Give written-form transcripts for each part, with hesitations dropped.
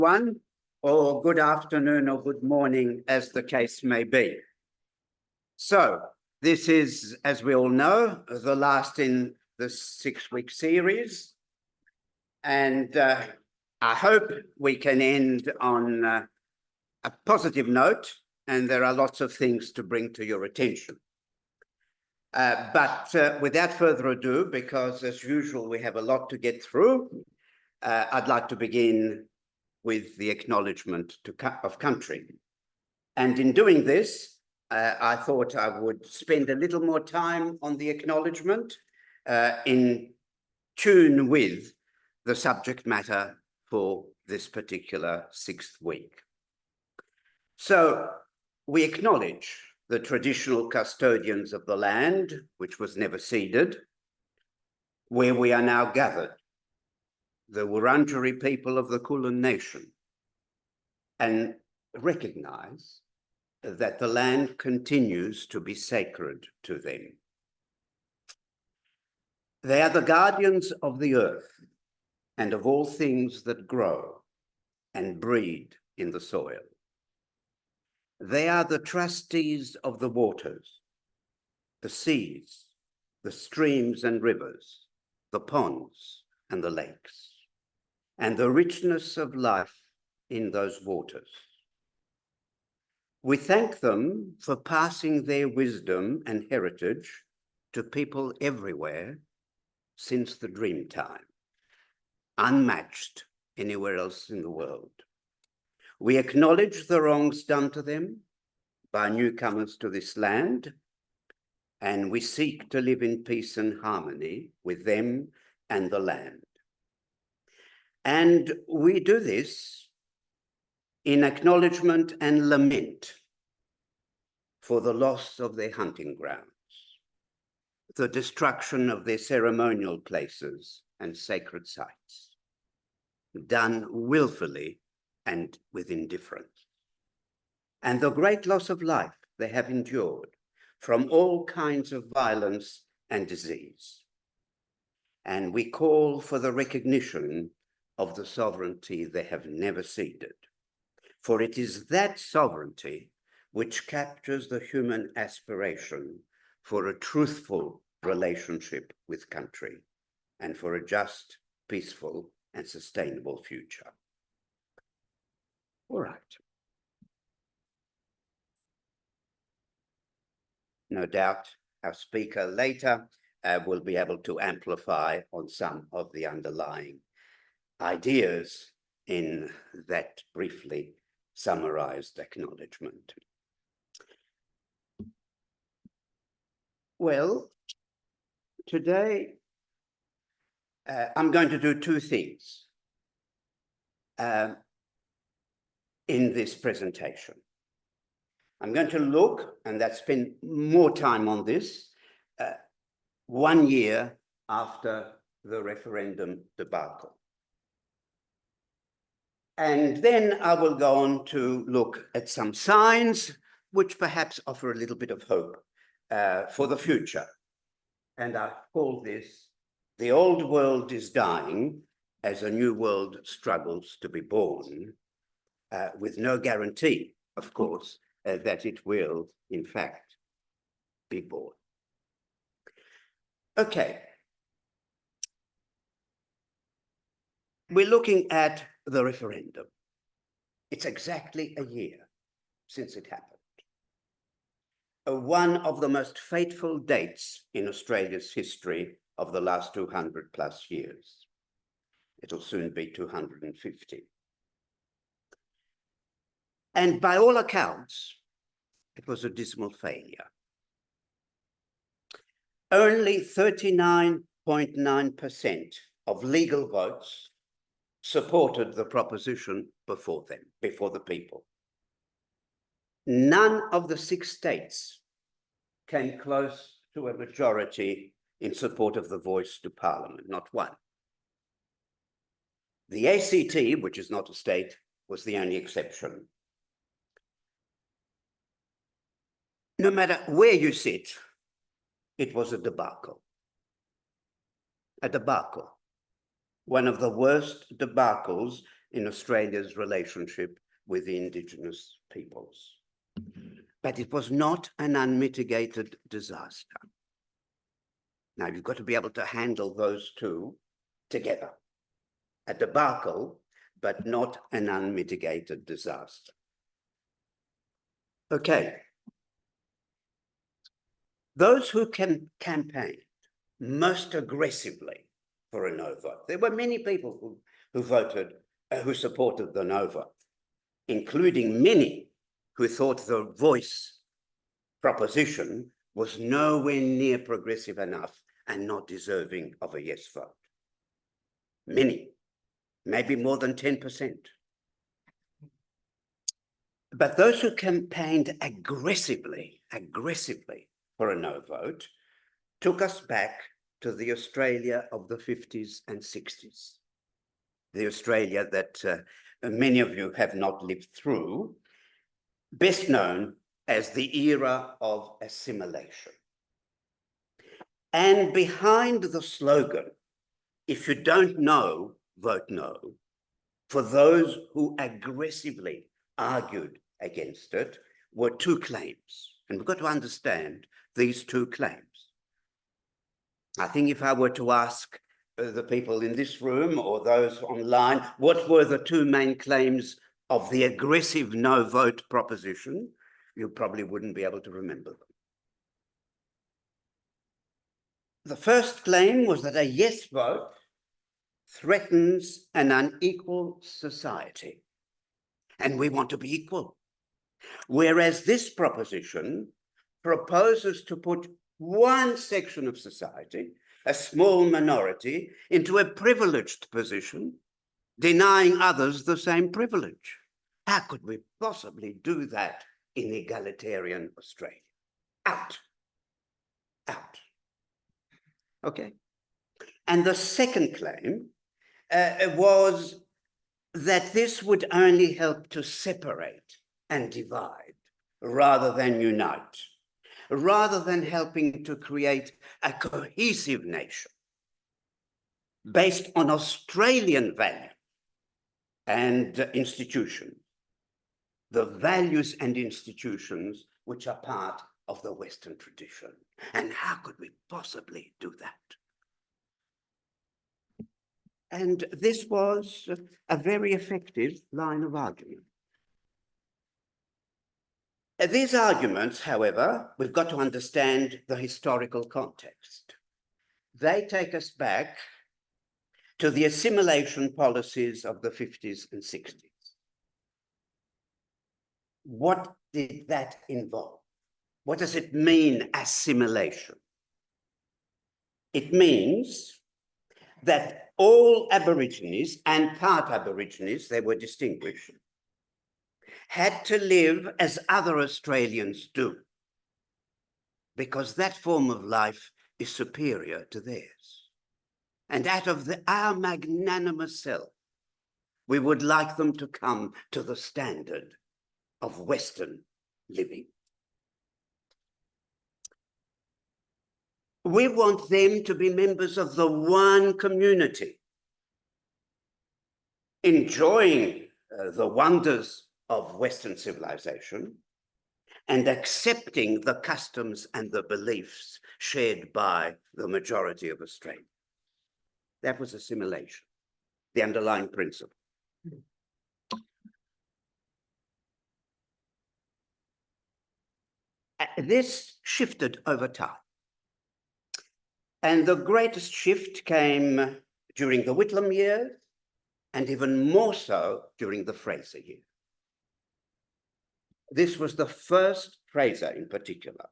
One, or good afternoon or good morning, as the case may be. So this is, as we all know, the last in the 6-week series. And I hope we can end on a positive note, and there are lots of things to bring to your attention. But without further ado, because as usual, we have a lot to get through, I'd like to begin with the acknowledgement of country. And in doing this, I thought I would spend a little more time on the acknowledgement in tune with the subject matter for this particular 6th week. So we acknowledge the traditional custodians of the land, which was never ceded, where we are now gathered, the Wurundjeri people of the Kulin Nation, and recognize that the land continues to be sacred to them. They are the guardians of the earth and of all things that grow and breed in the soil. They are the trustees of the waters, the seas, the streams and rivers, the ponds and the lakes, and the richness of life in those waters. We thank them for passing their wisdom and heritage to people everywhere since the dream time, unmatched anywhere else in the world. We acknowledge the wrongs done to them by newcomers to this land, and we seek to live in peace and harmony with them and the land. And we do this in acknowledgement and lament for the loss of their hunting grounds, the destruction of their ceremonial places and sacred sites, done willfully and with indifference, and the great loss of life they have endured from all kinds of violence and disease. And we call for the recognition of the sovereignty they have never ceded. For it is that sovereignty which captures the human aspiration for a truthful relationship with country and for a just, peaceful, and sustainable future. All right. No doubt our speaker later will be able to amplify on some of the underlying ideas in that briefly summarized acknowledgement. Well, today I'm going to do two things in this presentation. I'm going to look, and that's spend more time on this, 1 year after the referendum debacle. And then I will go on to look at some signs which perhaps offer a little bit of hope for the future. And I call this, "The old world is dying as a new world struggles to be born," with no guarantee, of course, that it will, in fact, be born. Okay. We're looking at the referendum. It's exactly a year since it happened. One of the most fateful dates in Australia's history of the last 200 plus years. It'll soon be 250. And by all accounts, it was a dismal failure. Only 39.9% of legal votes supported the proposition before the people. None of the 6 states came close to a majority in support of the voice to Parliament, not one. The ACT, which is not a state, was the only exception. No matter where you sit, it was a debacle. A debacle. One of the worst debacles in Australia's relationship with the Indigenous peoples. But it was not an unmitigated disaster. Now, you've got to be able to handle those two together. A debacle, but not an unmitigated disaster. Okay. Those who campaigned most aggressively for a no vote, there were many people who supported the no vote, including many who thought the voice proposition was nowhere near progressive enough and not deserving of a yes vote. Many, maybe more than 10%. But those who campaigned aggressively for a no vote took us back to the Australia of the 50s and 60s. The Australia that many of you have not lived through, best known as the era of assimilation. And behind the slogan, if you don't know, vote no, for those who aggressively argued against it, were two claims. And we've got to understand these two claims. I think if I were to ask the people in this room or those online, what were the two main claims of the aggressive no vote proposition, you probably wouldn't be able to remember them. The first claim was that a yes vote threatens an unequal society, and we want to be equal. Whereas this proposition proposes to put one section of society, a small minority, into a privileged position, denying others the same privilege. How could we possibly do that in egalitarian Australia? Out. Okay. And the second claim was that this would only help to separate and divide rather than unite, rather than helping to create a cohesive nation based on Australian values and institutions, the values and institutions which are part of the Western tradition. And how could we possibly do that? And this was a very effective line of argument. These arguments, however, we've got to understand the historical context. They take us back to the assimilation policies of the 50s and 60s. What did that involve? What does it mean, assimilation? It means that all Aborigines and part Aborigines, they were distinguished, had to live as other Australians do, because that form of life is superior to theirs. And out of our magnanimous self, we would like them to come to the standard of Western living. We want them to be members of the one community, enjoying the wonders of Western civilization and accepting the customs and the beliefs shared by the majority of Australians. That was assimilation, the underlying principle. This shifted over time. And the greatest shift came during the Whitlam years, and even more so during the Fraser years. This was the first, Fraser in particular,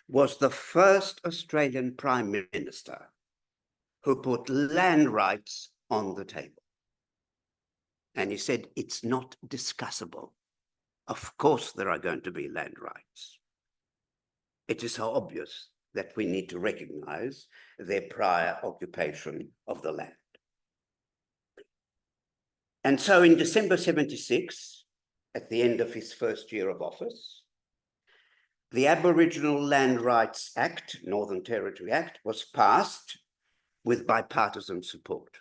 was the first Australian Prime Minister who put land rights on the table. And he said, it's not discussable. Of course there are going to be land rights. It is so obvious that we need to recognize their prior occupation of the land. And so in December 76, at the end of his first year of office, the Aboriginal Land Rights Act, Northern Territory Act, was passed with bipartisan support.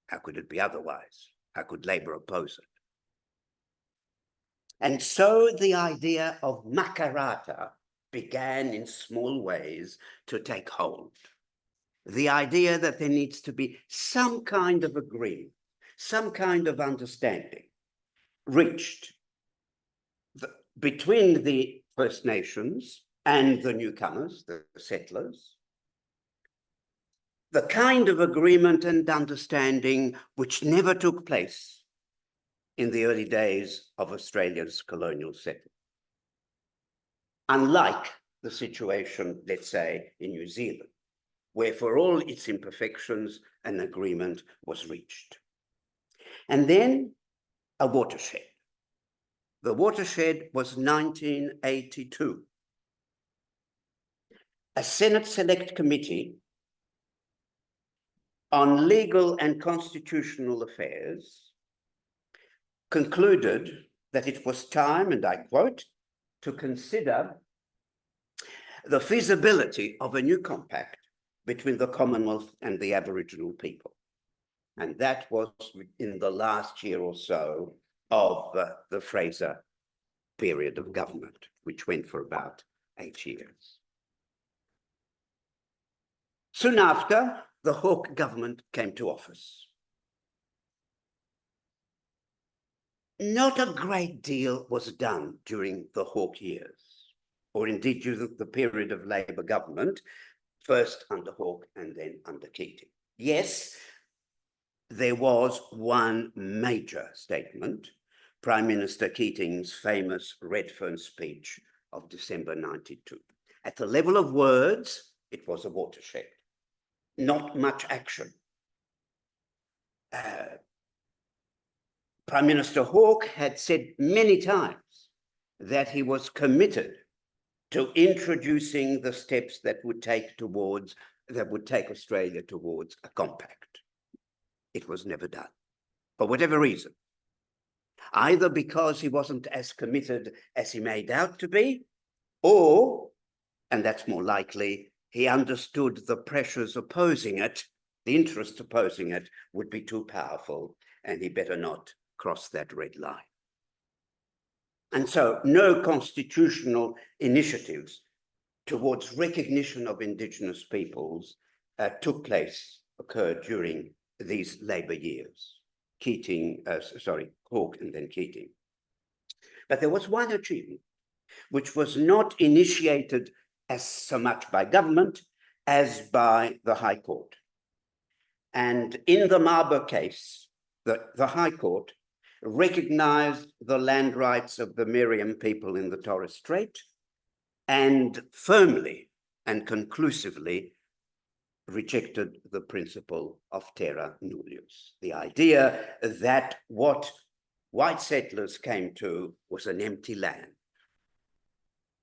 How could it be otherwise? How could Labour oppose it? And so the idea of Makarata began in small ways to take hold. The idea that there needs to be some kind of agreement, some kind of understanding reached between the First Nations and the newcomers, the settlers, the kind of agreement and understanding which never took place in the early days of Australia's colonial settlement. Unlike the situation, let's say, in New Zealand, where for all its imperfections, an agreement was reached. And then a watershed. The watershed was 1982. A Senate Select Committee on Legal and Constitutional Affairs concluded that it was time, and I quote, to consider the feasibility of a new compact between the Commonwealth and the Aboriginal people. And that was in the last year or so of the Fraser period of government, which went for about 8 years. Soon after, the Hawke government came to office. Not a great deal was done during the Hawke years, or indeed during the period of Labour government, first under Hawke and then under Keating. Yes, there was one major statement, Prime Minister Keating's famous Redfern speech of December 92. At the level of words, it was a watershed. Not much action. Prime Minister Hawke had said many times that he was committed to introducing the steps that would take Australia towards a compact. It was never done, for whatever reason. Either because he wasn't as committed as he made out to be, or, and that's more likely, he understood the pressures opposing it, the interests opposing it would be too powerful, and he better not cross that red line. And so no constitutional initiatives towards recognition of Indigenous peoples occurred during these Labour years. Hawke and then Keating. But there was one achievement which was not initiated as so much by government as by the High Court. And in the Marber case, the High Court recognized the land rights of the Meriam people in the Torres Strait and firmly and conclusively rejected the principle of terra nullius, the idea that what white settlers came to was an empty land,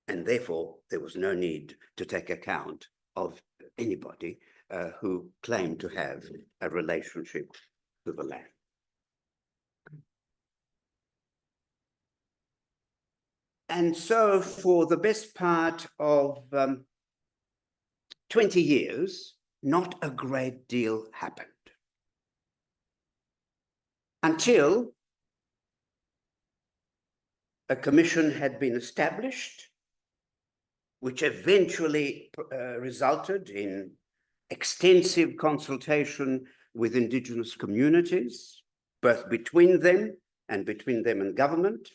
and therefore there was no need to take account of anybody who claimed to have a relationship to the land. And so for the best part of 20 years, not a great deal happened. Until a commission had been established, which eventually resulted in extensive consultation with Indigenous communities, both between them and government.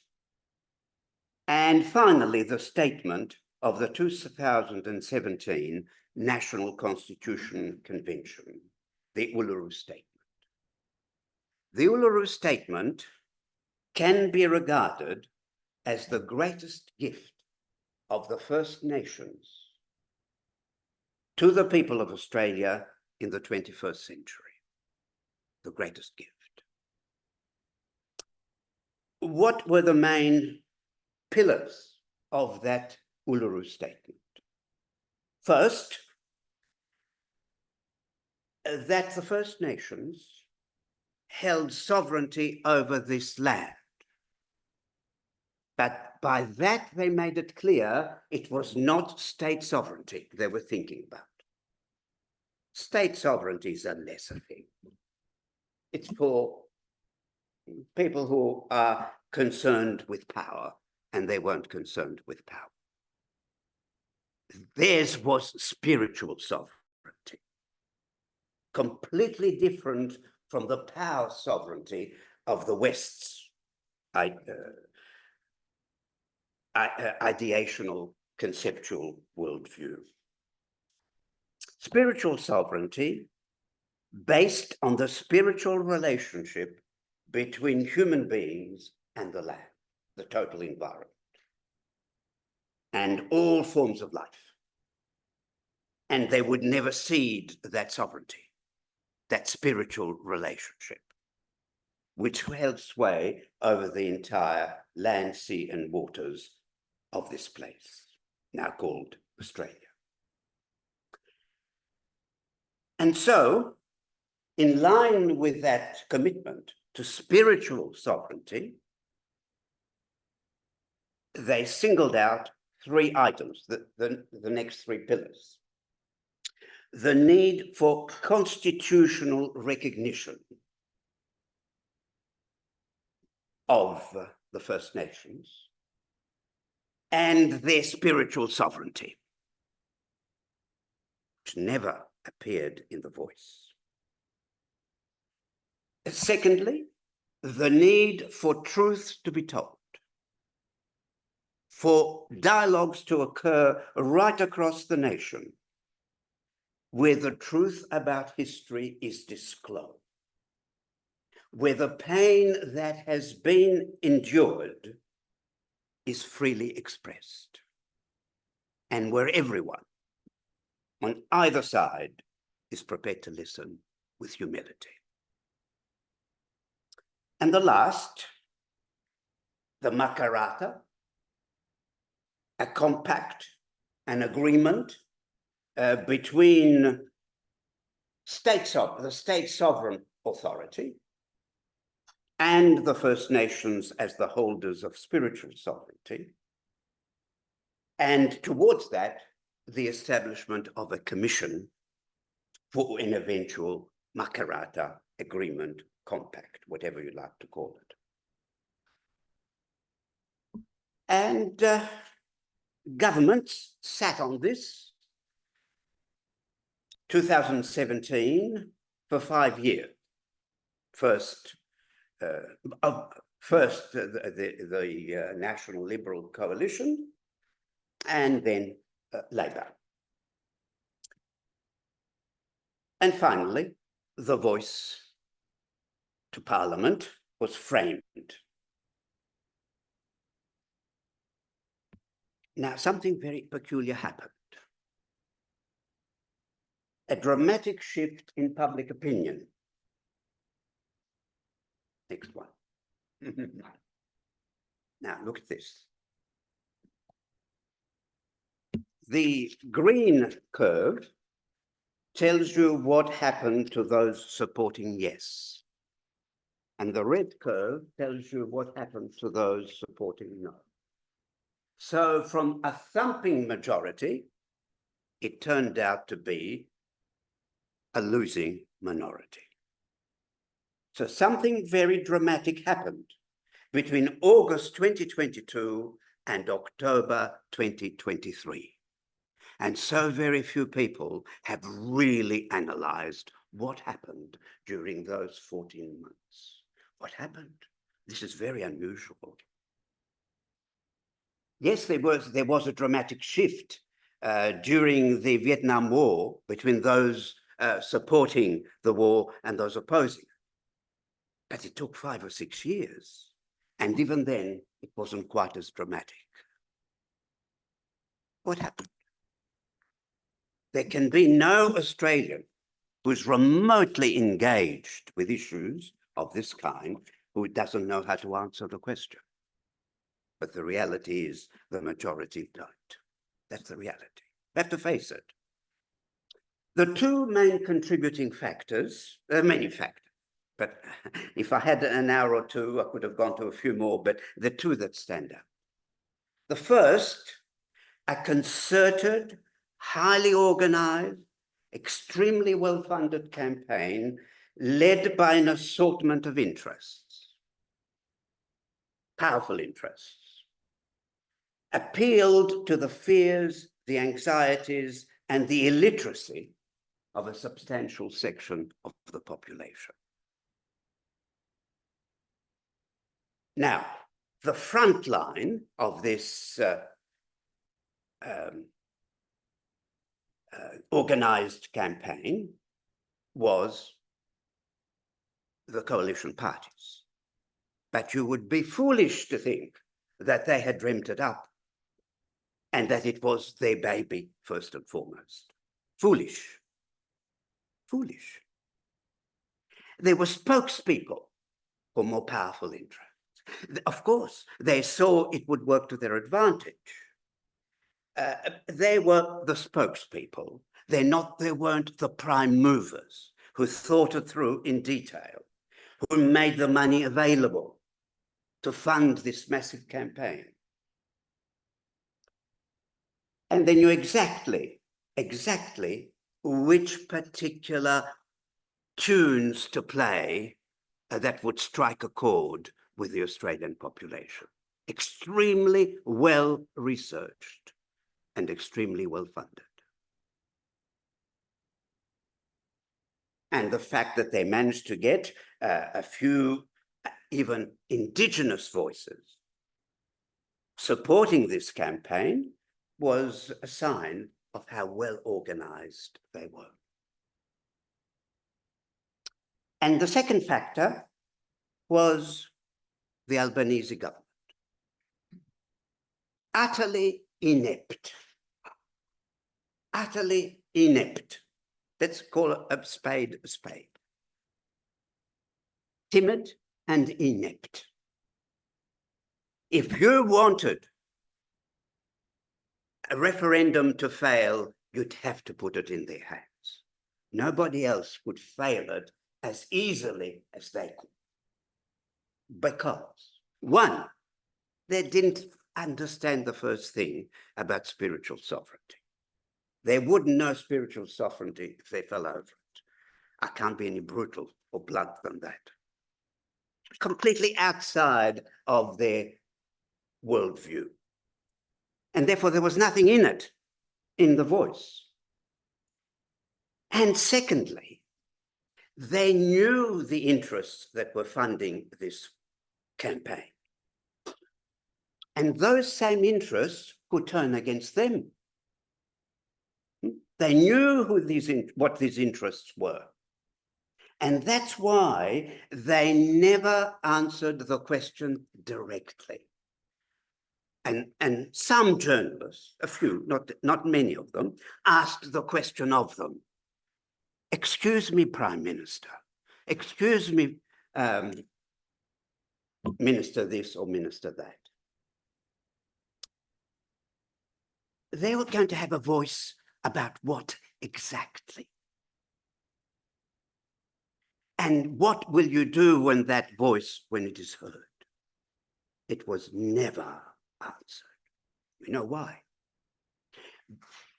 And finally, the statement of the 2017 National Constitution Convention, the Uluru Statement. The Uluru Statement can be regarded as the greatest gift of the First Nations to the people of Australia in the 21st century. The greatest gift. What were the main pillars of that Uluru Statement? First, that the First Nations held sovereignty over this land. But by that, they made it clear it was not state sovereignty they were thinking about. State sovereignty is a lesser thing. It's for people who are concerned with power, and they weren't concerned with power. Theirs was spiritual sovereignty, completely different from the power sovereignty of the West's ideational conceptual worldview. Spiritual sovereignty based on the spiritual relationship between human beings and the land, the total environment, and all forms of life. And they would never cede that sovereignty, that spiritual relationship, which held sway over the entire land, sea, and waters of this place, now called Australia. And so, in line with that commitment to spiritual sovereignty, they singled out three items, the next three pillars. The need for constitutional recognition of the First Nations and their spiritual sovereignty, which never appeared in the voice. Secondly, the need for truth to be told, for dialogues to occur right across the nation, where the truth about history is disclosed, where the pain that has been endured is freely expressed, and where everyone on either side is prepared to listen with humility. And the last, the Makarrata, a compact, an agreement between the state sovereign authority and the First Nations as the holders of spiritual sovereignty, and towards that, the establishment of a commission for an eventual Makarrata agreement, compact, whatever you like to call it. And governments sat on this, 2017, for 5 years. First, the National Liberal Coalition, and then Labour. And finally, the voice to Parliament was framed. Now, something very peculiar happened. A dramatic shift in public opinion. Next one. Now, look at this. The green curve tells you what happened to those supporting yes. And the red curve tells you what happened to those supporting no. So from a thumping majority, it turned out to be a losing minority. So something very dramatic happened between August 2022 and October 2023. And so very few people have really analyzed what happened during those 14 months. What happened? This is very unusual. Yes, there was a dramatic shift during the Vietnam War between those supporting the war and those opposing. But it took 5 or 6 years. And even then, it wasn't quite as dramatic. What happened? There can be no Australian who's remotely engaged with issues of this kind who doesn't know how to answer the question. But the reality is the majority don't. That's the reality. We have to face it. The two main contributing factors, many factors, but if I had an hour or two, I could have gone to a few more, but the two that stand out. The first, a concerted, highly organized, extremely well-funded campaign led by an assortment of interests. powerful interests, appealed to the fears, the anxieties, and the illiteracy of a substantial section of the population. Now, the front line of this organized campaign was the coalition parties. But you would be foolish to think that they had dreamt it up and that it was their baby first and foremost. Foolish. Foolish. They were spokespeople for more powerful interests. Of course, they saw it would work to their advantage. They were the spokespeople. They weren't the prime movers who thought it through in detail, who made the money available to fund this massive campaign. And they knew exactly which particular tunes to play that would strike a chord with the Australian population. Extremely well researched and extremely well funded. And the fact that they managed to get a few even indigenous voices supporting this campaign was a sign of how well organized they were. And the second factor was the Albanese government. Utterly inept. Utterly inept. Let's call a spade a spade. Timid and inept. If you wanted a referendum to fail, you'd have to put it in their hands. Nobody else could fail it as easily as they could. Because, one, they didn't understand the first thing about spiritual sovereignty. They wouldn't know spiritual sovereignty if they fell over it. I can't be any brutal or blunt than that. Completely outside of their worldview. And therefore, there was nothing in it, in the voice. And secondly, they knew the interests that were funding this campaign. And those same interests could turn against them. They knew what these interests were. And that's why they never answered the question directly. And some journalists, a few, not many of them, asked the question of them. Excuse me, Prime Minister. Excuse me, Minister this or Minister that. They were going to have a voice about what exactly? And what will you do when that voice, when it is heard? It was never answered. You know why?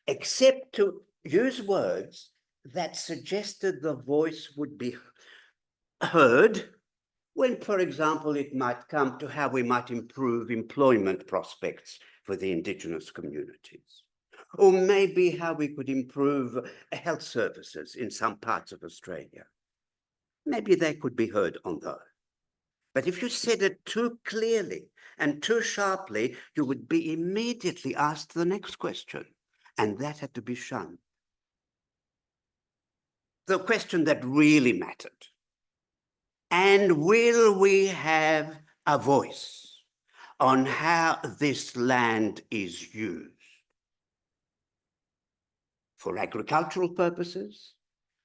Except to use words that suggested the voice would be heard when, for example, it might come to how we might improve employment prospects for the indigenous communities, or maybe how we could improve health services in some parts of Australia. Maybe they could be heard on those. But if you said it too clearly and too sharply, you would be immediately asked the next question, and that had to be shunned. The question that really mattered. And will we have a voice on how this land is used? For agricultural purposes,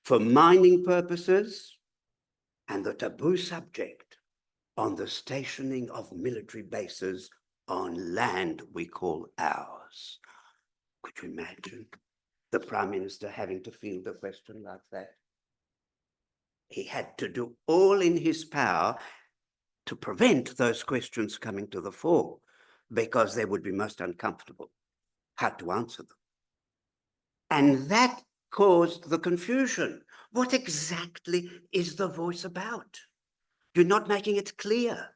for mining purposes, and the taboo subject on the stationing of military bases on land we call ours. Could you imagine the Prime Minister having to field a question like that? He had to do all in his power to prevent those questions coming to the fore, because they would be most uncomfortable how to answer them. And that caused the confusion. What exactly is the voice about? You're not making it clear.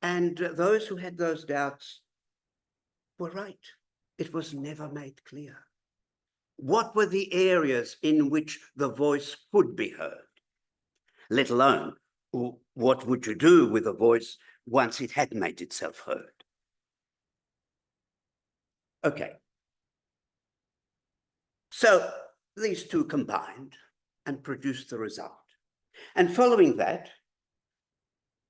And those who had those doubts were right. It was never made clear. What were the areas in which the voice could be heard? Let alone, what would you do with a voice once it had made itself heard? Okay. So these two combined and produced the result. And following that,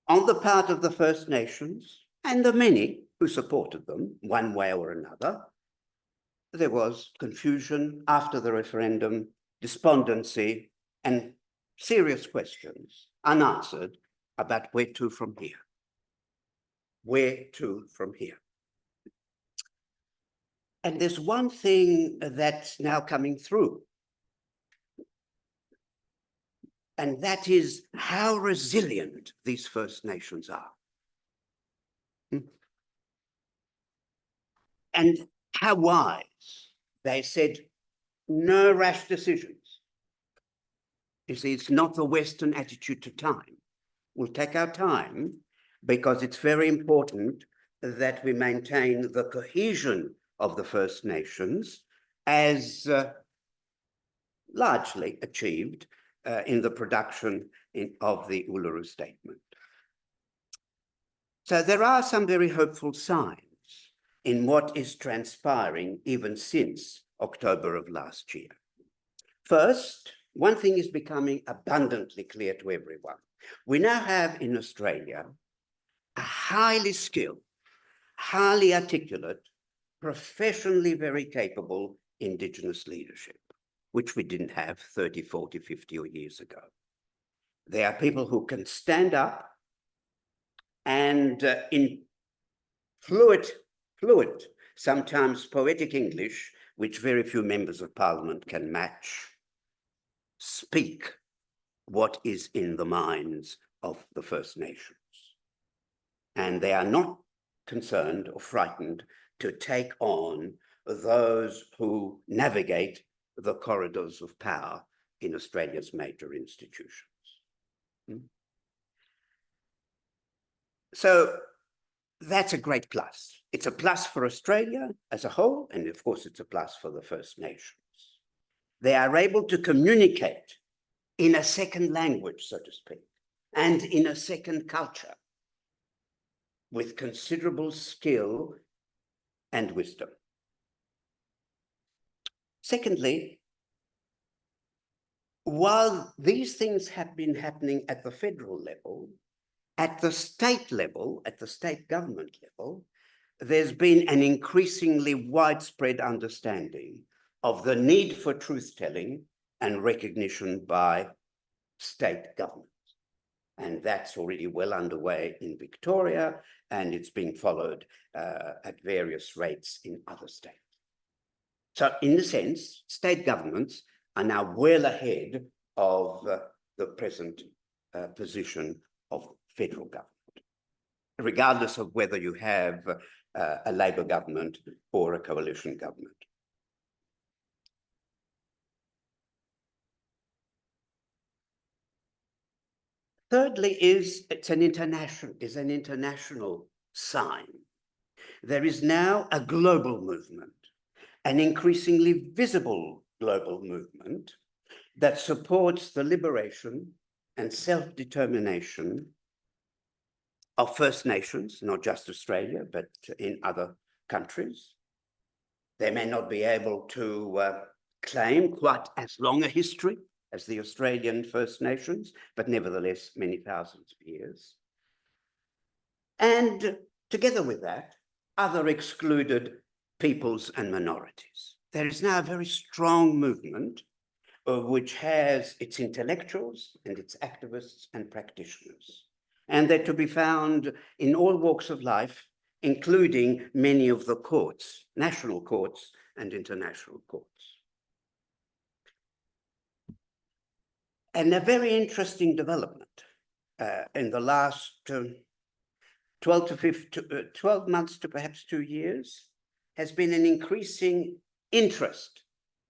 on the part of the First Nations and the many who supported them one way or another, there was confusion after the referendum, despondency, and serious questions unanswered about where to from here. Where to from here? And there's one thing that's now coming through, and that is how resilient these First Nations are. And how wise. They said, no rash decisions. You see, it's not the Western attitude to time. We'll take our time because it's very important that we maintain the cohesion of the First Nations as largely achieved in the production of the Uluru Statement. So there are some very hopeful signs in what is transpiring even since October of last year. First, one thing is becoming abundantly clear to everyone. We now have in Australia a highly skilled, highly articulate, professionally very capable Indigenous leadership, which we didn't have 30, 40, 50 years ago. There are people who can stand up and in fluid, sometimes poetic English, which very few members of Parliament can match, speak what is in the minds of the First Nations. And they are not concerned or frightened to take on those who navigate the corridors of power in Australia's major institutions. So that's a great plus. It's a plus for Australia as a whole, and of course it's a plus for the First Nations. They are able to communicate in a second language, so to speak, and in a second culture with considerable skill and wisdom. Secondly, while these things have been happening at the federal level, at the state level, at the state government level, there's been an increasingly widespread understanding of the need for truth-telling and recognition by state governments. And that's already well underway in Victoria, and it's being followed at various rates in other states. So in a sense, state governments are now well ahead of the present position of federal government, regardless of whether you have a Labor government or a coalition government. Thirdly, it's an international sign. There is now a global movement, an increasingly visible global movement that supports the liberation and self-determination of First Nations, not just Australia, but in other countries. They may not be able to claim quite as long a history as the Australian First Nations, but nevertheless many thousands of years. And together with that, other excluded peoples and minorities. There is now a very strong movement which has its intellectuals and its activists and practitioners. And they're to be found in all walks of life, including many of the courts, national courts and international courts. And a very interesting development in the last 12 months to perhaps 2 years has been an increasing interest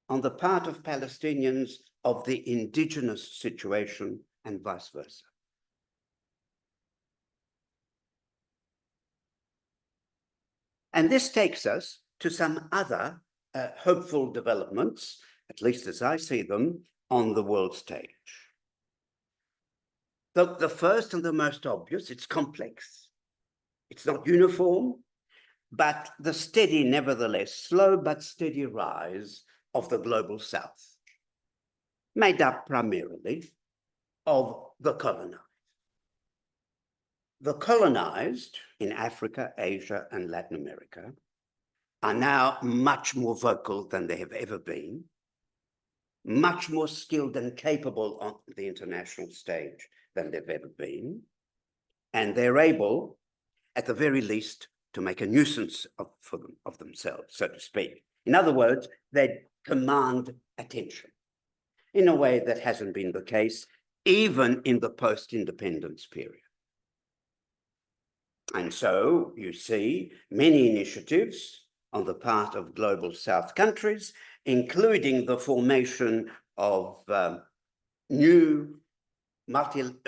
on the part of Palestinians of the indigenous situation and vice versa. And this takes us to some other hopeful developments, at least as I see them, on the world stage. The first and the most obvious, it's complex. It's not uniform, but the steady, nevertheless, slow but steady rise of the global south, made up primarily of the colonized. The colonized in Africa, Asia, and Latin America are now much more vocal than they have ever been, much more skilled and capable on the international stage than they've ever been, and they're able, at the very least, to make a nuisance of themselves, so to speak. In other words, they command attention in a way that hasn't been the case even in the post-independence period. And so you see many initiatives on the part of global South countries, including the formation of new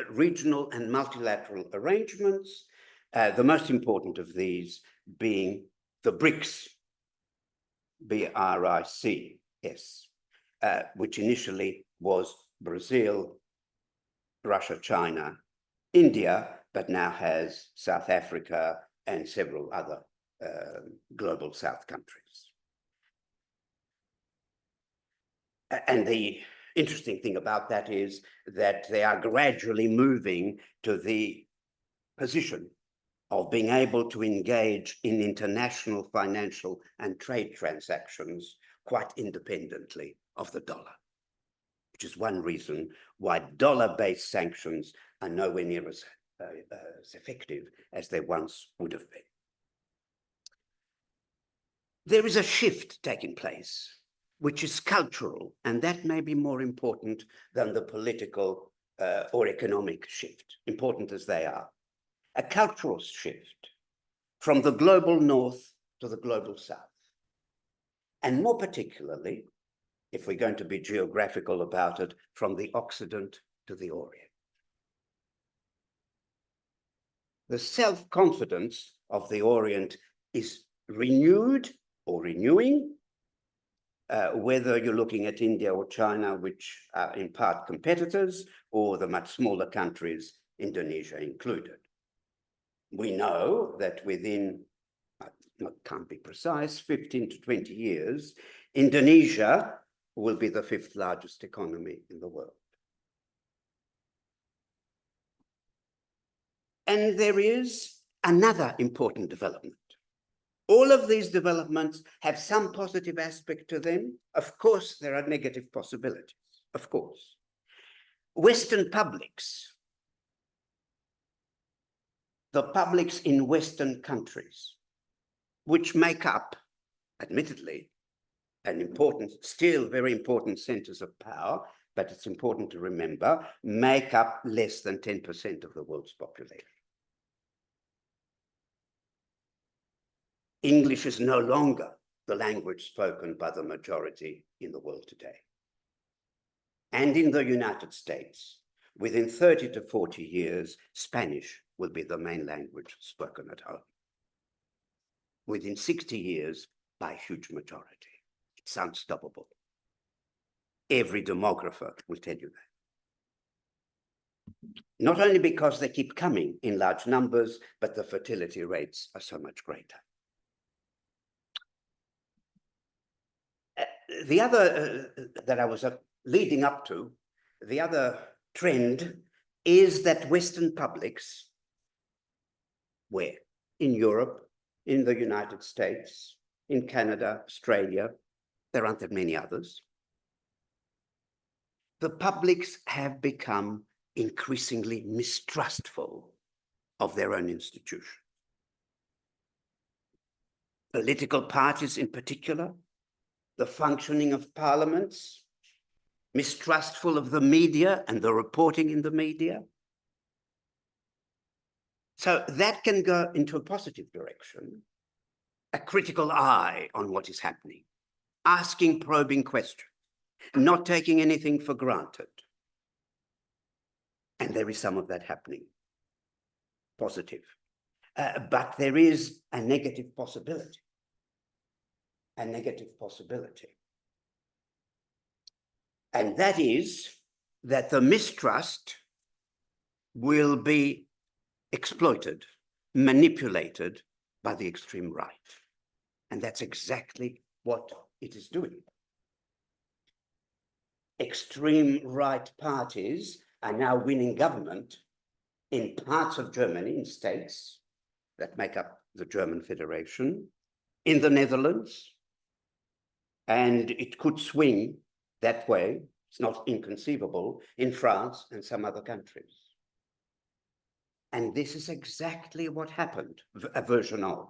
regional and multilateral arrangements, the most important of these being the BRICS, B-R-I-C-S, which initially was Brazil, Russia, China, India, but now has South Africa and several other global South countries. And the interesting thing about that is that they are gradually moving to the position of being able to engage in international financial and trade transactions quite independently of the dollar, which is one reason why dollar-based sanctions are nowhere near as effective as they once would have been. There is a shift taking place, which is cultural, and that may be more important than the political or economic shift, important as they are. A cultural shift from the global north to the global south. And more particularly, if we're going to be geographical about it, from the Occident to the Orient. The self-confidence of the Orient is renewed or renewing, whether you're looking at India or China, which are in part competitors, or the much smaller countries, Indonesia included. We know that within, I can't be precise, 15 to 20 years, Indonesia will be the 5th largest economy in the world. And there is another important development. All of these developments have some positive aspect to them. Of course, there are negative possibilities, of course. Western publics, the publics in Western countries, which make up, admittedly, an important, still very important centers of power, but it's important to remember, make up less than 10% of the world's population. English is no longer the language spoken by the majority in the world today. And in the United States, within 30 to 40 years, Spanish will be the main language spoken at home. Within 60 years, by a huge majority. It's unstoppable. Every demographer will tell you that. Not only because they keep coming in large numbers, but the fertility rates are so much greater. The other that I was leading up to, the other trend is that Western publics, where? In Europe, in the United States, in Canada, Australia, there aren't that many others. The publics have become increasingly mistrustful of their own institutions. Political parties in particular, the functioning of parliaments, mistrustful of the media and the reporting in the media. So that can go into a positive direction, a critical eye on what is happening, asking probing questions, not taking anything for granted. And there is some of that happening, positive. but there is a negative possibility. A negative possibility. And that is that the mistrust will be exploited, manipulated by the extreme right. And that's exactly what it is doing. Extreme right parties are now winning government in parts of Germany, in states that make up the German Federation, in the Netherlands, and it could swing that way. It's not inconceivable in France and some other countries. And this is exactly what happened, a version of,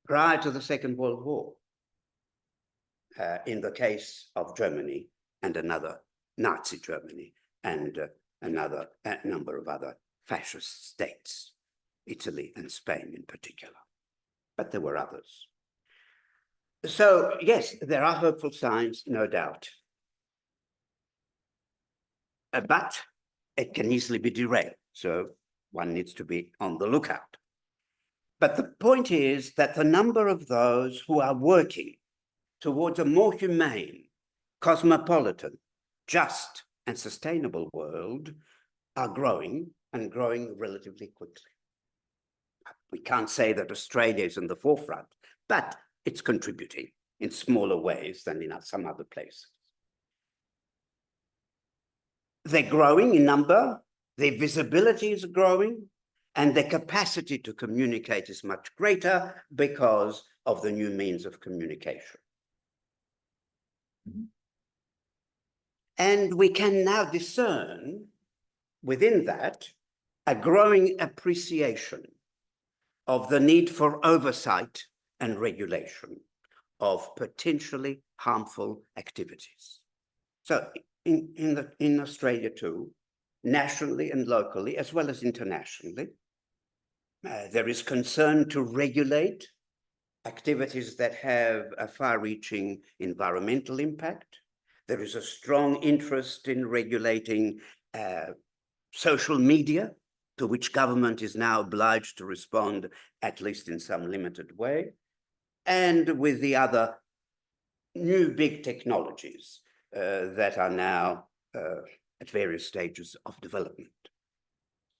prior to the Second World War, in the case of Germany and another Nazi Germany and a number of other fascist states, Italy and Spain in particular. But there were others. So, yes, there are hopeful signs, no doubt. But it can easily be derailed. So one needs to be on the lookout. But the point is that the number of those who are working towards a more humane, cosmopolitan, just, and sustainable world are growing, and growing relatively quickly. We can't say that Australia is in the forefront, but it's contributing in smaller ways than in some other places. They're growing in number, their visibility is growing, and their capacity to communicate is much greater because of the new means of communication. Mm-hmm. And we can now discern within that a growing appreciation of the need for oversight and regulation of potentially harmful activities. So in Australia too, nationally and locally, as well as internationally, there is concern to regulate activities that have a far-reaching environmental impact. There is a strong interest in regulating social media, to which government is now obliged to respond, at least in some limited way, and with the other new big technologies that are now at various stages of development.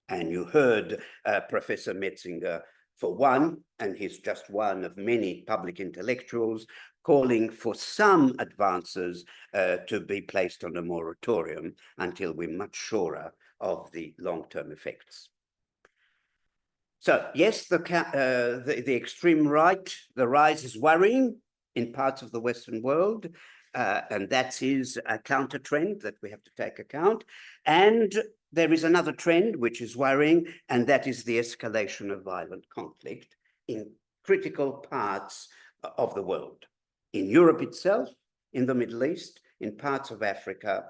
And you heard Professor Metzinger, for one, and he's just one of many public intellectuals, calling for some advances to be placed on a moratorium until we're much surer of the long-term effects. So yes, the extreme right, the rise is worrying in parts of the Western world, and that is a counter trend that we have to take account. And there is another trend which is worrying, and that is the escalation of violent conflict in critical parts of the world. In Europe itself, in the Middle East, in parts of Africa,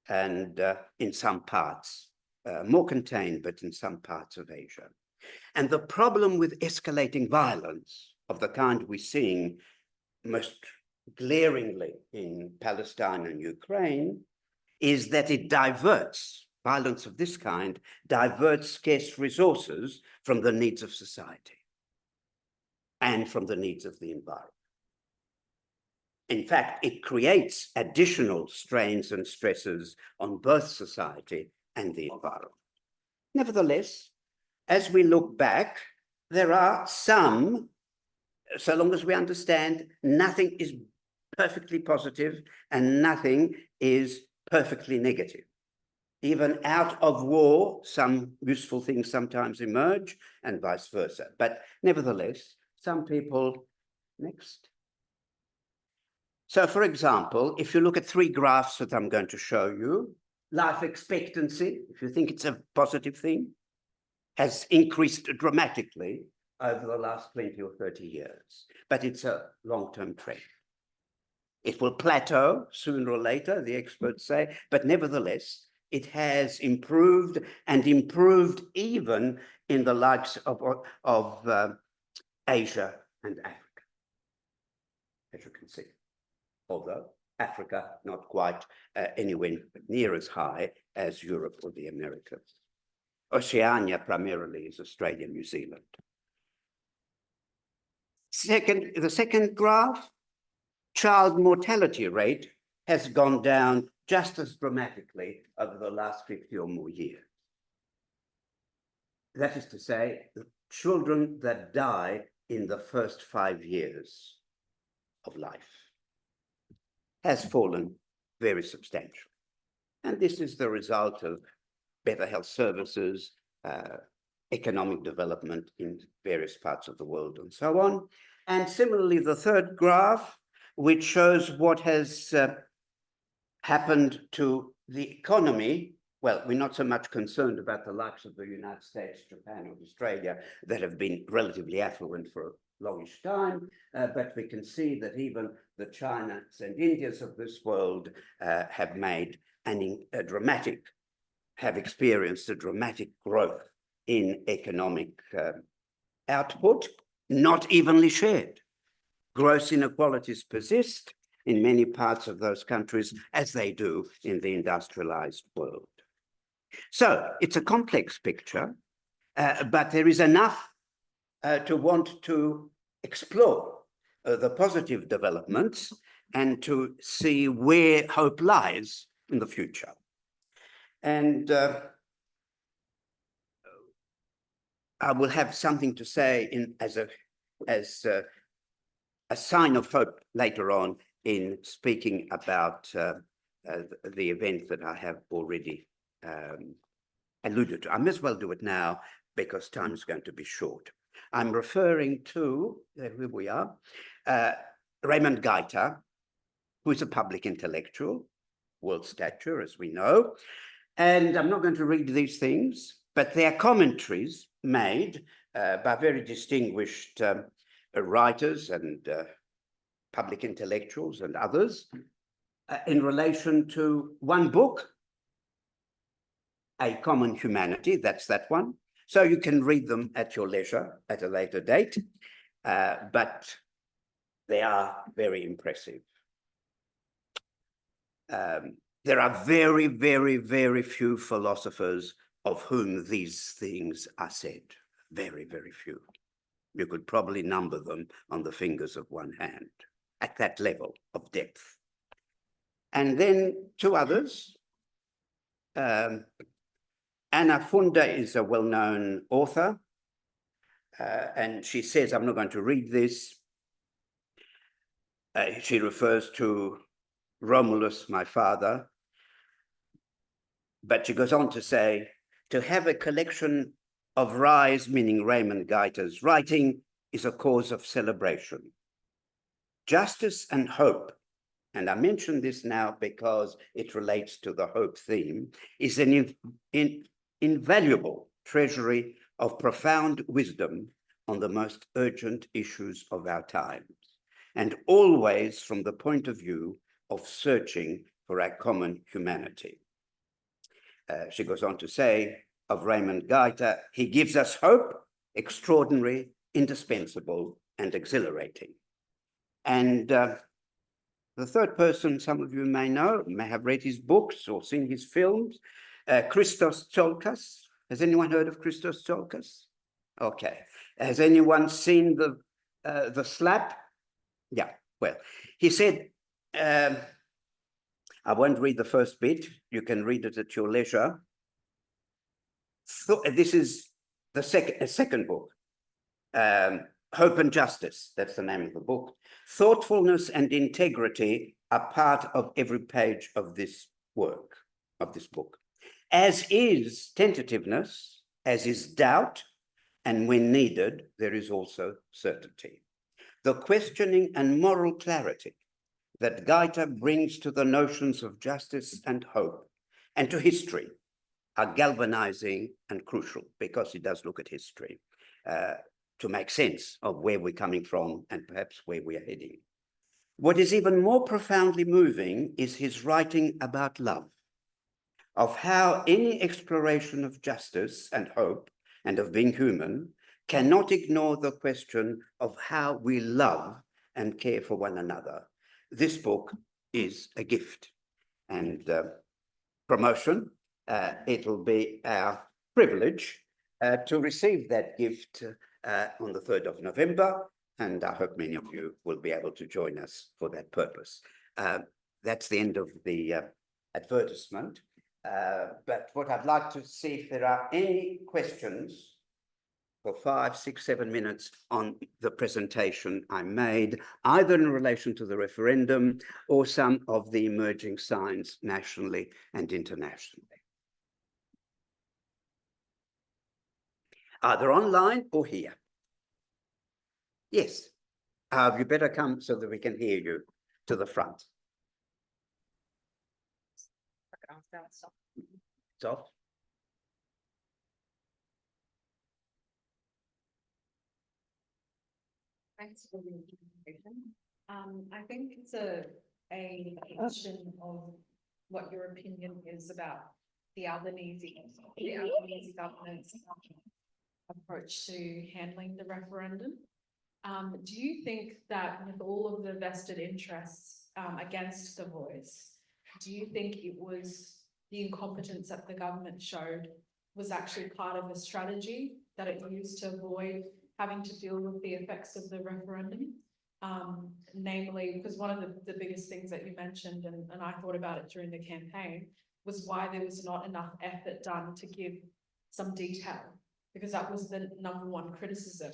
and in some parts, more contained, but in some parts of Asia. And the problem with escalating violence of the kind we're seeing most glaringly in Palestine and Ukraine is that it diverts, violence of this kind, diverts scarce resources from the needs of society and from the needs of the environment. In fact, it creates additional strains and stresses on both society and the environment. Nevertheless, as we look back, there are some, so long as we understand nothing is perfectly positive and nothing is perfectly negative. Even out of war, some useful things sometimes emerge and vice versa. But nevertheless, some people, next. So for example, if you look at three graphs that I'm going to show you, life expectancy, if you think it's a positive thing, has increased dramatically over the last 20 or 30 years, but it's a long-term trend. It will plateau sooner or later, the experts say, but nevertheless, it has improved and improved even in the likes of Asia and Africa, as you can see. Although Africa not quite anywhere near as high as Europe or the Americas. Oceania primarily is Australia, New Zealand. The second graph, child mortality rate has gone down just as dramatically over the last 50 or more years. That is to say, the children that die in the first 5 years of life has fallen very substantially. And this is the result of better health services, economic development in various parts of the world, and so on. And similarly, the third graph, which shows what has happened to the economy. Well, we're not so much concerned about the likes of the United States, Japan, or Australia that have been relatively affluent for a longish time, but we can see that even the Chinas and Indias of this world have made have experienced a dramatic growth in economic output, not evenly shared. Gross inequalities persist in many parts of those countries, as they do in the industrialized world. So it's a complex picture, but there is enough to want to explore the positive developments and to see where hope lies in the future. And I will have something to say as a sign of hope later on in speaking about the event that I have already alluded to. I may as well do it now because time is going to be short. I'm referring to, here we are, Raymond Gaita, who is a public intellectual, world stature, as we know. And I'm not going to read these things, but they are commentaries made by very distinguished writers and public intellectuals and others in relation to one book, A Common Humanity, that's that one. So you can read them at your leisure at a later date, but they are very impressive. There are very, very, very few philosophers of whom these things are said. Very, very few. You could probably number them on the fingers of one hand at that level of depth. And then two others. Anna Funda is a well-known author, and she says, I'm not going to read this. She refers to Romulus, my father, but she goes on to say, to have a collection of Rise, meaning Raymond Gaita's writing, is a cause of celebration. Justice and hope, and I mention this now because it relates to the hope theme, is an invaluable treasury of profound wisdom on the most urgent issues of our times, and always from the point of view of searching for our common humanity. She goes on to say of Raymond Gaita, he gives us hope, extraordinary, indispensable, and exhilarating. And the third person, some of you may know, may have read his books or seen his films, Christos Tsiolkas. Has anyone heard of Christos Tsiolkas? Okay. Has anyone seen the Slap? Yeah, well, he said, I won't read the first bit. You can read it at your leisure. This is the second book, Hope and Justice. That's the name of the book. Thoughtfulness and integrity are part of every page of this work, of this book, as is tentativeness, as is doubt, and when needed, there is also certainty. The questioning and moral clarity that Gaita brings to the notions of justice and hope and to history are galvanizing and crucial, because he does look at history to make sense of where we're coming from and perhaps where we are heading. What is even more profoundly moving is his writing about love, of how any exploration of justice and hope and of being human cannot ignore the question of how we love and care for one another. This book is a gift, and promotion. It'll be our privilege to receive that gift on the 3rd of November, and I hope many of you will be able to join us for that purpose. That's the end of the advertisement. But what I'd like to see if there are any questions for 5, 6, 7 minutes on the presentation I made, either in relation to the referendum or some of the emerging signs nationally and internationally. Either online or here. Yes. You better come so that we can hear you to the front. Soft. Thanks for the information. I think it's a question of what your opinion is about the Albanese government's approach to handling the referendum. Do you think that with all of the vested interests against the voice, do you think it was the incompetence that the government showed was actually part of a strategy that it used to avoid having to deal with the effects of the referendum? Namely, because one of the biggest things that you mentioned, and I thought about it during the campaign, was why there was not enough effort done to give some detail, because that was the #1 criticism.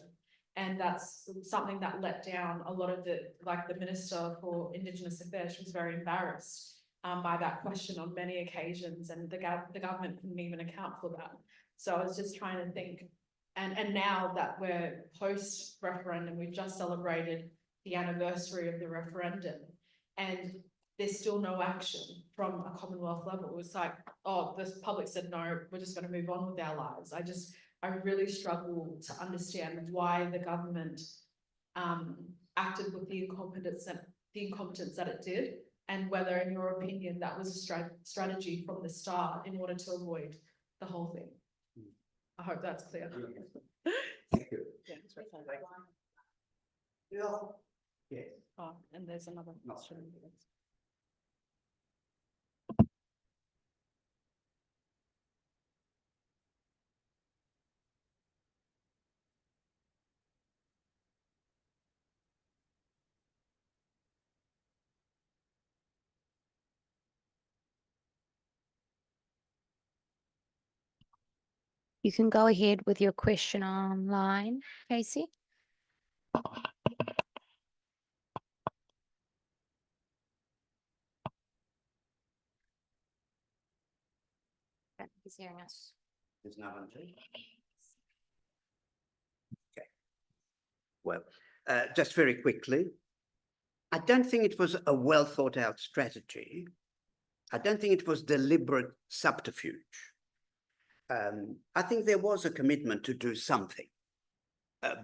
And that's something that let down a lot of the Minister for Indigenous Affairs. She was very embarrassed by that question on many occasions, and the government couldn't even account for that. So I was just trying to think, and now that we're post-referendum, we've just celebrated the anniversary of the referendum, and there's still no action from a Commonwealth level. It was like, oh, the public said, no, we're just going to move on with our lives. I really struggle to understand why the government acted with the incompetence that it did, and whether, in your opinion, that was a strategy from the start in order to avoid the whole thing. I hope that's clear. Thank you. Yeah. Yes. Oh, and there's another question. You can go ahead with your question online, Casey. He's hearing us. There's no one. Okay. Well, just very quickly, I don't think it was a well thought out strategy. I don't think it was deliberate subterfuge. I think there was a commitment to do something.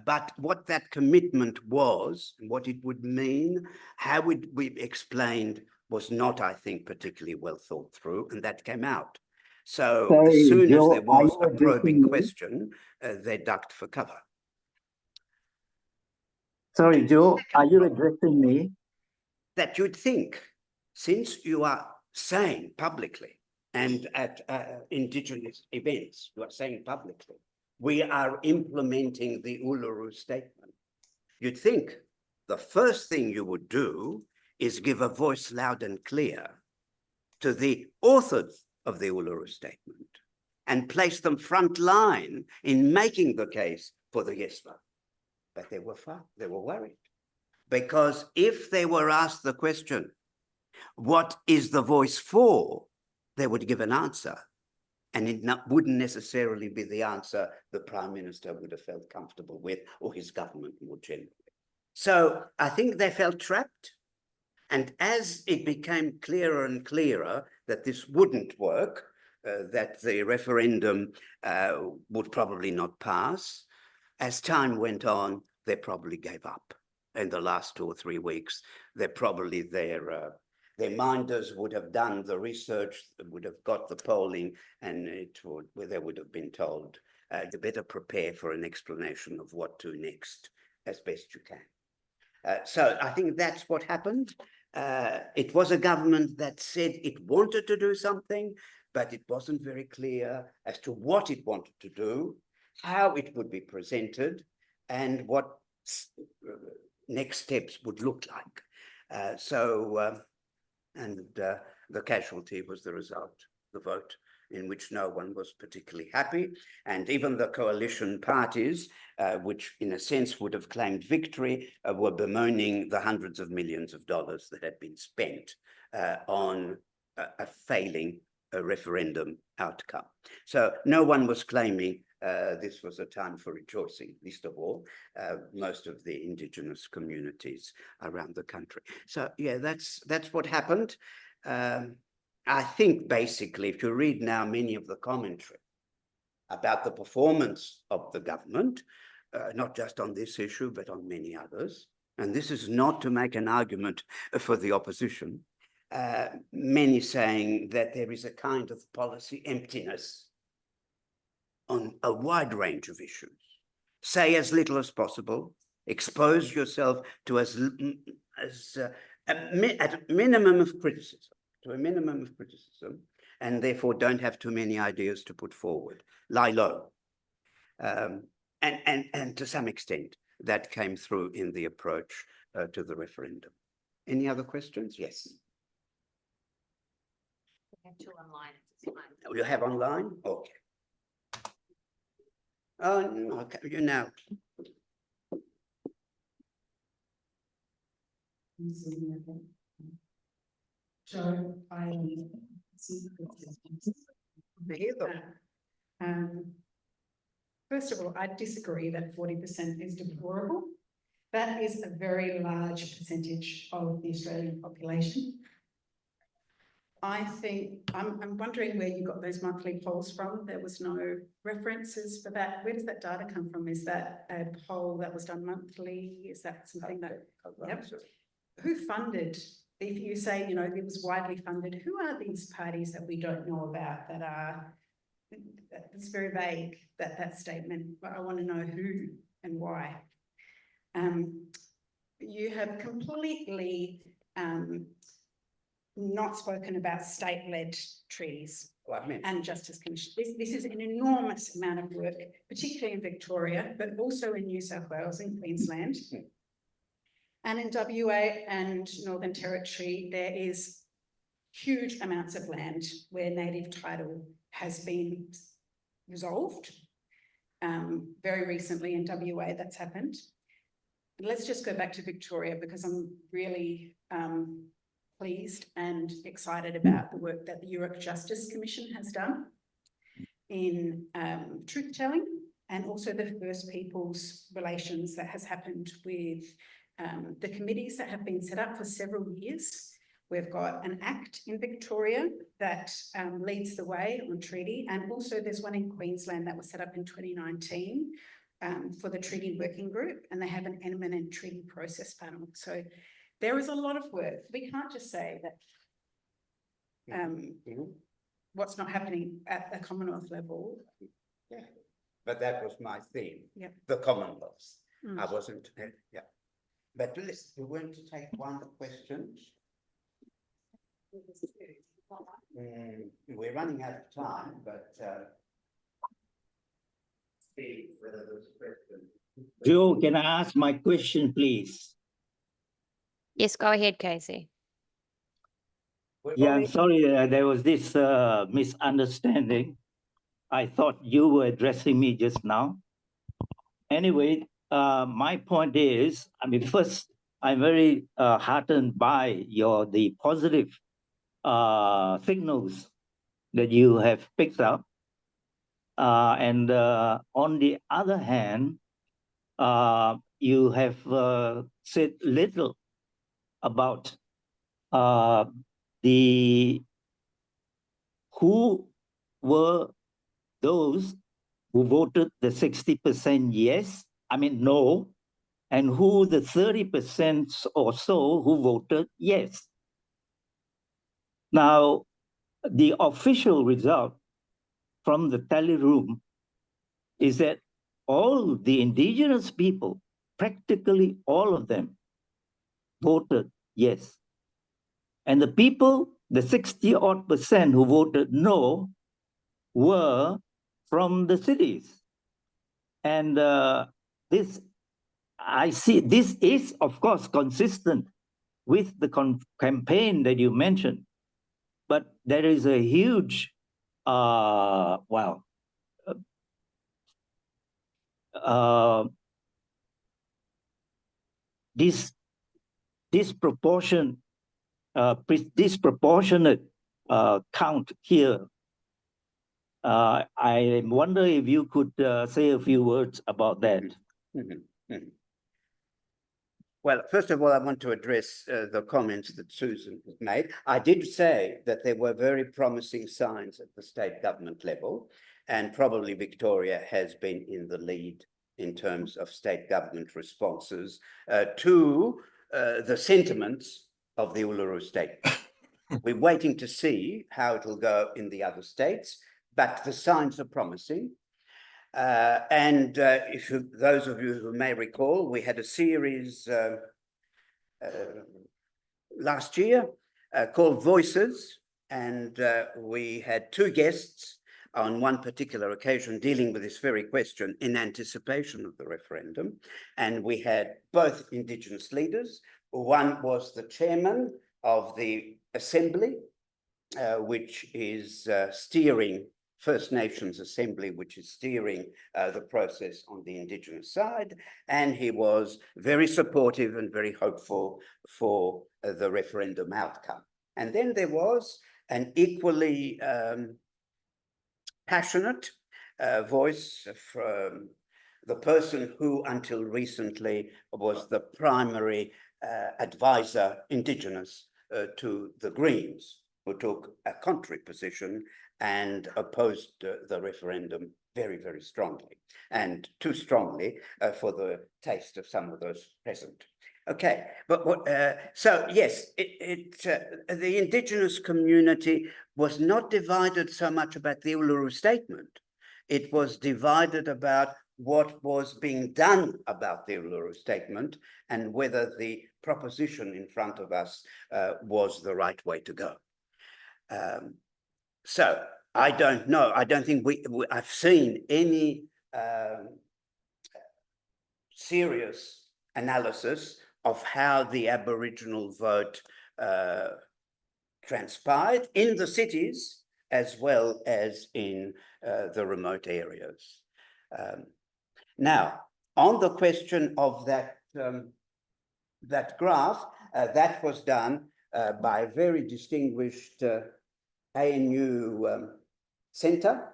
But what that commitment was, what it would mean, how it would be explained, was not, I think, particularly well thought through, and that came out. So as soon as there was a probing question, they ducked for cover. Sorry, Joe, are you addressing me? That you'd think, since you are saying publicly and at Indigenous events, you are saying publicly, we are implementing the Uluru Statement, you'd think the first thing you would do is give a voice loud and clear to the authors of the Uluru Statement and place them front line in making the case for the yes vote. But they were worried, because if they were asked the question, what is the voice for, they would give an answer. And it wouldn't necessarily be the answer the Prime Minister would have felt comfortable with, or his government more generally. So I think they felt trapped. And as it became clearer and clearer that this wouldn't work, that the referendum would probably not pass, as time went on, they probably gave up. In the last 2 or 3 weeks, they probably, their minders would have done the research, would have got the polling, and they would have been told, you better prepare for an explanation of what to next as best you can. So I think that's what happened. It was a government that said it wanted to do something, but it wasn't very clear as to what it wanted to do, how it would be presented, and what next steps would look like. The casualty was the result, the vote, in which no one was particularly happy. And even the coalition parties, which in a sense would have claimed victory, were bemoaning the hundreds of millions of dollars that had been spent on a failing referendum outcome. So no one was claiming this was a time for rejoicing, least of all most of the indigenous communities around the country. So yeah, that's what happened. I think basically, if you read now many of the commentary about the performance of the government, not just on this issue, but on many others, and this is not to make an argument for the opposition, many saying that there is a kind of policy emptiness on a wide range of issues. Say as little as possible, expose yourself to at a minimum of criticism, and therefore don't have too many ideas to put forward. Lie low. And to some extent, that came through in the approach to the referendum. Any other questions? Yes. We have two online. It's fine. You have online? Okay. Oh, no, okay, you know. So I first of all, I disagree that 40% is deplorable. That is a very large percentage of the Australian population. I think, I'm wondering where you got those monthly polls from. There was no references for that. Where does that data come from? Is that a poll that was done monthly? Is that something that, yep. Who funded, if you say, you know, it was widely funded, who are these parties that we don't know about that are, it's very vague, that statement, but I want to know who and why. You have completely not spoken about state-led treaties and Justice Commission. This is an enormous amount of work, particularly in Victoria, but also in New South Wales and Queensland. And in WA and Northern Territory, there is huge amounts of land where native title has been resolved. Very recently in WA, that's happened. Let's just go back to Victoria because I'm really pleased and excited about the work that the Yoorrook Justice Commission has done in truth-telling and also the First Peoples relations that has happened with the committees that have been set up for several years. We've got an act in Victoria that leads the way on treaty, and also there's one in Queensland that was set up in 2019 for the treaty working group, and they have an eminent treaty process panel. So there is a lot of work. We can't just say that what's not happening at the Commonwealth level. Yeah, but that was my theme. Yep. The Commonwealth. I wasn't, yeah. But listen, we're going to take one question. We're running out of time, but see whether there's a question. Joe, can I ask my question, please? Yes, go ahead, Casey. Yeah, I'm sorry, there was this misunderstanding. I thought you were addressing me just now. Anyway, my point is, I mean, first, I'm very heartened by the positive signals that you have picked up. And on the other hand, you have said little about who were those who voted the 60% yes, I mean no, and who the 30% or so who voted yes. Now, the official result from the tally room is that all the indigenous people, practically all of them, voted yes. And the people the 60% who voted no were from the cities. And this, I see, this is, of course, consistent with the campaign that you mentioned. But there is a huge, disproportionate count here. I wonder if you could say a few words about that. Well, first of all, I want to address the comments that Susan has made. I did say that there were very promising signs at the state government level, and probably Victoria has been in the lead in terms of state government responses to the sentiments of the Uluru Statement. We're waiting to see how it will go in the other states, but the signs are promising. If those of you who may recall, we had a series last year called Voices, and we had two guests on one particular occasion dealing with this very question in anticipation of the referendum. And we had both Indigenous leaders. One was the chairman of the Assembly, which is steering First Nations Assembly, which is steering the process on the Indigenous side, and he was very supportive and very hopeful for the referendum outcome. And then there was an equally passionate voice from the person who until recently was the primary advisor, Indigenous, to the Greens, who took a contrary position and opposed the referendum very, very strongly, and too strongly for the taste of some of those present. Okay, but so yes, the Indigenous community was not divided so much about the Uluru Statement. It was divided about what was being done about the Uluru Statement and whether the proposition in front of us was the right way to go. So I don't know. I don't think I've seen any serious analysis of how the Aboriginal vote transpired in the cities as well as in the remote areas. Now, on the question of that, that graph, that was done by a very distinguished ANU center,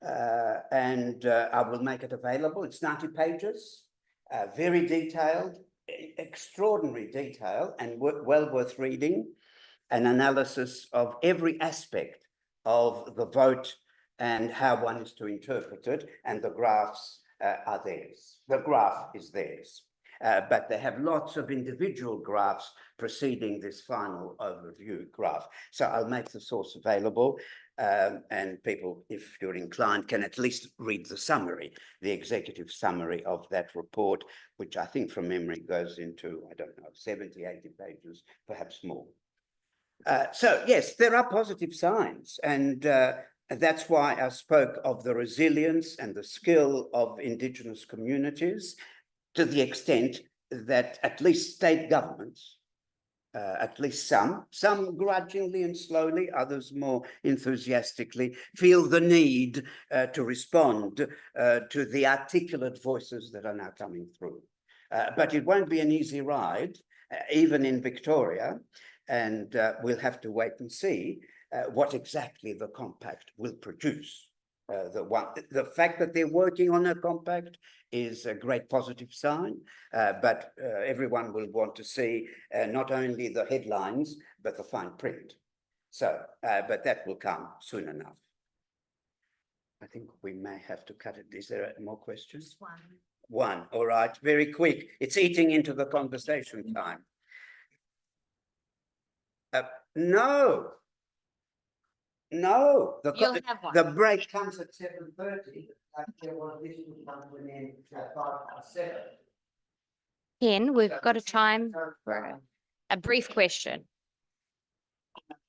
and I will make it available. It's 90 pages, very detailed, extraordinary detail, and well worth reading, an analysis of every aspect of the vote and how one is to interpret it, and the graphs are theirs. The graph is theirs. But they have lots of individual graphs preceding this final overview graph. So I'll make the source available, and people, if you're inclined, can at least read the summary, the executive summary of that report, which I think from memory goes into, I don't know, 70, 80 pages, perhaps more. So yes, there are positive signs, and that's why I spoke of the resilience and the skill of Indigenous communities, to the extent that at least state governments, at least some grudgingly and slowly, others more enthusiastically, feel the need to respond to the articulate voices that are now coming through. But it won't be an easy ride, even in Victoria, and we'll have to wait and see what exactly the compact will produce. The fact that they're working on a compact is a great positive sign, but everyone will want to see not only the headlines, but the fine print. So, but that will come soon enough. I think we may have to cut it. Is there more questions? One, all right, very quick. It's eating into the conversation time. No. No, You'll have one. the break comes at 7:30. This will come to an end at 7:05. Ken, we've got a time for a brief question.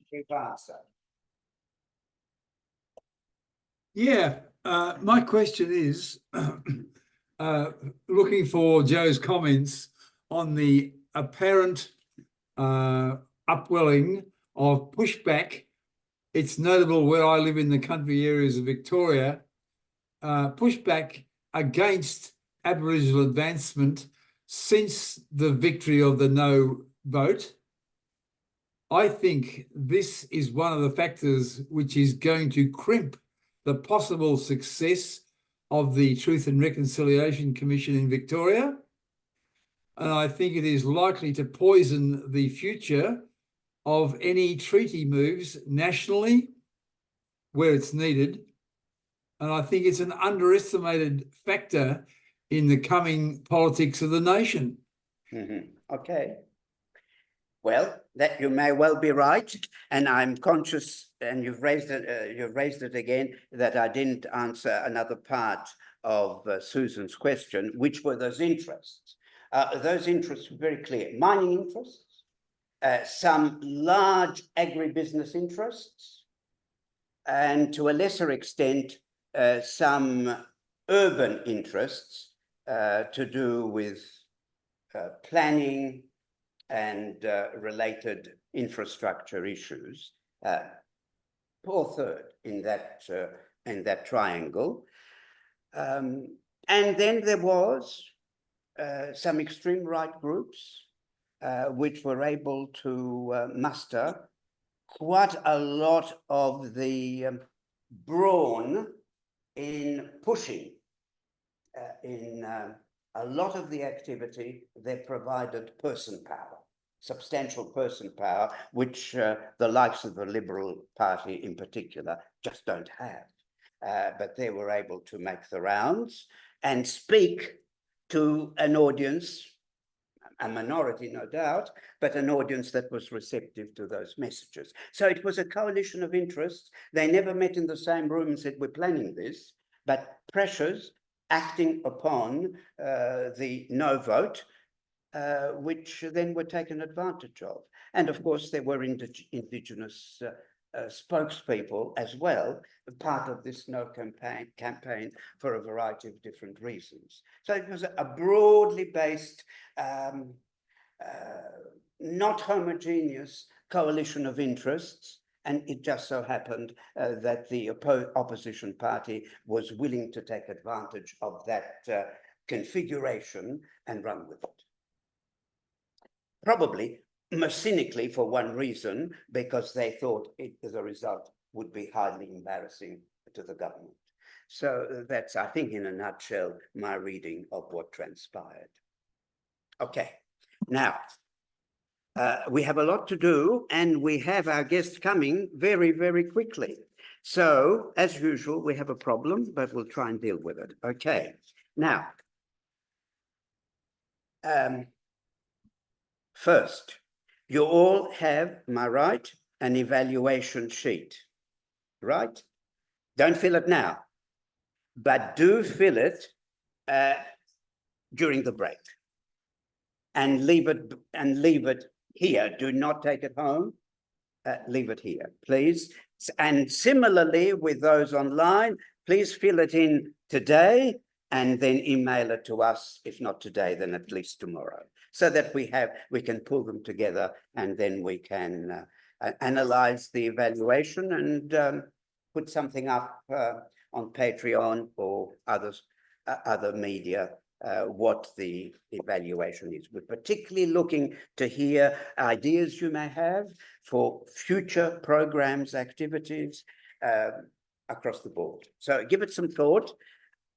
brief answer. Yeah, my question is, looking for Joe's comments on the apparent upwelling of pushback. It's notable where I live in the country areas of Victoria, pushback against Aboriginal advancement since the victory of the no vote. I think this is one of the factors which is going to crimp the possible success of the Truth and Reconciliation Commission in Victoria. And I think it is likely to poison the future of any treaty moves nationally where it's needed. And I think it's an underestimated factor in the coming politics of the nation. Okay. Well, that you may well be right, and I'm conscious, and you've raised it again, that I didn't answer another part of Susan's question, which were those interests. Those interests were very clear: mining interests, some large agribusiness interests, and to a lesser extent, some urban interests to do with planning and related infrastructure issues. Poor third in that triangle. And then there was some extreme right groups which were able to muster quite a lot of the brawn in pushing in a lot of the activity. They provided person power, substantial person power, which the likes of the Liberal Party in particular just don't have. But they were able to make the rounds and speak to an audience, a minority no doubt, but an audience that was receptive to those messages. So it was a coalition of interests. They never met in the same room and said, we're planning this, but pressures acting upon the no vote, which then were taken advantage of. And of course, there were Indigenous spokespeople as well, part of this no campaign for a variety of different reasons. So it was a broadly based, not homogeneous coalition of interests. And it just so happened that the opposition party was willing to take advantage of that configuration and run with it. Probably most cynically for one reason, because they thought the result would be highly embarrassing to the government. So that's, I think, in a nutshell, my reading of what transpired. Okay, now, we have a lot to do, and we have our guest coming very, very quickly. So, as usual, we have a problem, but we'll try and deal with it. Okay, now, first, you all have, am I right, an evaluation sheet, right? Don't fill it now, but do fill it during the break, and leave it here. Do not take it home. Leave it here, please. And similarly with those online, please fill it in today and then email it to us. If not today, then at least tomorrow, so that we can pull them together, and then we can analyze the evaluation and put something up on Patreon or other media, what the evaluation is. We're particularly looking to hear ideas you may have for future programs, activities across the board. So give it some thought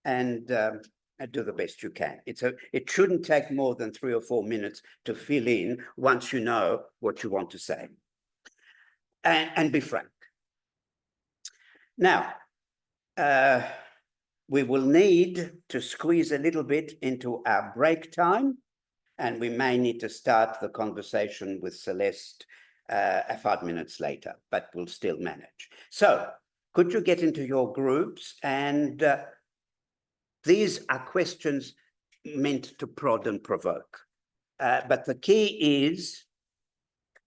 and do the best you can. It shouldn't take more than 3 or 4 minutes to fill in once you know what you want to say. And be frank. Now, we will need to squeeze a little bit into our break time, and we may need to start the conversation with Celeste 5 minutes later, but we'll still manage. So could you get into your groups? And these are questions meant to prod and provoke. But the key is,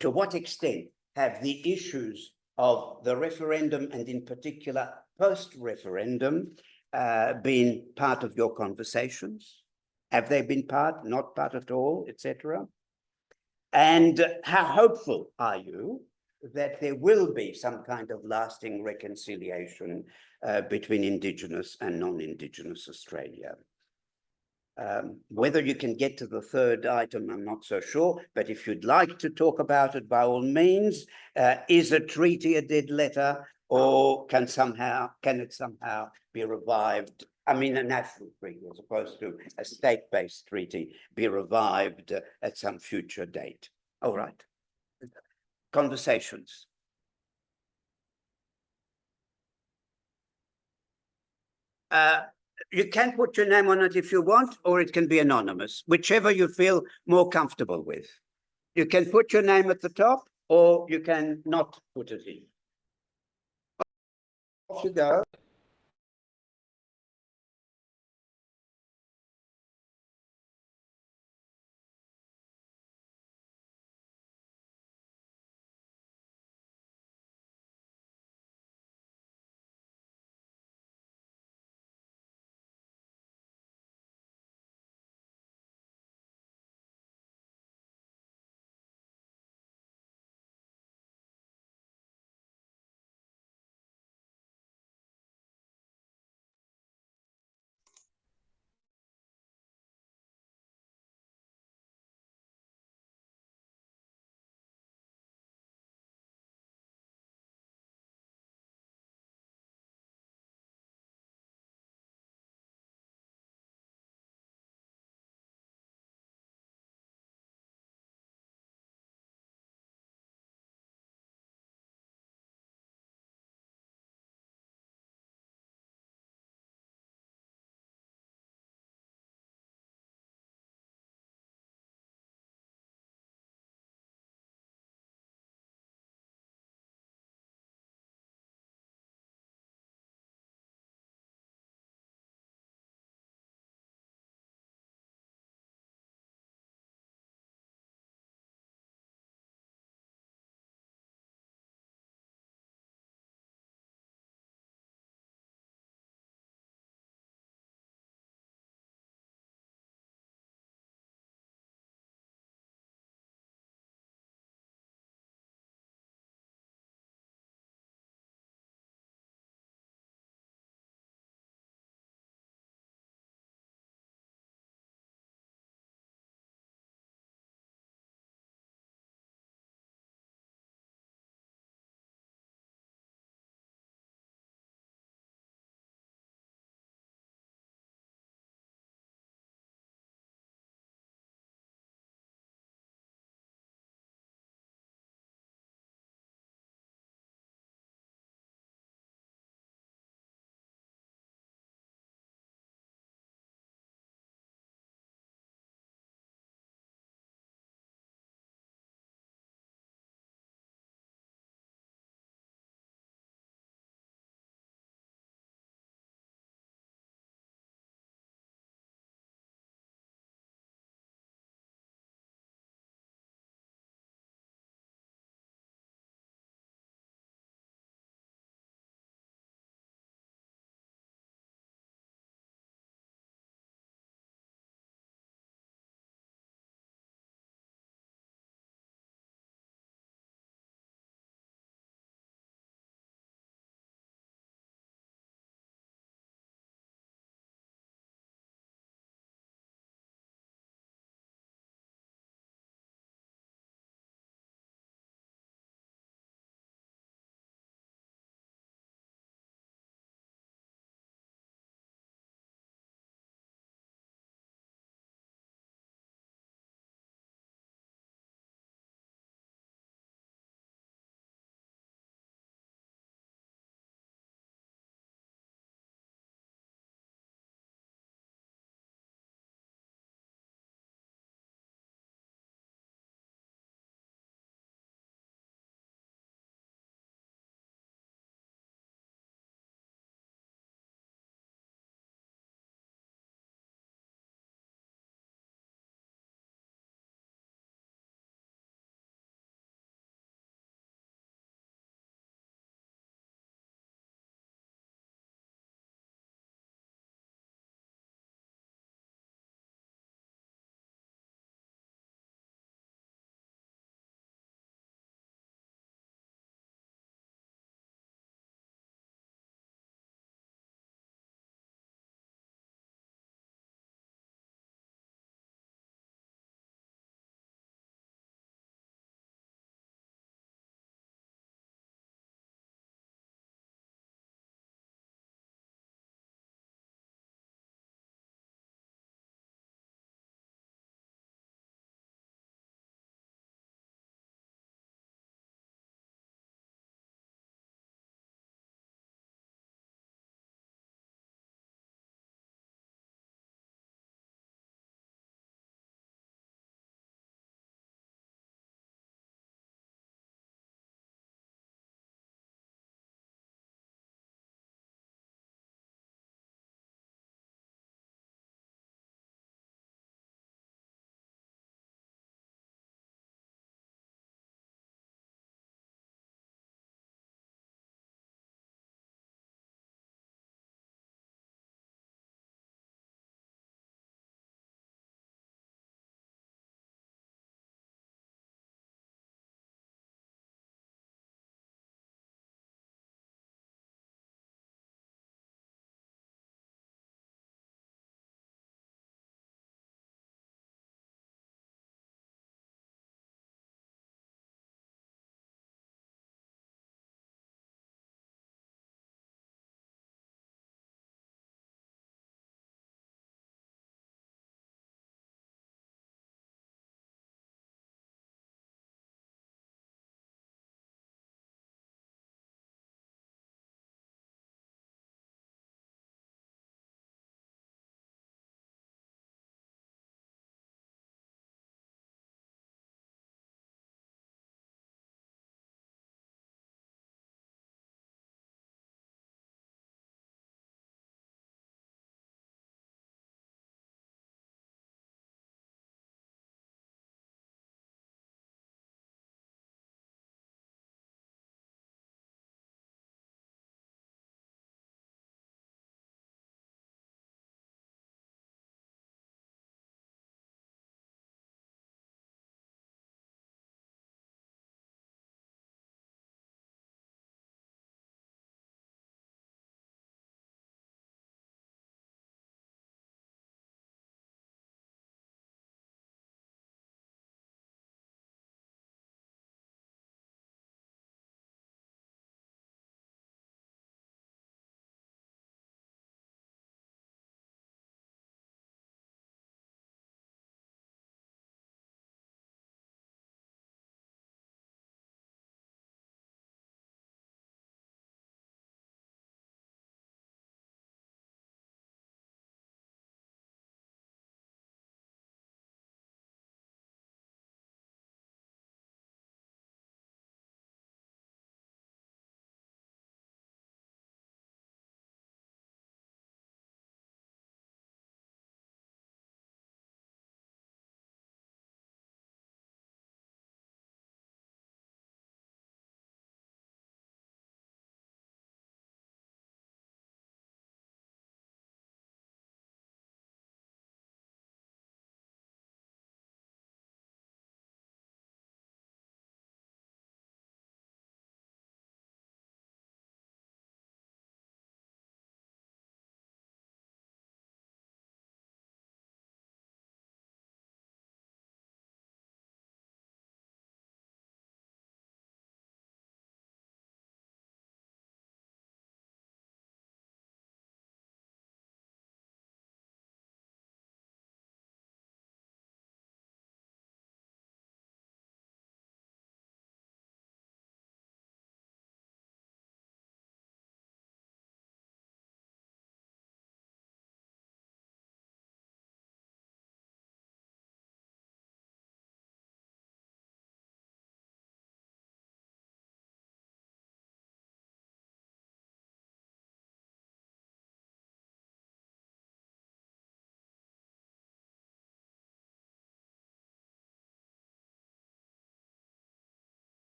to what extent have the issues of the referendum and in particular post-referendum been part of your conversations? Have they been part, not part at all, etc.? And how hopeful are you that there will be some kind of lasting reconciliation between Indigenous and non-Indigenous Australia? Whether you can get to the third item, I'm not so sure, but if you'd like to talk about it, by all means, is a treaty a dead letter, or can it somehow be revived? I mean, a national treaty as opposed to a state-based treaty be revived at some future date. All right. Conversations. You can put your name on it if you want, or it can be anonymous, whichever you feel more comfortable with. You can put your name at the top, or you can not put it in. Off you go.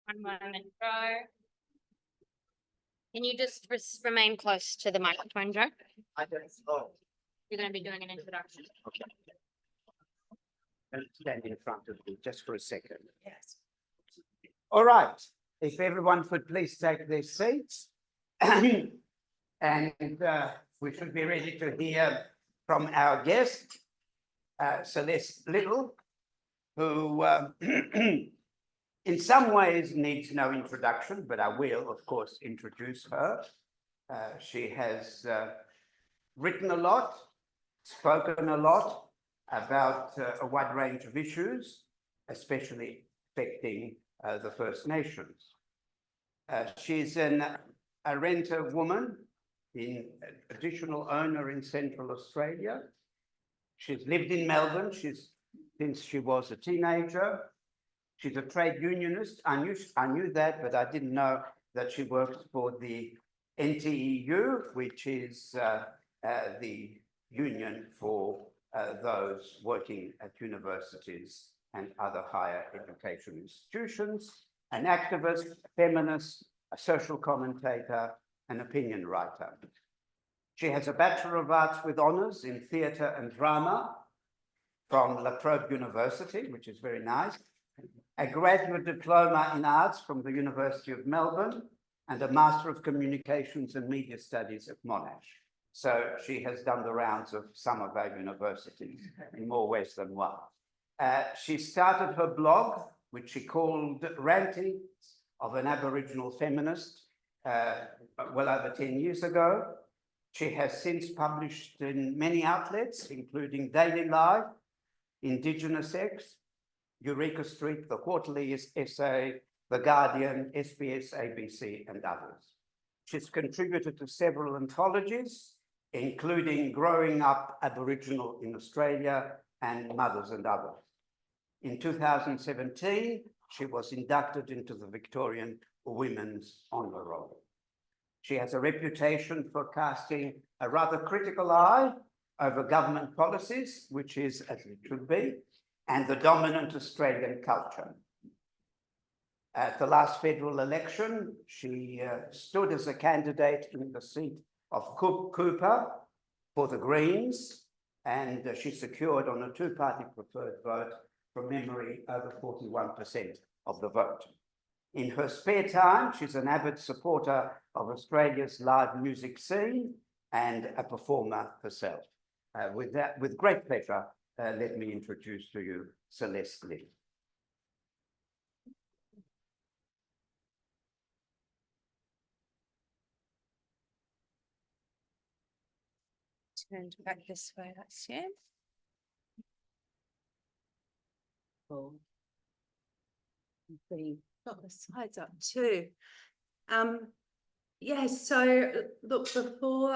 One moment, Joe. Can you just remain close to the microphone, Joe? You're going to be doing an introduction. And stand in front of you just for a second. Yes. All right, if everyone could please take their seats. And we should be ready to hear from our guest, Celeste Liddle, who in some ways needs no introduction, but I will, of course, introduce her. She has written a lot, spoken a lot about a wide range of issues, especially affecting the First Nations. She's a renter woman, a traditional owner in Central Australia. She's lived in Melbourne since she was a teenager. She's a trade unionist. I knew that, but I didn't know that she works for the NTEU, which is the union for those working at universities and other higher education institutions, an activist, a feminist, a social commentator, an opinion writer. She has a Bachelor of Arts with honours in theatre and drama from La Trobe University, which is very nice, a graduate diploma in arts from the University of Melbourne, and a Master of Communications and Media Studies at Monash. So she has done the rounds of some of our universities in more ways than one. She started her blog, which she called Ranting of an Aboriginal Feminist, well over 10 years ago. She has since published in many outlets, including Daily Life, Indigenous X, Eureka Street, The Quarterly Essay, The Guardian, SBS, ABC, and others. She's contributed to several anthologies, including Growing Up Aboriginal in Australia and Mothers and Others. In 2017, she was inducted into the Victorian Women's Honour Roll. She has a reputation for casting a rather critical eye over government policies, which is, as it should be, and the dominant Australian culture. At the last federal election, she stood as a candidate in the seat of Cooper for the Greens, and she secured on a two-party preferred vote, from memory, over 41% of the vote. In her spare time, she's an avid supporter of Australia's live music scene and a performer herself. With great pleasure, let me introduce to you Celeste Liddle. Turned back this way, I assume. Cool. Got the slides up too. Yeah, so look, before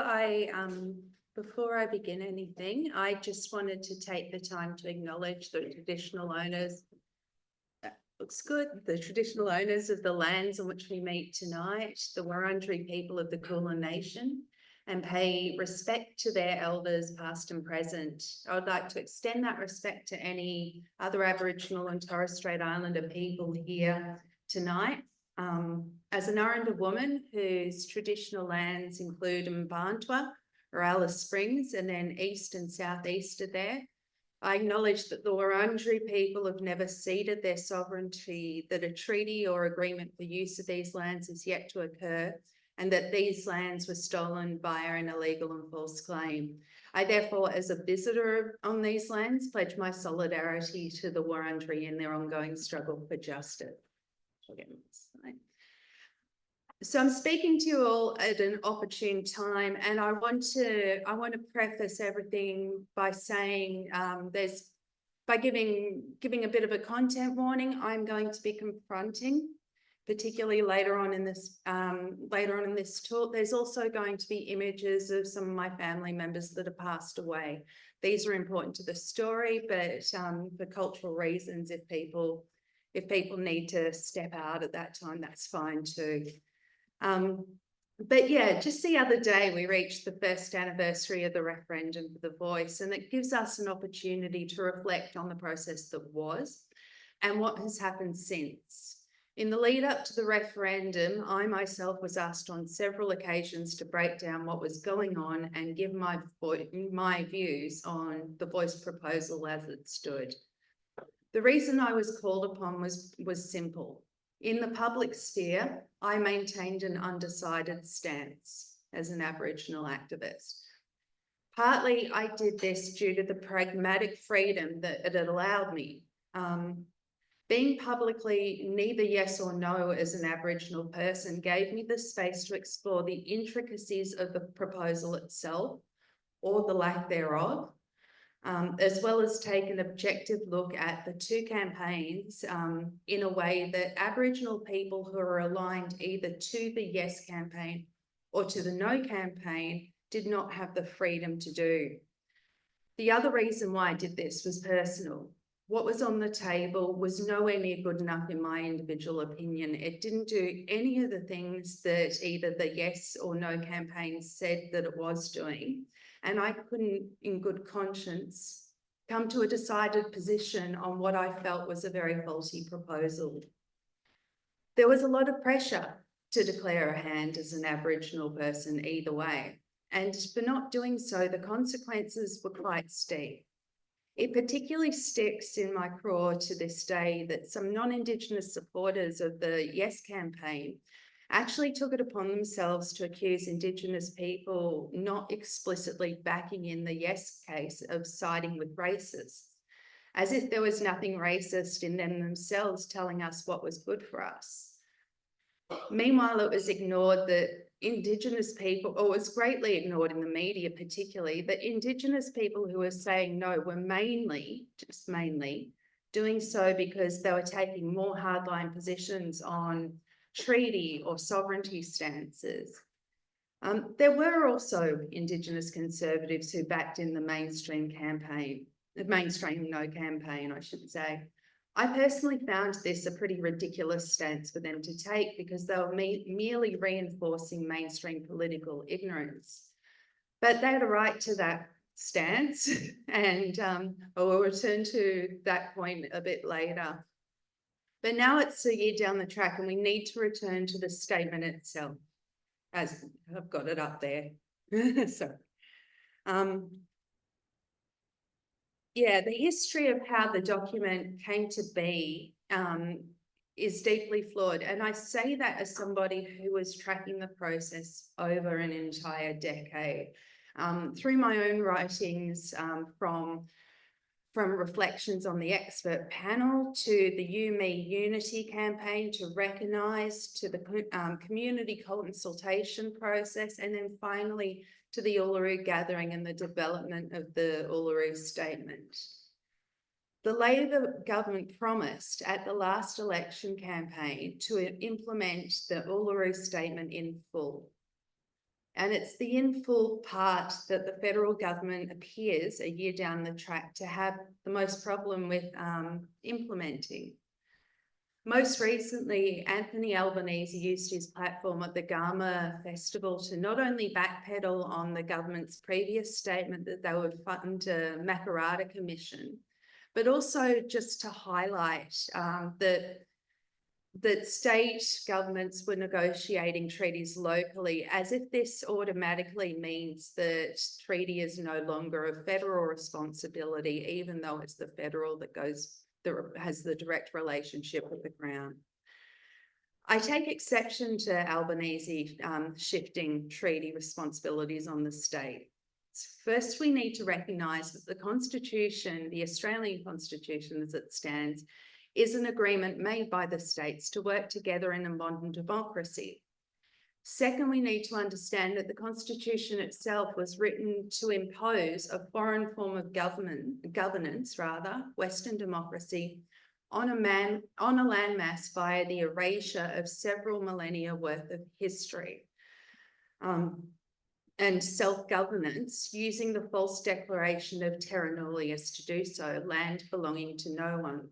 I begin anything, I just wanted to take the time to acknowledge the traditional owners. That looks good. The traditional owners of the lands on which we meet tonight, the Wurundjeri people of the Kulin Nation, and pay respect to their elders, past and present. I would like to extend that respect to any other Aboriginal and Torres Strait Islander people here tonight. As an Aranda woman whose traditional lands include Mbantua or Alice Springs, and then east and southeast of there, I acknowledge that the Wurundjeri people have never ceded their sovereignty, that a treaty or agreement for use of these lands is yet to occur, and that these lands were stolen via an illegal and false claim. I therefore, as a visitor on these lands, pledge my solidarity to the Wurundjeri in their ongoing struggle for justice. So I'm speaking to you all at an opportune time, and I want to preface everything by saying by giving a bit of a content warning. I'm going to be confronting, particularly later on in this talk. There's also going to be images of some of my family members that have passed away. These are important to the story, but for cultural reasons, if people need to step out at that time, that's fine too. But yeah, just the other day we reached the first anniversary of the referendum for the Voice, and it gives us an opportunity to reflect on the process that was and what has happened since. In the lead up to the referendum, I myself was asked on several occasions to break down what was going on and give my views on the Voice proposal as it stood. The reason I was called upon was simple. In the public sphere, I maintained an undecided stance as an Aboriginal activist. Partly, I did this due to the pragmatic freedom that it allowed me. Being publicly neither yes or no as an Aboriginal person gave me the space to explore the intricacies of the proposal itself, or the lack thereof, as well as take an objective look at the two campaigns in a way that Aboriginal people who are aligned either to the yes campaign or to the no campaign did not have the freedom to do. The other reason why I did this was personal. What was on the table was nowhere near good enough in my individual opinion. It didn't do any of the things that either the yes or no campaigns said that it was doing. And I couldn't, in good conscience, come to a decided position on what I felt was a very faulty proposal. There was a lot of pressure to declare a hand as an Aboriginal person either way. And for not doing so, the consequences were quite steep. It particularly sticks in my craw to this day that some non-Indigenous supporters of the Yes campaign actually took it upon themselves to accuse Indigenous people not explicitly backing in the Yes case of siding with racists, as if there was nothing racist in them themselves telling us what was good for us. Meanwhile, it was ignored that Indigenous people, or was greatly ignored in the media particularly, that Indigenous people who were saying no were mainly, just mainly, doing so because they were taking more hardline positions on treaty or sovereignty stances. There were also Indigenous conservatives who backed in the mainstream campaign, the mainstream no campaign, I should say. I personally found this a pretty ridiculous stance for them to take because they were merely reinforcing mainstream political ignorance. But they had a right to that stance, and I will return to that point a bit later. But now it's a year down the track and we need to return to the statement itself, as I've got it up there. So, yeah, the history of how the document came to be is deeply flawed. And I say that as somebody who was tracking the process over an entire decade. Through my own writings, from reflections on the expert panel to the You Me Unity campaign to recognise, to the community consultation process, and then finally to the Uluru Gathering and the development of the Uluru Statement. The Labor government promised at the last election campaign to implement the Uluru Statement in full. And it's the in full part that the federal government appears a year down the track to have the most problem with implementing. Most recently, Anthony Albanese used his platform at the Gama Festival to not only backpedal on the government's previous statement that they would fund a Makarrata Commission, but also just to highlight that state governments were negotiating treaties locally, as if this automatically means that treaty is no longer a federal responsibility, even though it's the federal that has the direct relationship with the Crown. I take exception to Albanese shifting treaty responsibilities on the state. First, we need to recognise that the Constitution, the Australian Constitution as it stands, is an agreement made by the states to work together in a modern democracy. Second, we need to understand that the Constitution itself was written to impose a foreign form of governance, Western democracy, on a landmass via the erasure of several millennia worth of history. And self-governance using the false declaration of terra nullius to do so, land belonging to no one.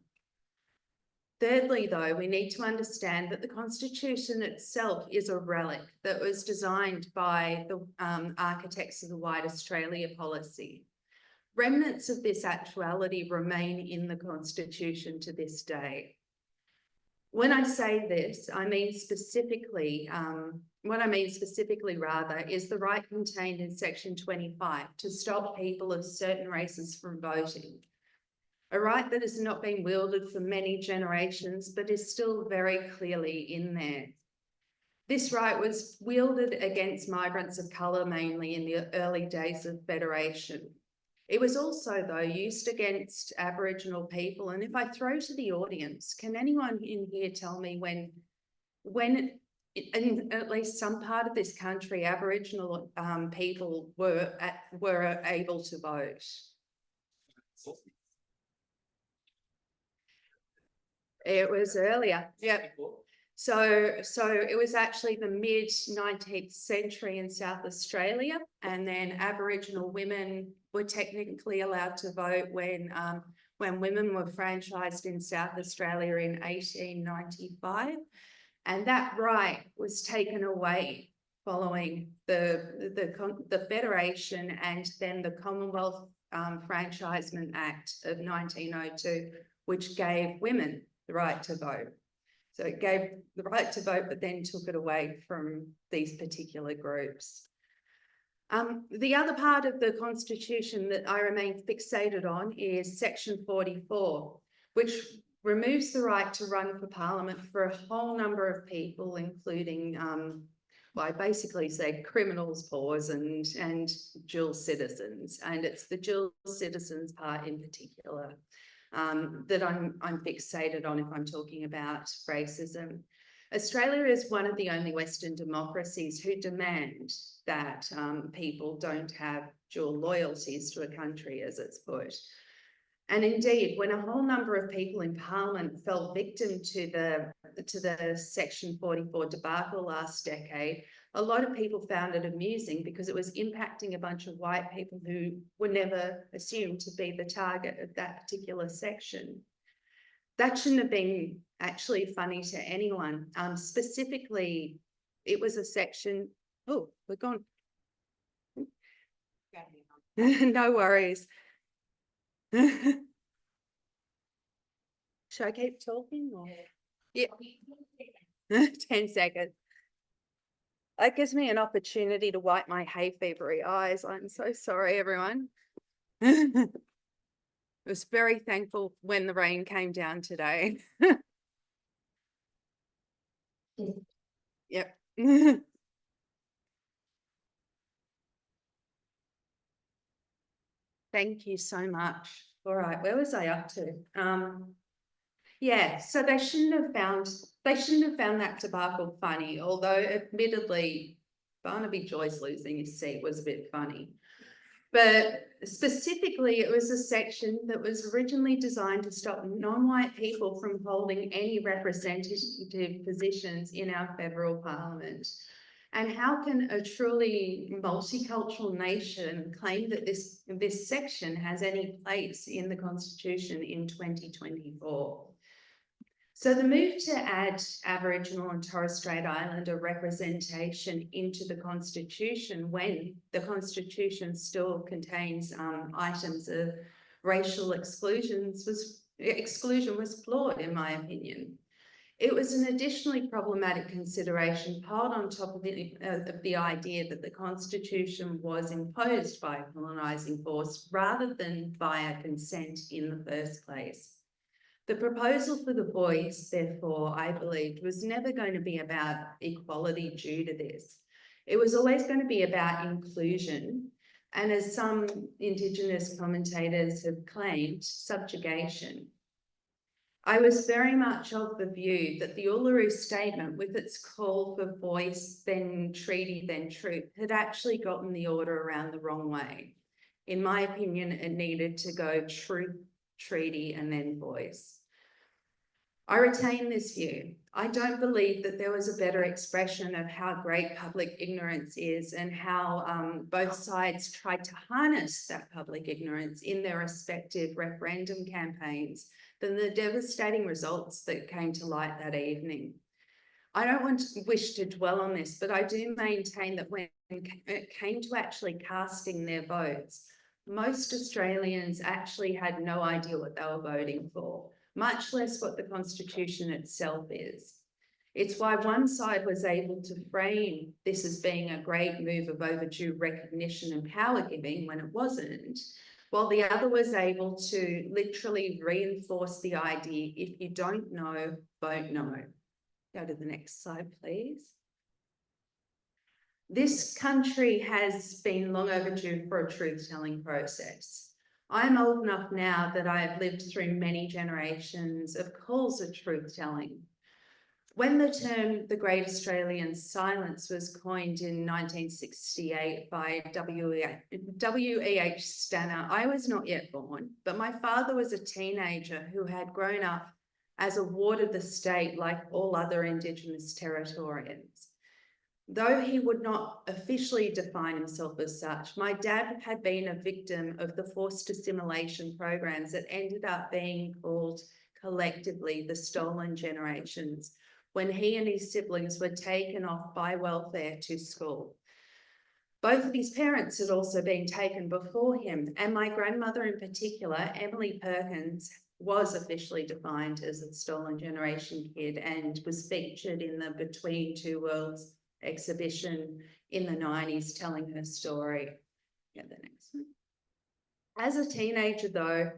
Thirdly, though, we need to understand that the Constitution itself is a relic that was designed by the architects of the White Australia policy. Remnants of this actuality remain in the Constitution to this day. When I say this, I mean specifically, what I mean specifically rather is the right contained in section 25 to stop people of certain races from voting. A right that has not been wielded for many generations, but is still very clearly in there. This right was wielded against migrants of colour mainly in the early days of Federation. It was also, though, used against Aboriginal people. And if I throw to the audience, can anyone in here tell me when in at least some part of this country, Aboriginal people were able to vote? It was earlier, yeah. So it was actually the mid-19th century in South Australia, and then Aboriginal women were technically allowed to vote when women were franchised in South Australia in 1895, and that right was taken away following the Federation and then the Commonwealth Franchisement Act of 1902, which gave women the right to vote. So it gave the right to vote, but then took it away from these particular groups. The other part of the Constitution that I remain fixated on is section 44, which removes the right to run for Parliament for a whole number of people, including, well, I basically say criminals, paws, and dual citizens. And it's the dual citizens part in particular that I'm fixated on if I'm talking about racism. Australia is one of the only Western democracies who demand that people don't have dual loyalties to a country, as it's put. And indeed, when a whole number of people in Parliament fell victim to the Section 44 debacle last decade, a lot of people found it amusing because it was impacting a bunch of white people who were never assumed to be the target of that particular section. That shouldn't have been actually funny to anyone. Specifically, it was a section, oh, we're gone. No worries. Should I keep talking or? Yeah. 10 seconds. That gives me an opportunity to wipe my hay fevery eyes. I'm so sorry, everyone. I was very thankful when the rain came down today. Yep. Thank you so much. All right, where was I up to? Yeah, so they shouldn't have found that debacle funny, although admittedly Barnaby Joyce losing his seat was a bit funny. But specifically, it was a section that was originally designed to stop non-white people from holding any representative positions in our federal parliament. And how can a truly multicultural nation claim that this section has any place in the Constitution in 2024? So the move to add Aboriginal and Torres Strait Islander representation into the Constitution when the Constitution still contains items of racial exclusion was flawed, in my opinion. It was an additionally problematic consideration piled on top of the idea that the Constitution was imposed by a colonising force rather than via consent in the first place. The proposal for the voice, therefore, I believed, was never going to be about equality due to this. It was always going to be about inclusion, and as some Indigenous commentators have claimed, subjugation. I was very much of the view that the Uluru Statement, with its call for voice, then treaty, then truth, had actually gotten the order around the wrong way. In my opinion, it needed to go truth, treaty, and then voice. I retain this view. I don't believe that there was a better expression of how great public ignorance is and how both sides tried to harness that public ignorance in their respective referendum campaigns than the devastating results that came to light that evening. I don't wish to dwell on this, but I do maintain that when it came to actually casting their votes, most Australians actually had no idea what they were voting for. much less what the Constitution itself is. It's why one side was able to frame this as being a great move of overdue recognition and power giving when it wasn't, while the other was able to literally reinforce the idea, if you don't know, vote no. Go to the next slide, please. This country has been long overdue for a truth-telling process. I'm old enough now that I have lived through many generations of calls of truth-telling. When the term the Great Australian Silence was coined in 1968 by W.E.H. Stanner, I was not yet born, but my father was a teenager who had grown up as a ward of the state like all other Indigenous Territorians. Though he would not officially define himself as such, my dad had been a victim of the forced assimilation programs that ended up being called collectively the stolen generations, when he and his siblings were taken off by welfare to school. Both of his parents had also been taken before him, and my grandmother in particular, Emily Perkins, was officially defined as a stolen generation kid and was featured in the Between Two Worlds exhibition in the 90s, telling her story. Get the next one. As a teenager though,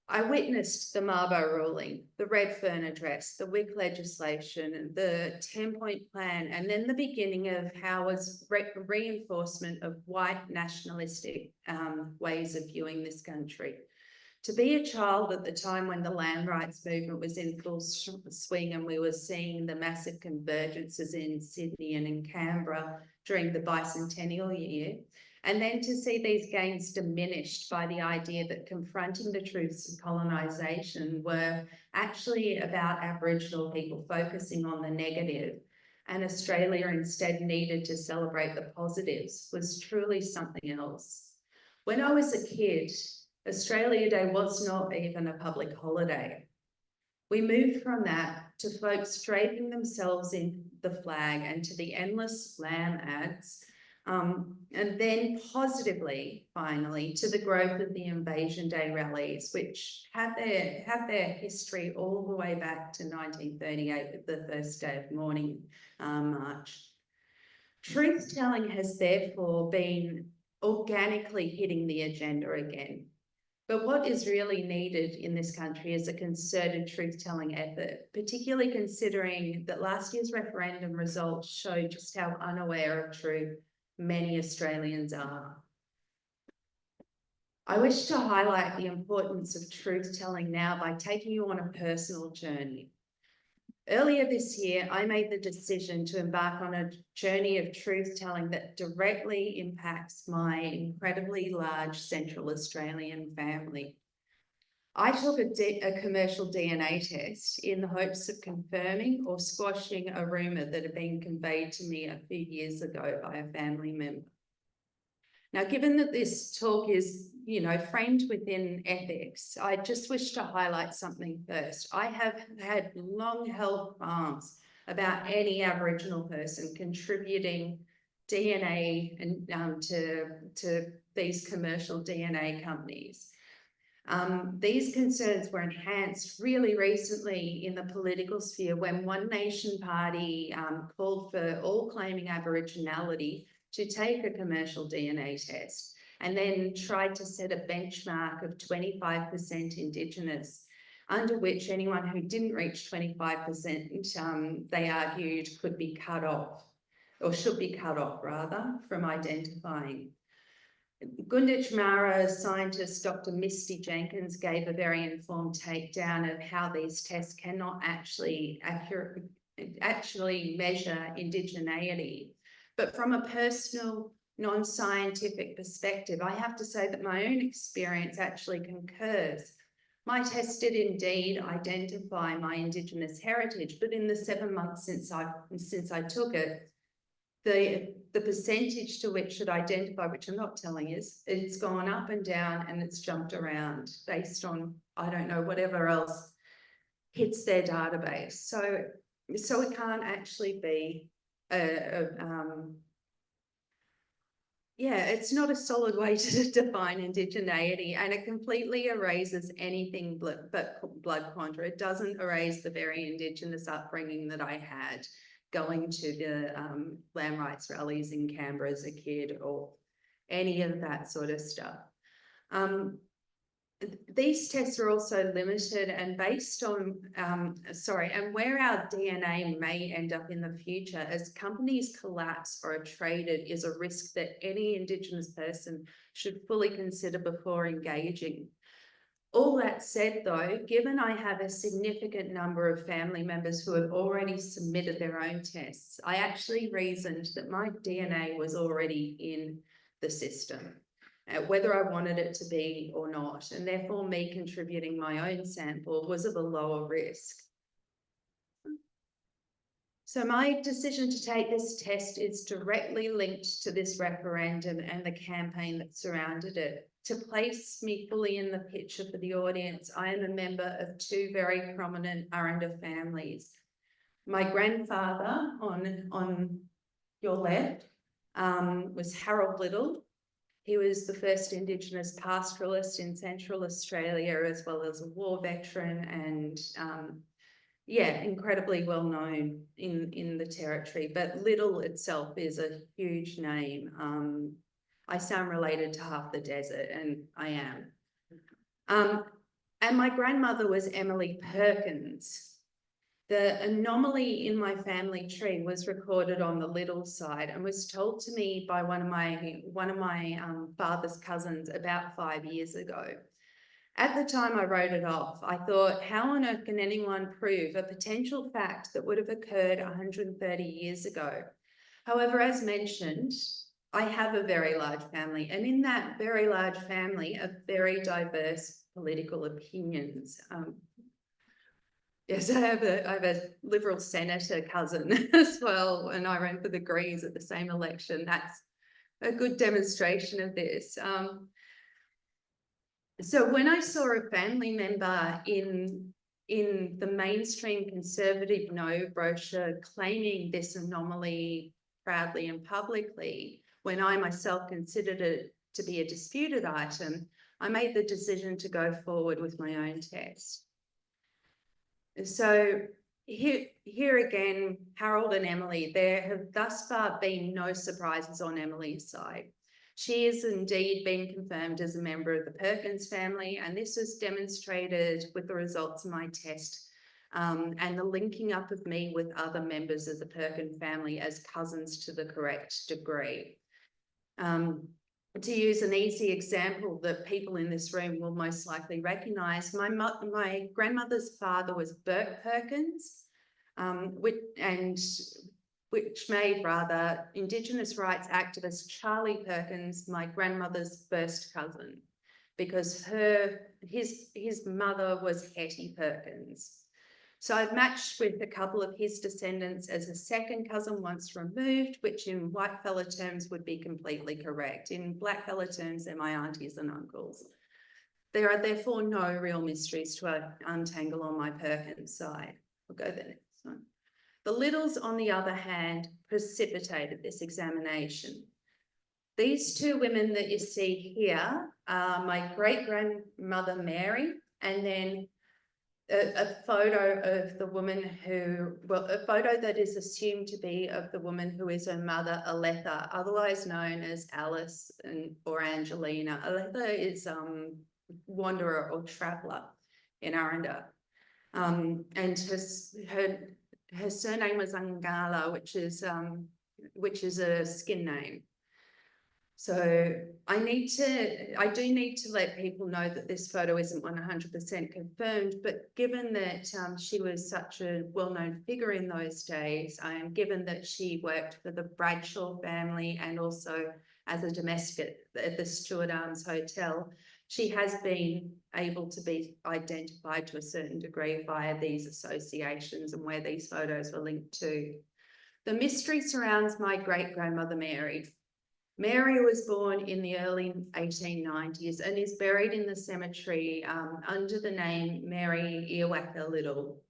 I witnessed the Mabo ruling, the Redfern Address, the Whig legislation, the 10-point plan, and then the beginning of Howard's reinforcement of white nationalistic ways of viewing this country. To be a child at the time when the land rights movement was in full swing and we were seeing the massive convergences in Sydney and in Canberra during the bicentennial year, and then to see these gains diminished by the idea that confronting the truths of colonisation were actually about Aboriginal people focusing on the negative, and Australia instead needed to celebrate the positives, was truly something else. When I was a kid, Australia Day was not even a public holiday. We moved from that to folks draping themselves in the flag and to the endless lamb ads, and then positively, finally, to the growth of the Invasion Day rallies, which have their history all the way back to 1938 with the first day of mourning march. Truth-telling has therefore been organically hitting the agenda again. But what is really needed in this country is a concerted truth-telling effort, particularly considering that last year's referendum results show just how unaware of truth many Australians are. I wish to highlight the importance of truth-telling now by taking you on a personal journey. Earlier this year, I made the decision to embark on a journey of truth-telling that directly impacts my incredibly large Central Australian family. I took a commercial DNA test in the hopes of confirming or squashing a rumour that had been conveyed to me a few years ago by a family member. Now, given that this talk is, framed within ethics, I just wish to highlight something first. I have had long-held qualms about any Aboriginal person contributing DNA and to these commercial DNA companies. These concerns were enhanced really recently in the political sphere when One Nation Party called for all claiming Aboriginality to take a commercial DNA test, and then tried to set a benchmark of 25% Indigenous, under which anyone who didn't reach 25%, they argued, could be cut off, or should be cut off rather, from identifying. Gunditj Mara scientist Dr. Misty Jenkins gave a very informed takedown of how these tests cannot actually measure indigeneity. But from a personal, non-scientific perspective, I have to say that my own experience actually concurs. My test did indeed identify my Indigenous heritage, but in the 7 months since I took it, the percentage to which it identified, which I'm not telling you, it's gone up and down and it's jumped around based on, I don't know, whatever else hits their database. So it can't actually be Yeah, it's not a solid way to define indigeneity, and it completely erases anything but blood quanta. It doesn't erase the very Indigenous upbringing that I had, going to the land rights rallies in Canberra as a kid, or any of that sort of stuff. These tests are also limited and based on, and where our DNA may end up in the future as companies collapse or are traded is a risk that any Indigenous person should fully consider before engaging. All that said though, given I have a significant number of family members who have already submitted their own tests, I actually reasoned that my DNA was already in the system, whether I wanted it to be or not, and therefore me contributing my own sample was of a lower risk. So my decision to take this test is directly linked to this referendum and the campaign that surrounded it. To place me fully in the picture for the audience, I am a member of two very prominent Aranda families. My grandfather on your left was Harold Liddle. He was the first Indigenous pastoralist in Central Australia, as well as a war veteran and incredibly well known in the territory. But Liddle itself is a huge name. I sound related to half the desert, and I am. And my grandmother was Emily Perkins. The anomaly in my family tree was recorded on the Liddle side and was told to me by one of my father's cousins about 5 years ago. At the time I wrote it off, I thought, how on earth can anyone prove a potential fact that would have occurred 130 years ago? However, as mentioned, I have a very large family, and in that very large family are very diverse political opinions. Yes, I have a Liberal senator cousin as well, and I ran for the Greens at the same election. That's a good demonstration of this. So when I saw a family member in the mainstream Conservative No brochure claiming this anomaly proudly and publicly, when I myself considered it to be a disputed item, I made the decision to go forward with my own test. So here again, Harold and Emily, there have thus far been no surprises on Emily's side. She has indeed been confirmed as a member of the Perkins family, and this was demonstrated with the results of my test and the linking up of me with other members of the Perkins family as cousins to the correct degree. To use an easy example that people in this room will most likely recognise, my grandmother's father was Bert Perkins, which made rather Indigenous rights activist Charlie Perkins my grandmother's first cousin, because his mother was Hetty Perkins. So I've matched with a couple of his descendants as a second cousin once removed, which in whitefella terms would be completely correct. In blackfella terms, they're my aunties and uncles. There are therefore no real mysteries to untangle on my Perkins side. We'll go the next one. The Liddles, on the other hand, precipitated this examination. These two women that you see here are my great-grandmother Mary, and then a photo of the woman who, well, a photo that is assumed to be of the woman who is her mother, Aletha, otherwise known as Alice or Angelina. Aletha is wanderer or traveller in Aranda. And her surname was Angala, which is a skin name. So I do need to let people know that this photo isn't 100% confirmed, but given that she was such a well-known figure in those days, given that she worked for the Bradshaw family and also as a domestic at the Stewart Arms Hotel, she has been able to be identified to a certain degree via these associations and where these photos were linked to. The mystery surrounds my great-grandmother Mary. Mary was born in the early 1890s and is buried in the cemetery under the name Mary Earwacker Liddle.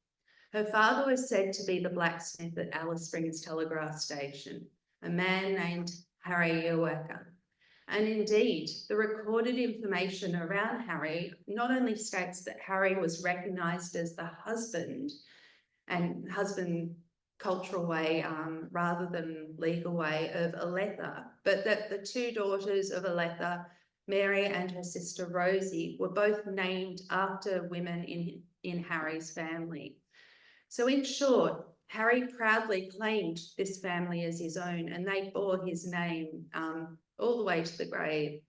Her father was said to be the blacksmith at Alice Springs Telegraph Station, a man named Harry Earwacker. And indeed, the recorded information around Harry not only states that Harry was recognised as the husband, and husband cultural way rather than legal way of Aletha, but that the two daughters of Aletha, Mary and her sister Rosie, were both named after women in Harry's family. So in short, Harry proudly claimed this family as his own, and they bore his name all the way to the grave.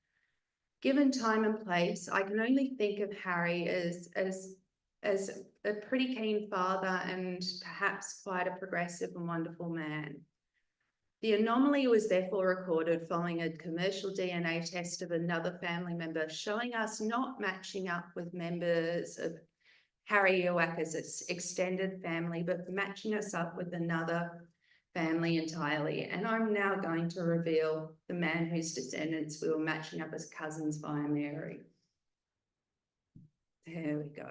Given time and place, I can only think of Harry as a pretty keen father and perhaps quite a progressive and wonderful man. The anomaly was therefore recorded following a commercial DNA test of another family member, showing us not matching up with members of Harry Iwaka's extended family, but matching us up with another family entirely. And I'm now going to reveal the man whose descendants we were matching up as cousins via Mary. There we go.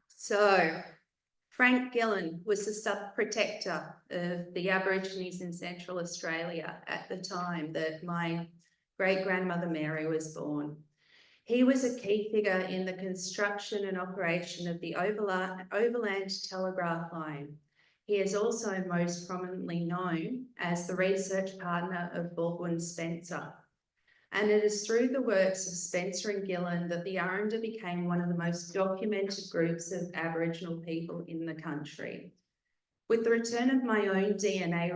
So Frank Gillen was the sub-protector of the Aborigines in Central Australia at the time that my great-grandmother Mary was born. He was a key figure in the construction and operation of the overland telegraph line. He is also most prominently known as the research partner of Baldwin Spencer. And it is through the works of Spencer and Gillen that the Aranda became one of the most documented groups of Aboriginal people in the country. With the return of my own DNA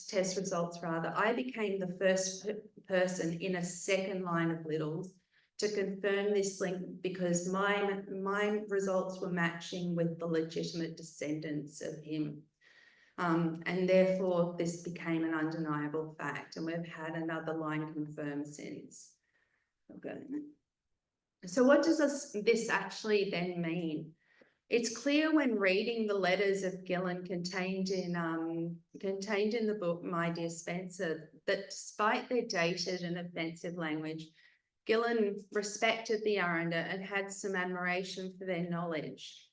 test results, I became the first person in a second line of Liddle's to confirm this link, because my results were matching with the legitimate descendants of him. And therefore this became an undeniable fact, and we've had another line confirmed since. Okay. So what does this actually then mean? It's clear when reading the letters of Gillen contained in the book My Dear Spencer, that despite their dated and offensive language, Gillen respected the Aranda and had some admiration for their knowledge.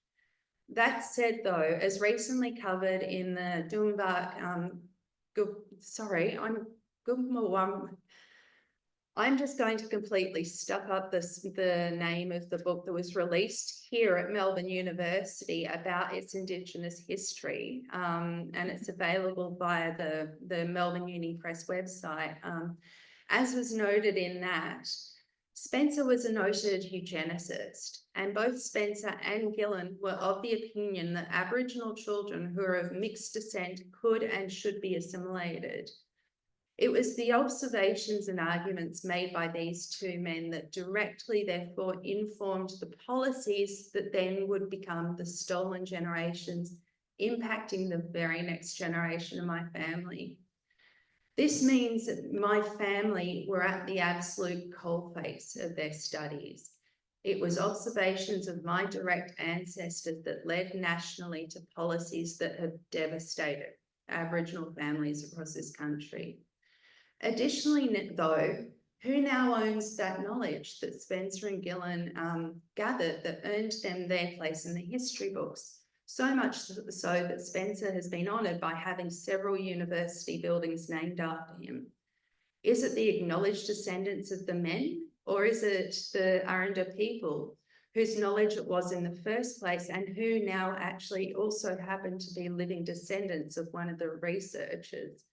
That said, though, as recently covered in the Doonbach, I'm just going to completely stuff up the name of the book that was released here at Melbourne University about its Indigenous history, and it's available via the Melbourne Uni Press website. As was noted in that, Spencer was a noted eugenicist, and both Spencer and Gillen were of the opinion that Aboriginal children who are of mixed descent could and should be assimilated. It was the observations and arguments made by these two men that directly, therefore, informed the policies that then would become the stolen generations, impacting the very next generation of my family. This means that my family were at the absolute coalface of their studies. It was observations of my direct ancestors that led nationally to policies that have devastated Aboriginal families across this country. Additionally, though, who now owns that knowledge that Spencer and Gillen gathered that earned them their place in the history books? So much so that Spencer has been honoured by having several university buildings named after him. Is it the acknowledged descendants of the men, or is it the Aranda people whose knowledge it was in the first place, and who now actually also happen to be living descendants of one of the researchers?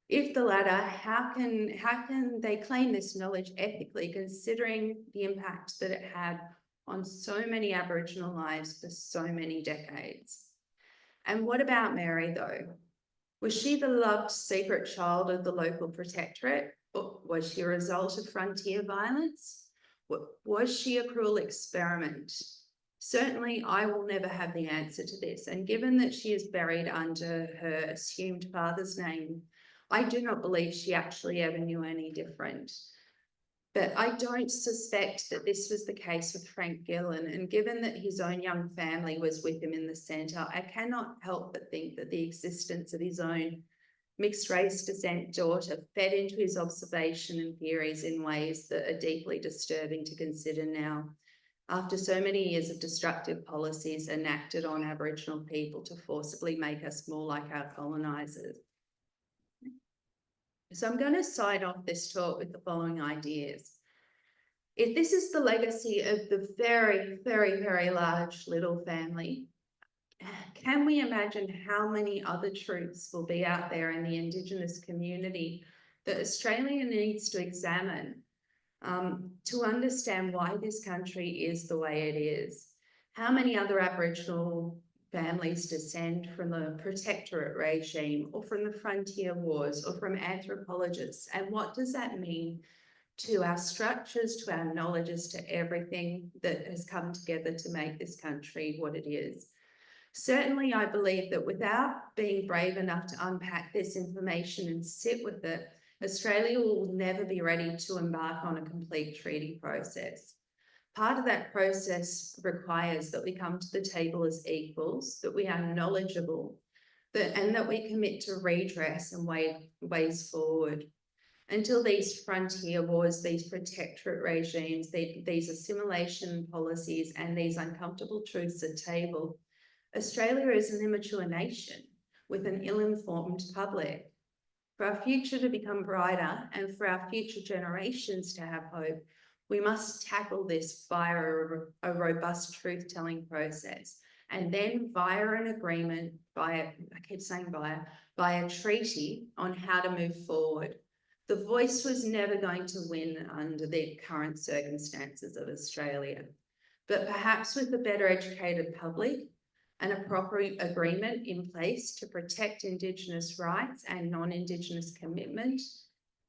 If the latter, how can they claim this knowledge ethically, considering the impact that it had on so many Aboriginal lives for so many decades? And what about Mary, though? Was she the loved secret child of the local protectorate, or was she a result of frontier violence? Was she a cruel experiment? Certainly, I will never have the answer to this, and given that she is buried under her assumed father's name, I do not believe she actually ever knew any different. But I don't suspect that this was the case with Frank Gillen, and given that his own young family was with him in the centre, I cannot help but think that the existence of his own mixed-race descent daughter fed into his observation and theories in ways that are deeply disturbing to consider now, after so many years of destructive policies enacted on Aboriginal people to forcibly make us more like our colonisers. So I'm going to sign off this talk with the following ideas. If this is the legacy of the very, very, very large Liddle family, can we imagine how many other truths will be out there in the Indigenous community that Australia needs to examine to understand why this country is the way it is? How many other Aboriginal families descend from the protectorate regime or from the frontier wars or from anthropologists? And what does that mean to our structures, to our knowledges, to everything that has come together to make this country what it is? Certainly, I believe that without being brave enough to unpack this information and sit with it, Australia will never be ready to embark on a complete treaty process. Part of that process requires that we come to the table as equals, that we are knowledgeable, and that we commit to redress and ways forward. Until these frontier wars, these protectorate regimes, these assimilation policies, and these uncomfortable truths are tabled, Australia is an immature nation with an ill-informed public. For our future to become brighter and for our future generations to have hope, we must tackle this via a robust truth-telling process, and then via an agreement, via treaty on how to move forward. The voice was never going to win under the current circumstances of Australia, but perhaps with a better educated public and a proper agreement in place to protect Indigenous rights and non-Indigenous commitment,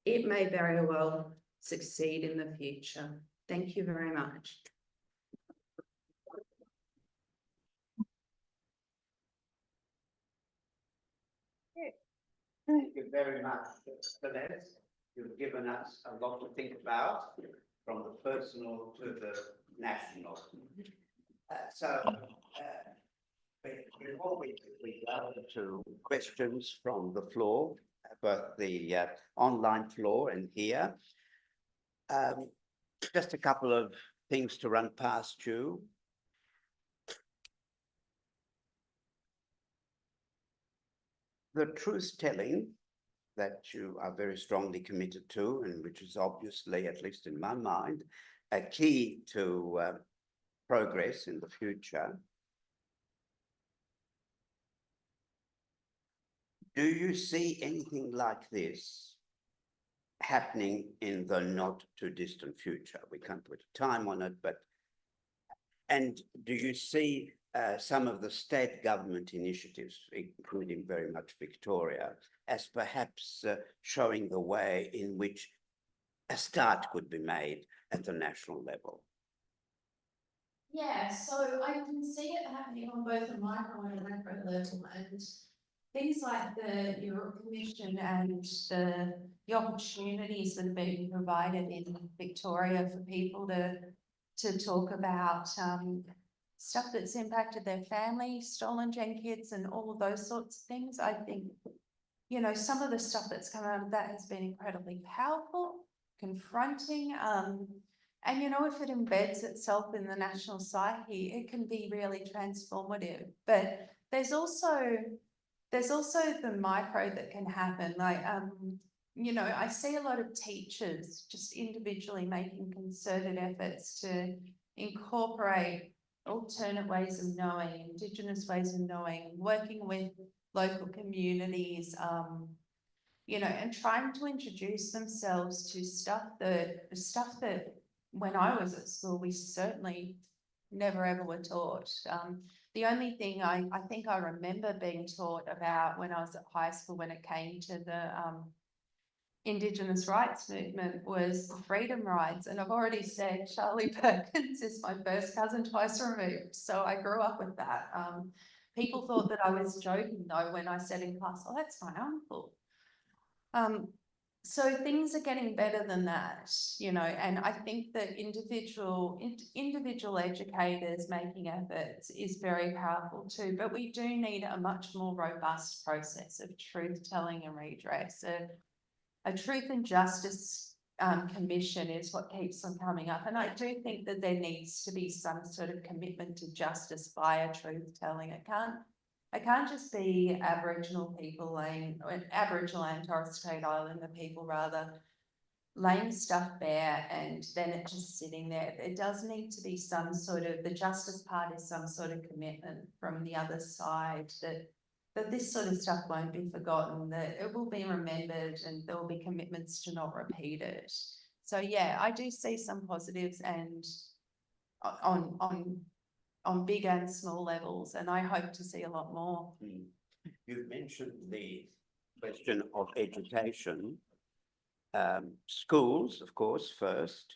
it may very well succeed in the future. Thank you very much. Thank you very much, Celeste. You've given us a lot to think about, from the personal to the national. Before we go to questions from the floor, both the online floor and here, just a couple of things to run past you. The truth-telling that you are very strongly committed to, and which is obviously, at least in my mind, a key to progress in the future. Do you see anything like this happening in the not too distant future? We can't put a time on it, but, and do you see some of the state government initiatives, including very much Victoria, as perhaps showing the way in which a start could be made at the national level? Yeah, so I can see it happening on both a micro and a macro level, and things like the Europe Commission and the opportunities that are being provided in Victoria for people to talk about stuff that's impacted their family, stolen gen kids and all of those sorts of things. I think, you know, some of the stuff that's come out of that has been incredibly powerful, confronting, and, you know, if it embeds itself in the national psyche, it can be really transformative. But there's also the micro that can happen. Like, you know, I see a lot of teachers just individually making concerted efforts to incorporate alternate ways of knowing, Indigenous ways of knowing, working with local communities, you know, and trying to introduce themselves to stuff that when I was at school, we certainly never ever were taught. The only thing I think I remember being taught about when I was at high school, when it came to the Indigenous rights movement, was the freedom rides. And I've already said Charlie Perkins is my first cousin twice removed. So I grew up with that. People thought that I was joking though when I said in class, oh, that's my uncle. So things are getting better than that, you know, and I think that individual educators making efforts is very powerful too, but we do need a much more robust process of truth telling and redress. A truth and justice commission is what keeps on coming up, and I do think that there needs to be some sort of commitment to justice via truth telling. It It can't just be Aboriginal people laying, Aboriginal and Torres Strait Islander people rather, laying stuff bare and then it just sitting there. It does need to be some sort of, the justice part is some sort of commitment from the other side that this sort of stuff won't be forgotten, that it will be remembered and there will be commitments to not repeat it. So yeah, I do see some positives and on big and small levels, and I hope to see a lot more. You've mentioned the question of education. Schools, of course, first,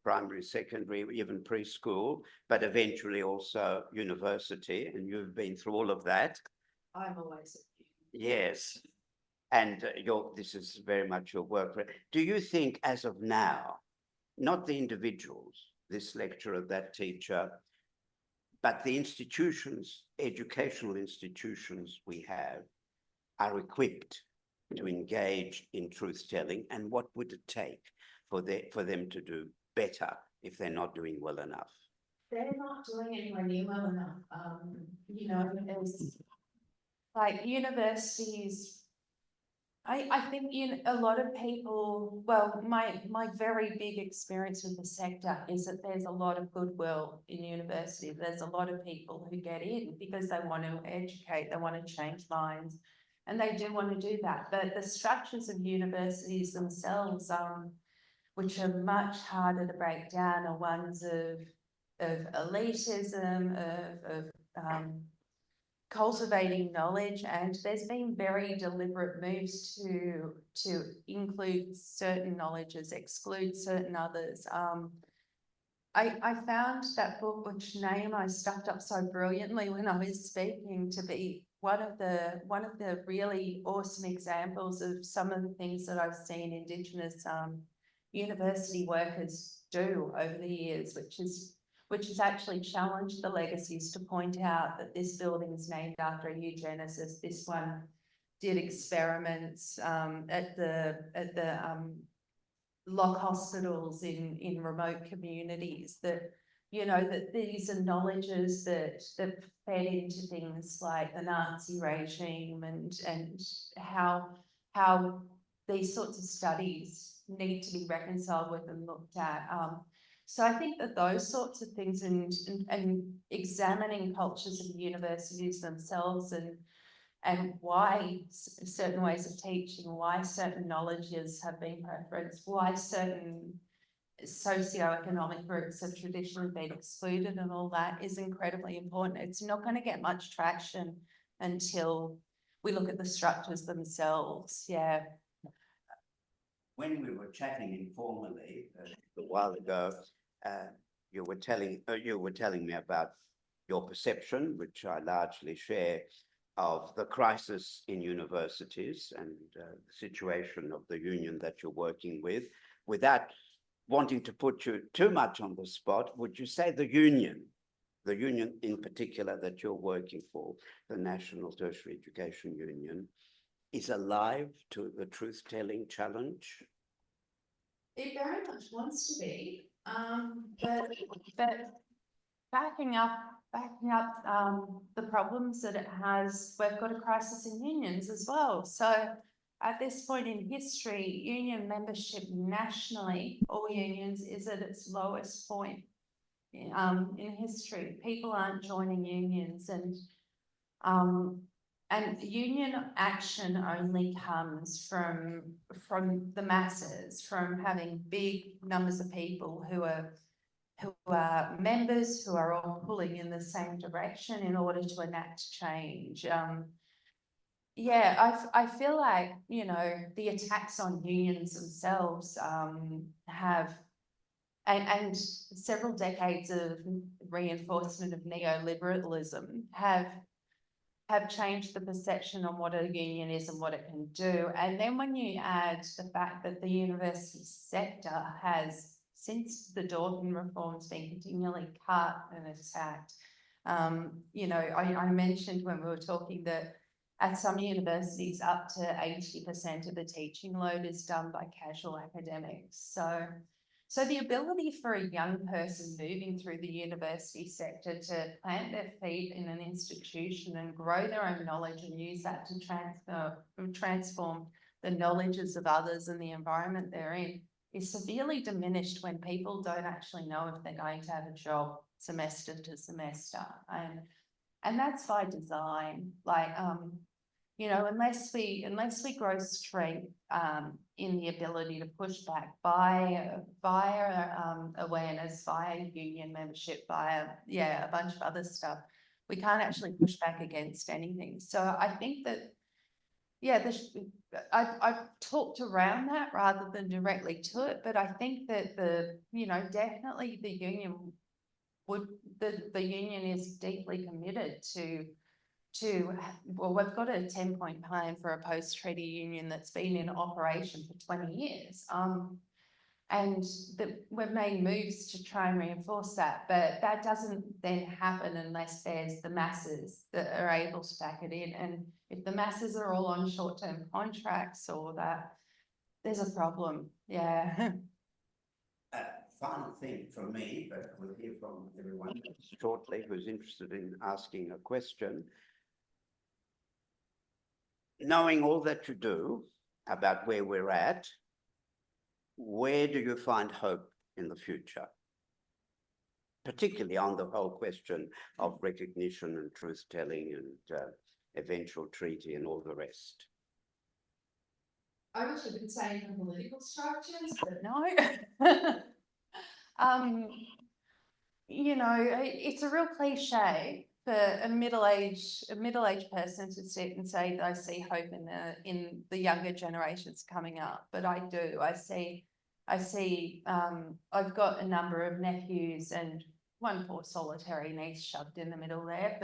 primary, secondary, even preschool, but eventually also university, and you've been through all of that. I'm always. Yes, and this is very much your work. Do you think as of now, not the individuals, this lecturer, that teacher, but the institutions, educational institutions we have are equipped to engage in truth-telling, and what would it take for them to do better if they're not doing well enough? They're not doing anywhere near well enough. You know, there's like universities. I think a lot of people, well, my very big experience with the sector is that there's a lot of goodwill in university. There's a lot of people who get in because they want to educate, they want to change minds, and they do want to do that. But the structures of universities themselves, which are much harder to break down, are ones of elitism, of cultivating knowledge, and there's been very deliberate moves to include certain knowledges, exclude certain others. I found that book, which name I stuffed up so brilliantly when I was speaking, to be one of the really awesome examples of some of the things that I've seen Indigenous university workers do over the years, which has actually challenged the legacies to point out that this building is named after a eugenicist. This one did experiments at the lock hospitals in remote communities, that, you know, that these are knowledges that fed into things like the Nazi regime and how these sorts of studies need to be reconciled with and looked at. So I think that those sorts of things and examining cultures of universities themselves and why certain ways of teaching, why certain knowledges have been preferenced, why certain socioeconomic groups have traditionally been excluded, and all that is incredibly important. It's not going to get much traction until we look at the structures themselves. Yeah. When we were chatting informally a while ago, you were telling me about your perception, which I largely share, of the crisis in universities and the situation of the union that you're working with. Without wanting to put you too much on the spot, would you say the union in particular that you're working for, the National Tertiary Education Union, is alive to the truth-telling challenge? It very much wants to be, but backing up the problems that it has, we've got a crisis in unions as well. So at this point in history, union membership nationally, all unions, is at its lowest point in history. People aren't joining unions, and union action only comes from the masses, from having big numbers of people who are members, who are all pulling in the same direction in order to enact change. Yeah, I feel like, you know, the attacks on unions themselves have, and several decades of reinforcement of neoliberalism have changed the perception on what a union is and what it can do. And then when you add the fact that the university sector has, since the Dawson reforms, been continually cut and attacked. You know, I mentioned when we were talking that at some universities up to 80% of the teaching load is done by casual academics. So the ability for a young person moving through the university sector to plant their feet in an institution and grow their own knowledge and use that to transform the knowledges of others and the environment they're in is severely diminished when people don't actually know if they're going to have a job semester to semester. And that's by design. Like, you know, unless we grow strength in the ability to push back via awareness, via union membership, via a bunch of other stuff, we can't actually push back against anything. So I think that I've talked around that rather than directly to it, but I think that definitely the union the union is deeply committed to well, we've got a 10-point plan for a post-treaty union that's been in operation for 20 years. And we've made moves to try and reinforce that, but that doesn't then happen unless there's the masses that are able to back it in. And if the masses are all on short-term contracts or that, there's a problem. Yeah. Final thing from me, but we'll hear from everyone shortly who's interested in asking a question. Knowing all that you do about where we're at, where do you find hope in the future? Particularly on the whole question of recognition and truth-telling and eventual treaty and all the rest. I wish I could say in political structures, but no. You know, it's a real cliche for a middle-aged person to sit and say that I see hope in the younger generations coming up. But I do. I see. I've got a number of nephews and one poor solitary niece shoved in the middle there.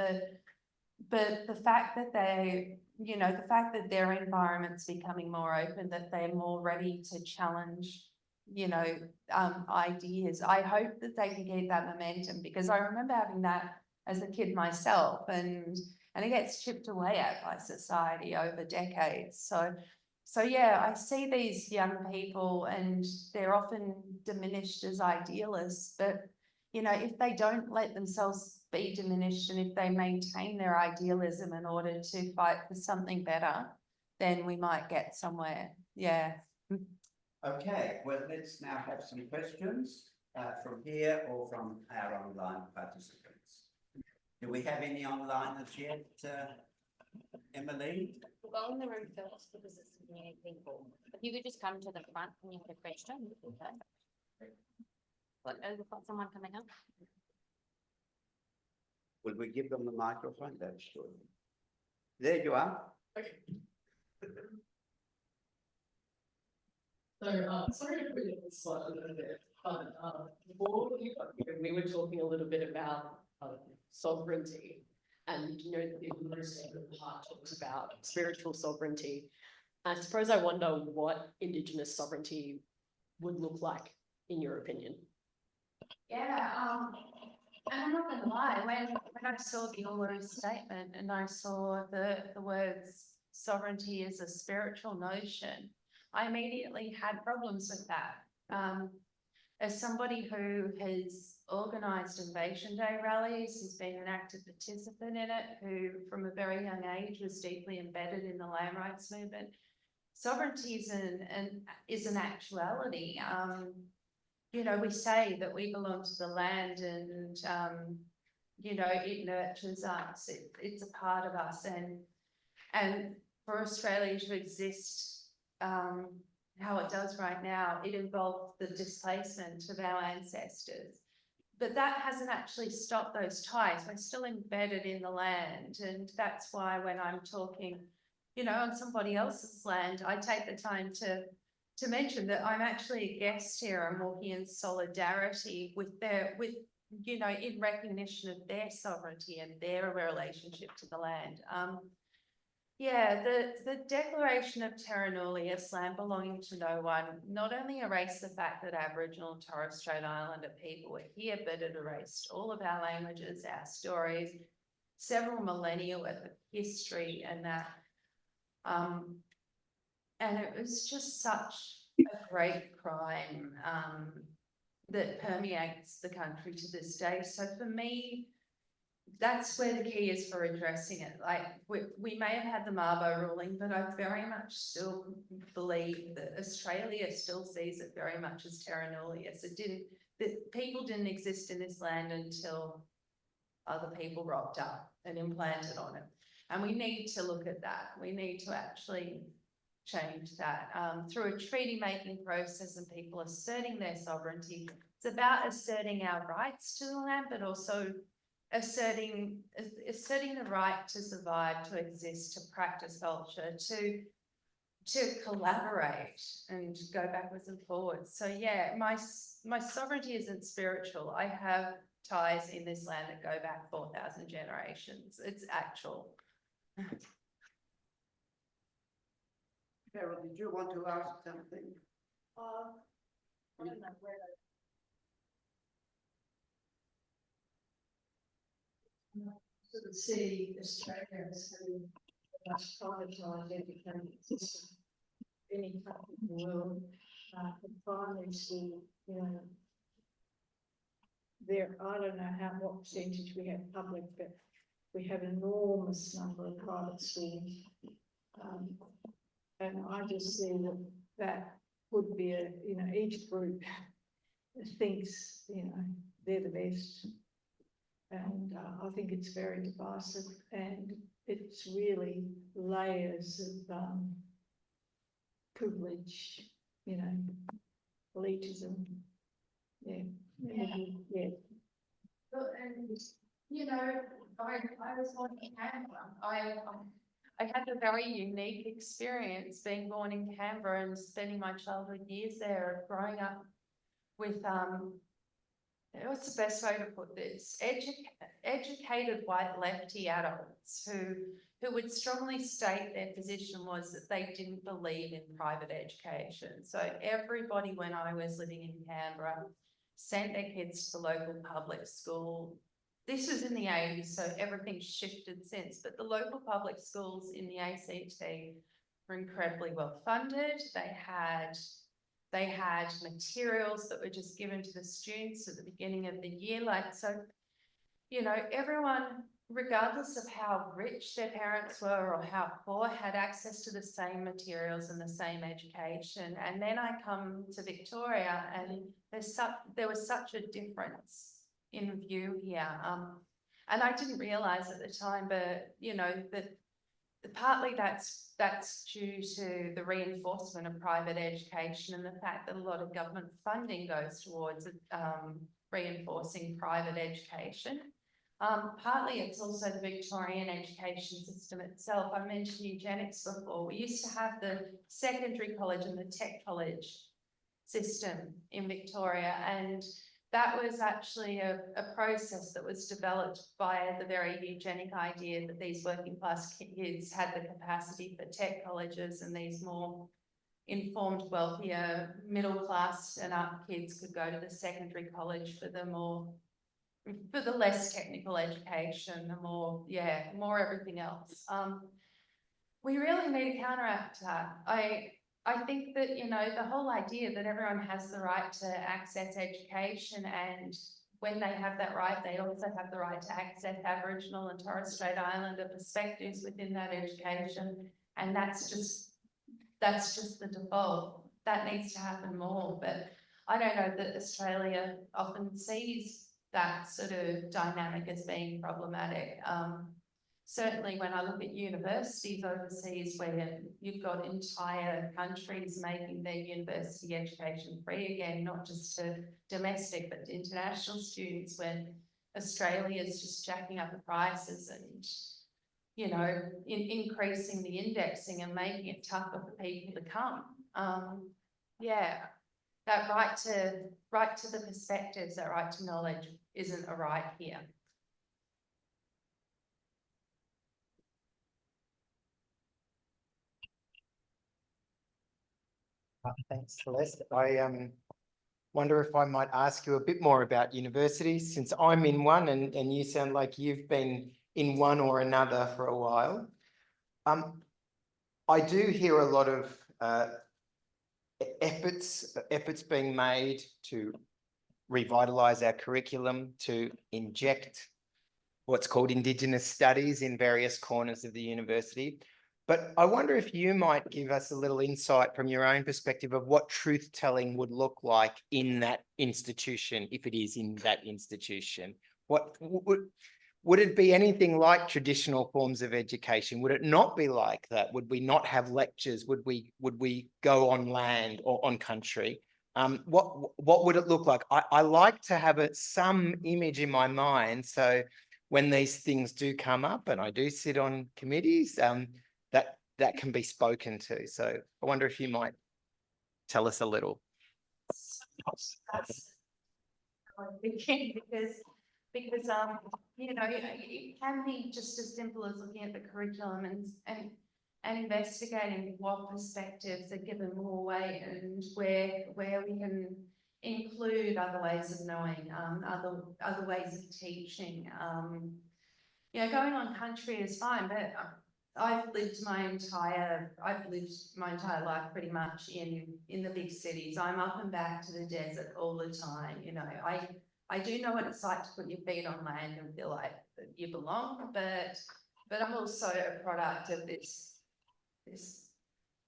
But the fact that the fact that their environment's becoming more open, that they're more ready to challenge, ideas. I hope that they can get that momentum, because I remember having that as a kid myself, and it gets chipped away at by society over decades. So yeah, I see these young people and they're often diminished as idealists, but if they don't let themselves be diminished and if they maintain their idealism in order to fight for something better, then we might get somewhere. Yeah. Okay, well, let's now have some questions from here or from our online participants. Do we have any online as yet, Emily? We'll go in the room first because it's many people. If you could just come to the front when you have a question. Okay. We've got someone coming up. Will we give them the microphone? That's good. There you are. Okay. So, sorry to put you on the spot a little bit, but before you got here, we were talking a little bit about sovereignty, and the most part talks about spiritual sovereignty. I suppose I wonder what Indigenous sovereignty would look like in your opinion. Yeah, and I'm not gonna lie, when I saw the Uluru statement and I saw the words sovereignty is a spiritual notion, I immediately had problems with that. As somebody who has organised Invasion Day rallies, who's been an active participant in it, who from a very young age was deeply embedded in the land rights movement, sovereignty is an actuality. We say that we belong to the land and, it nurtures us, it's a part of us, and for Australia to exist how it does right now, it involved the displacement of our ancestors. But that hasn't actually stopped those ties. We're still embedded in the land, and that's why when I'm talking, on somebody else's land, I take the time to mention that I'm actually a guest here. I'm walking in solidarity with in recognition of their sovereignty and their relationship to the land. The Declaration of Terra Nullius, land belonging to no one, not only erased the fact that Aboriginal and Torres Strait Islander people were here, but it erased all of our languages, our stories, several millennia worth of history, and that. And it was just such a great crime that permeates the country to this day. So for me, that's where the key is for addressing it. Like we may have had the Mabo ruling, but I very much still believe that Australia still sees it very much as terra nullius. That people didn't exist in this land until other people rocked up and implanted on it. And we need to look at that. We need to actually change that through a treaty making process and people asserting their sovereignty. It's about asserting our rights to the land, but also asserting the right to survive, to exist, to practice culture, to collaborate and go backwards and forwards. So yeah, my sovereignty isn't spiritual. I have ties in this land that go back 4,000 generations. It's actual. Carol, did you want to ask something? I don't know where sort of see Australia as having a much privatised education system. Any country in the world, the primary school, you know, I don't know what percentage we have public, but we have an enormous number of private schools. And I just see that would be each group thinks, they're the best. And I think it's very divisive, and it's really layers of privilege, elitism. Yeah. Well, and I was born in Canberra. I had a very unique experience being born in Canberra and spending my childhood years there, growing up with what's the best way to put this? Educated white lefty adults who would strongly state their position was that they didn't believe in private education. So everybody, when I was living in Canberra, sent their kids to the local public school. This was in the 80s, so everything's shifted since, but the local public schools in the ACT were incredibly well funded. They had materials that were just given to the students at the beginning of the year. Everyone, regardless of how rich their parents were or how poor, had access to the same materials and the same education. And then I come to Victoria and there was such a difference in view here. And I didn't realise at the time, but that partly that's due to the reinforcement of private education and the fact that a lot of government funding goes towards reinforcing private education. Partly it's also the Victorian education system itself. I mentioned eugenics before. We used to have the secondary college and the tech college system in Victoria, and that was actually a process that was developed by the very eugenic idea that these working class kids had the capacity for tech colleges, and these more informed, wealthier, middle class and up kids could go to the secondary college for the less technical education, more everything else. We really need to counteract that. I think that, the whole idea that everyone has the right to access education, and when they have that right, they also have the right to access Aboriginal and Torres Strait Islander perspectives within that education. And that's just the default. That needs to happen more. But I don't know that Australia often sees that sort of dynamic as being problematic. Certainly when I look at universities overseas where you've got entire countries making their university education free again, not just to domestic but to international students, when Australia is just jacking up the prices and, increasing the indexing and making it tougher for people to come. That right to the perspectives, that right to knowledge isn't a right here. Thanks, Celeste. I wonder if I might ask you a bit more about universities, since I'm in one and you sound like you've been in one or another for a while. I do hear a lot of efforts being made to revitalise our curriculum to inject what's called Indigenous studies in various corners of the university. But I wonder if you might give us a little insight from your own perspective of what truth-telling would look like in that institution, if it is in that institution. What would it be anything like traditional forms of education? Would it not be like that? Would we not have lectures? Would we go on land or on country? What would it look like? I like to have some image in my mind, so when these things do come up and I do sit on committees, that can be spoken to. So I wonder if you might tell us a little. Because you know, it can be just as simple as looking at the curriculum and investigating what perspectives are given more weight and where we can include other ways of knowing, other ways of teaching. You know, going on country is fine, but I've lived my entire life pretty much in the big cities. I'm up and back to the desert all the time. You know, I do know what it's like to put your feet on land and feel like you belong, but I'm also a product of this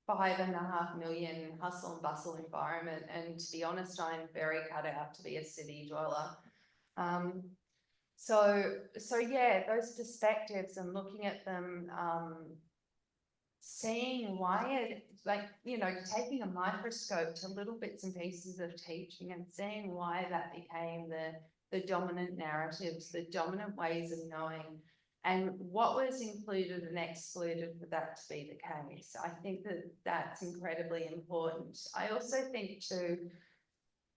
5.5 million hustle and bustle environment. And to be honest, I'm very cut out to be a city dweller. So yeah, those perspectives and looking at them, seeing why you know, taking a microscope to little bits and pieces of teaching and seeing why that became the dominant narratives, the dominant ways of knowing, and what was included and excluded for that to be the case. I think that that's incredibly important. I also think too,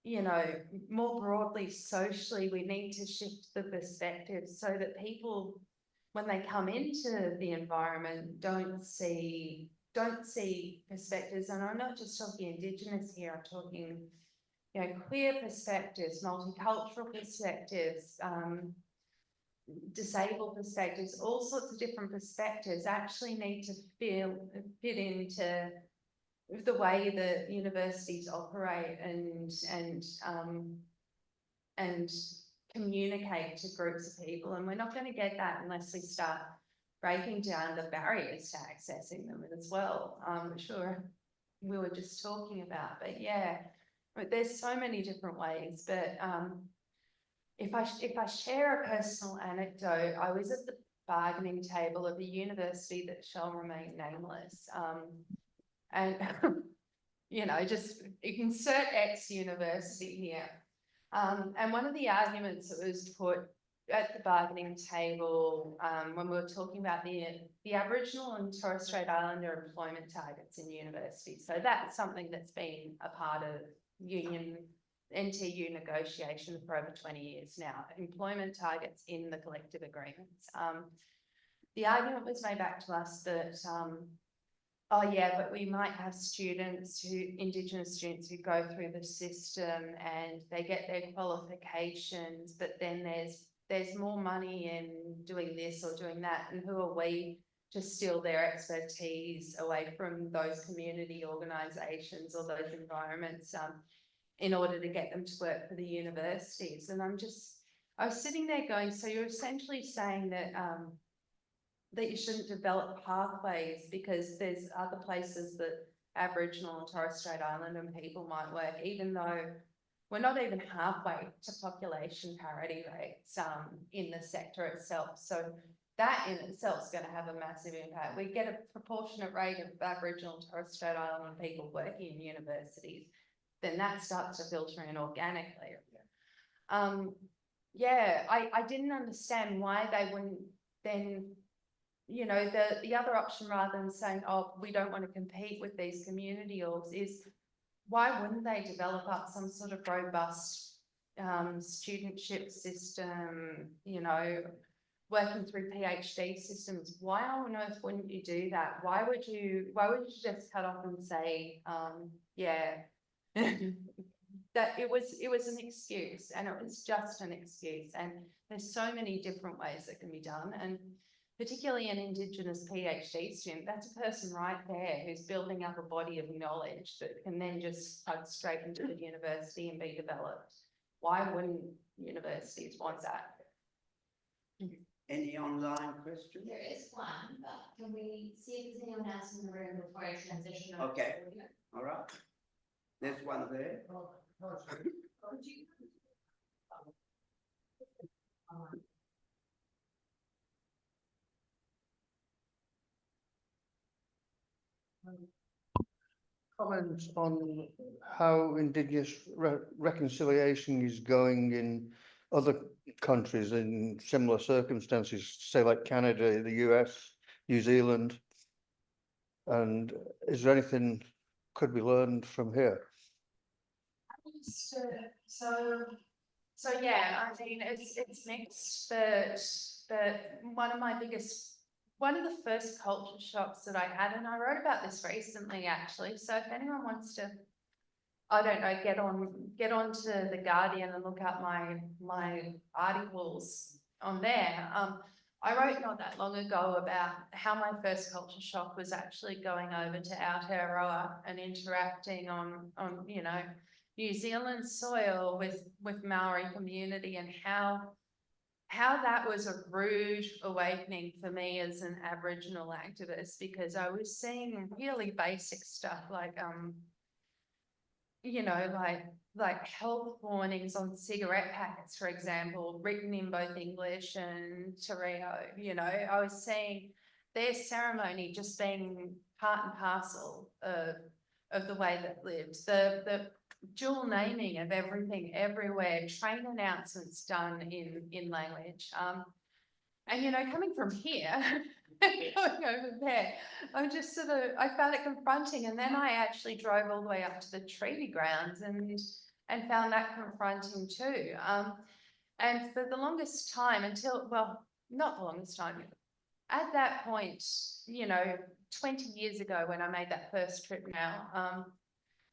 you know, more broadly, socially, we need to shift the perspective so that people, when they come into the environment, don't see perspectives. And I'm not just talking Indigenous here, I'm talking, you know, queer perspectives, multicultural perspectives, disabled perspectives, all sorts of different perspectives actually need to fit into the way that universities operate and communicate to groups of people. And we're not going to get that unless we start breaking down the barriers to accessing them as well. Sure, we were just talking about, but yeah, there's so many different ways. But if I share a personal anecdote, I was at the bargaining table of a university that shall remain nameless. And, you know, just insert X university here. And one of the arguments that was put at the bargaining table when we were talking about the Aboriginal and Torres Strait Islander employment targets in universities. So that's something that's been a part of NTU negotiation for over 20 years now, employment targets in the collective agreements. The argument was made back to us that oh yeah, but we might have Indigenous students who go through the system and they get their qualifications, but then there's more money in doing this or doing that, and who are we to steal their expertise away from those community organisations or those environments in order to get them to work for the universities? And I was sitting there going, so you're essentially saying that that you shouldn't develop pathways because there's other places that Aboriginal and Torres Strait Islander people might work, even though we're not even halfway to population parity rates in the sector itself. So that in itself is going to have a massive impact. We get a proportionate rate of Aboriginal and Torres Strait Islander people working in universities, then that starts to filter in organically. Yeah, I didn't understand why they wouldn't then, you know, the other option, rather than saying, oh, we don't want to compete with these community orgs, is why wouldn't they develop up some sort of robust studentship system, you know, working through PhD systems? Why on earth wouldn't you do that? Why would you just cut off and say, yeah, that it was an excuse, and it was just an excuse? And there's so many different ways that can be done, and particularly an Indigenous PhD student, that's a person right there who's building up a body of knowledge that can then just plug straight into the university and be developed. why wouldn't universities want that? Any online questions? There is one, but can we see if there's anyone else in the room before I transition? over to Okay. audio? All right. There's one there. Could you- Comments on how Indigenous reconciliation is going in other countries in similar circumstances, say like Canada, the US, New Zealand? And is there anything could be learned from here? So yeah, I mean, it's mixed, but one of the first culture shocks that I had, and I wrote about this recently actually, so if anyone wants to, I don't know, get onto The Guardian and look up my articles on there. I wrote not that long ago about how my first culture shock was actually going over to Aotearoa and interacting on you know, New Zealand soil with Maori community, and how that was a rude awakening for me as an Aboriginal activist, because I was seeing really basic stuff like you know, like health warnings on cigarette packets, for example, written in both English and Te Reo. You know, I was seeing their ceremony just being part and parcel of the way that lived. The dual naming of everything everywhere, train announcements done in language. And you know, coming from here, going over there, I found it confronting. And then I actually drove all the way up to the treaty grounds and found that confronting too. And for the longest time well, not the longest time, at that point, you know, 20 years ago when I made that first trip now,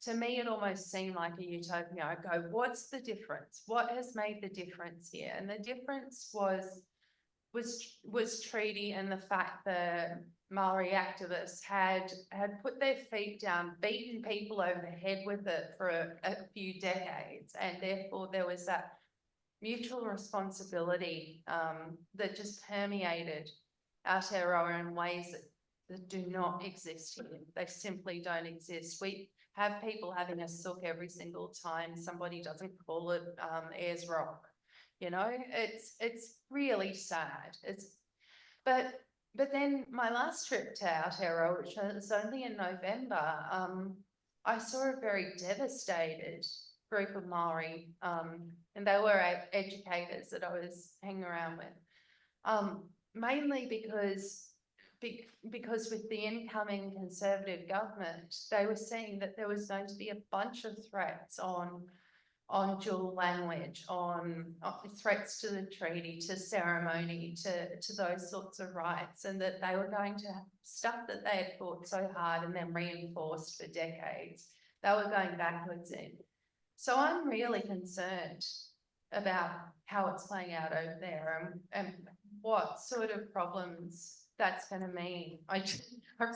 to me, it almost seemed like a utopia. I go, what's the difference? What has made the difference here? And the difference was treaty, and the fact that Maori activists had put their feet down, beaten people over the head with it for a few decades, and therefore there was that mutual responsibility that just permeated Aotearoa in ways that do not exist here. They simply don't exist. We have people having a sook every single time somebody doesn't call it Ayers Rock. You know, it's really sad. But then my last trip to Aotearoa, which was only in November, I saw a very devastated group of Maori, and they were educators that I was hanging around with, mainly because with the incoming Conservative government, they were seeing that there was going to be a bunch of threats on dual language, on threats to the treaty, to ceremony, to those sorts of rights, and that they were going to have stuff that they had fought so hard and then reinforced for decades. They were going backwards in. So I'm really concerned about how it's playing out over there and what sort of problems that's going to mean. I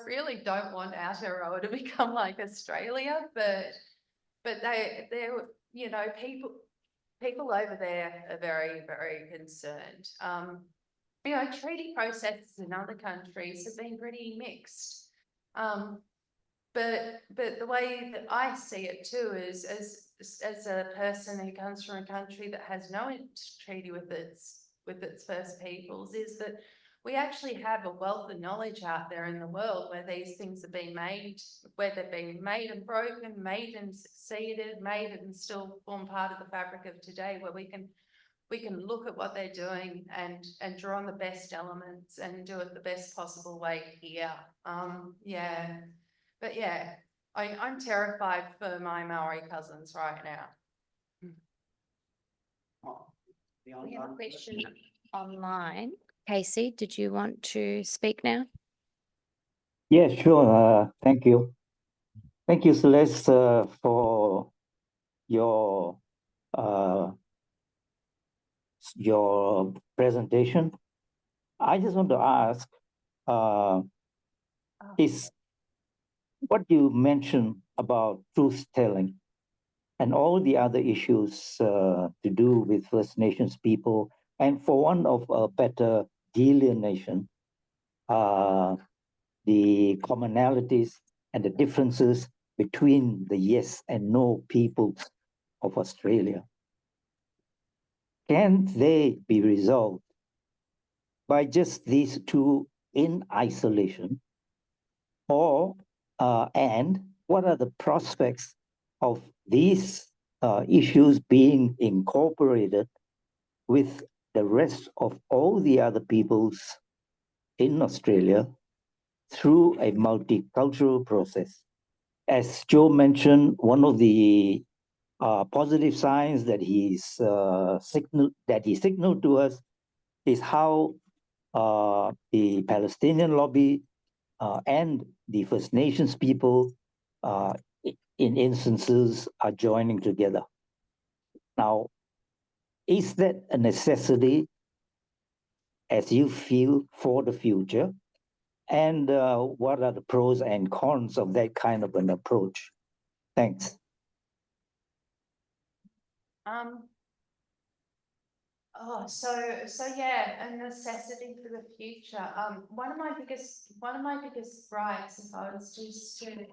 really don't want Aotearoa to become like Australia, but they're, you know, people over there are very, very concerned. You know, treaty processes in other countries have been pretty mixed. But the way that I see it too is as a person who comes from a country that has no treaty with its First Peoples, is that we actually have a wealth of knowledge out there in the world where these things have been made, where they've been made and broken, made and succeeded, made and still form part of the fabric of today, where we can look at what they're doing and draw on the best elements and do it the best possible way here. Yeah, but yeah, I'm terrified for my Maori cousins right now. We have a question online. Casey, did you want to speak now? Yeah, sure. Thank you. Thank you, Celeste, for your presentation. I just want to ask, is what you mentioned about truth telling and all the other issues to do with First Nations people, and for want of a better delineation, the commonalities and the differences between the yes and no peoples of Australia. Can they be resolved by just these two in isolation? Or, and what are the prospects of these issues being incorporated with the rest of all the other peoples in Australia through a multicultural process? As Joe mentioned, one of the positive signs that he signaled to us is how the Palestinian lobby and the First Nations people in instances are joining together. Now, is that a necessity as you feel for the future? And what are the pros and cons of that kind of an approach? Thanks. So yeah, a necessity for the future. One of my biggest gripes, if I was just to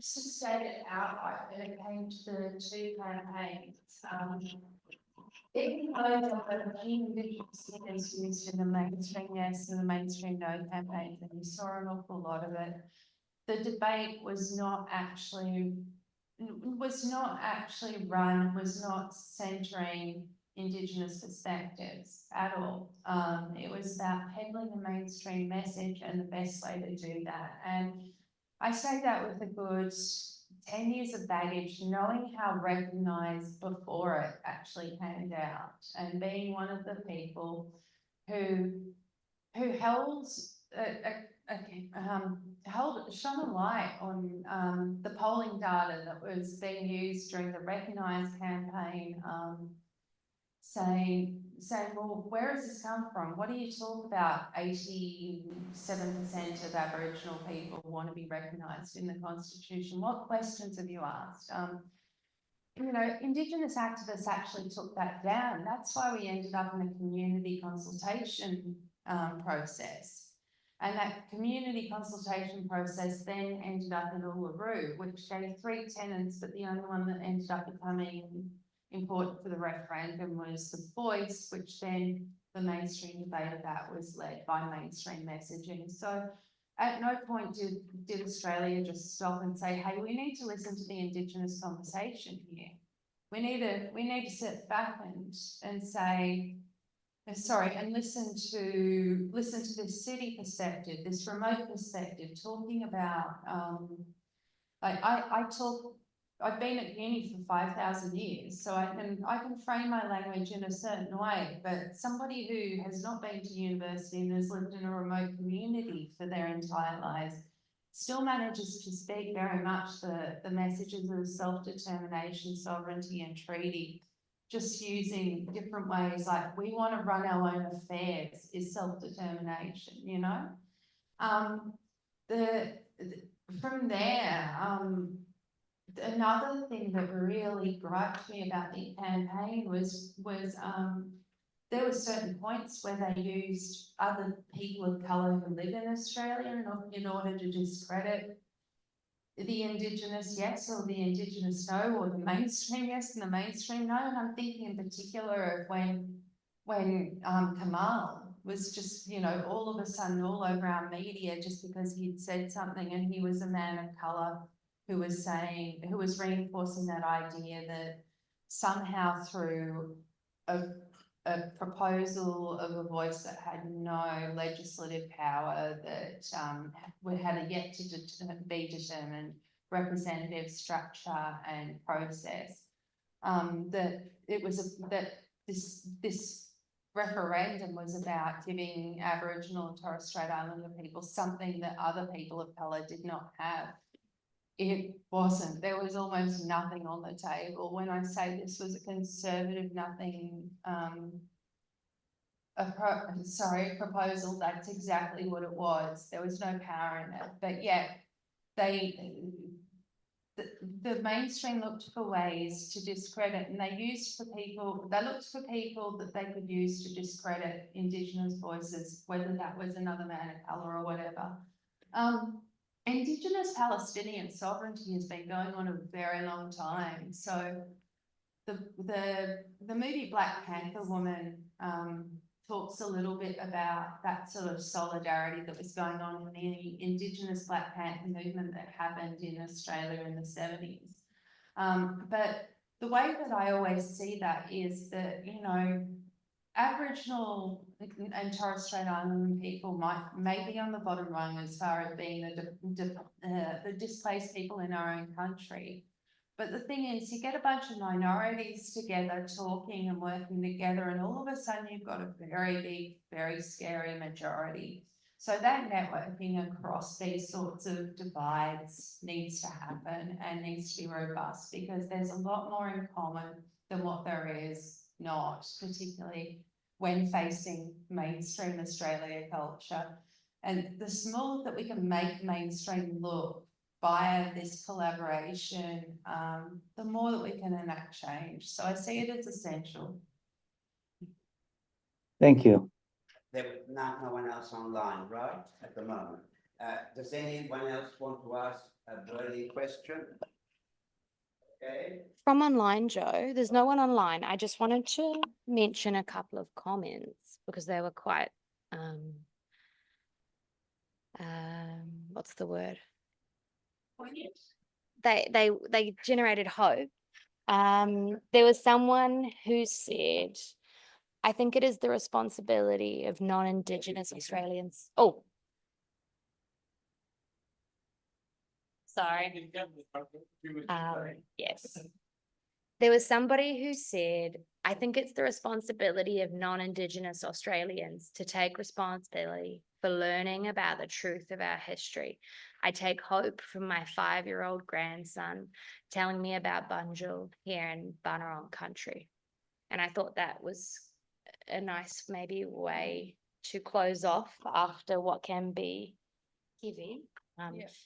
state it outright when it came to the two campaigns, even though the Indigenous is used in the mainstream yes and the mainstream no campaigns, and you saw an awful lot of it, the debate was not actually run, was not centering Indigenous perspectives at all. It was about peddling a mainstream message and the best way to do that. And I say that with a good 10 years of baggage, knowing how recognised before it actually came out, and being one of the people who shone a light on the polling data that was being used during the Recognise campaign, saying, well, where has this come from? What do you talk about? 87% of Aboriginal people want to be recognised in the Constitution. What questions have you asked? You know, Indigenous activists actually took that down. That's why we ended up in a community consultation process. And that community consultation process then ended up in Uluru, which gave 3 tenants, but the only one that ended up becoming important for the referendum was the voice, which then the mainstream debate of that was led by mainstream messaging. So at no point did Australia just stop and say, hey, we need to listen to the Indigenous conversation here. We need to sit back and say, sorry, and listen to this city perspective, this remote perspective, talking about I've been at uni for 5,000 years, so I can frame my language in a certain way, but somebody who has not been to university and has lived in a remote community for their entire lives still manages to speak very much the messages of self-determination, sovereignty and treaty, just using different ways, like we want to run our own affairs is self-determination, you know? From there, another thing that really griped me about the campaign was there were certain points where they used other people of colour who live in Australia in order to discredit the Indigenous yes or the Indigenous no, or the mainstream yes and the mainstream no. And I'm thinking in particular of when Kamal was just, you know, all of a sudden all over our media just because he'd said something, and he was a man of colour who was reinforcing that idea that somehow through a proposal of a voice that had no legislative power, that had a yet to be determined representative structure and process, that this referendum was about giving Aboriginal and Torres Strait Islander people something that other people of colour did not have. It wasn't. There was almost nothing on the table. When I say this was a conservative nothing, proposal, that's exactly what it was. There was no power in it, but yet the the mainstream looked for ways to discredit, and they looked for people that they could use to discredit Indigenous voices, whether that was another man of colour or whatever. Indigenous Palestinian sovereignty has been going on a very long time. So the movie Black Panther Woman talks a little bit about that sort of solidarity that was going on in the Indigenous Black Panther movement that happened in Australia in the 70s. But the way that I always see that is that, you know, Aboriginal and Torres Strait Islander people may be on the bottom rung as far as being the displaced people in our own country. But the thing is, you get a bunch of minorities together talking and working together, and all of a sudden you've got a very big, very scary majority. So that networking across these sorts of divides needs to happen and needs to be robust, because there's a lot more in common than what there is not, particularly when facing mainstream Australia culture. And the smaller that we can make mainstream look via this collaboration, the more that we can enact change. So I see it as essential. Thank you. There was no one else online, right, at the moment. Does anyone else want to ask a burning question? Okay. From online, Joe, there's no one online. I just wanted to mention a couple of comments because they were quite, what's the word? They generated hope. There was someone who said, I think it is the responsibility of non-Indigenous Australians. Oh, sorry. Yes. There was somebody who said, I think it's the responsibility of non-Indigenous Australians to take responsibility for learning about the truth of our history. I take hope from my 5-year-old grandson telling me about Bunjil here in Bunurong country. And I thought that was a nice maybe way to close off after what can be heavy.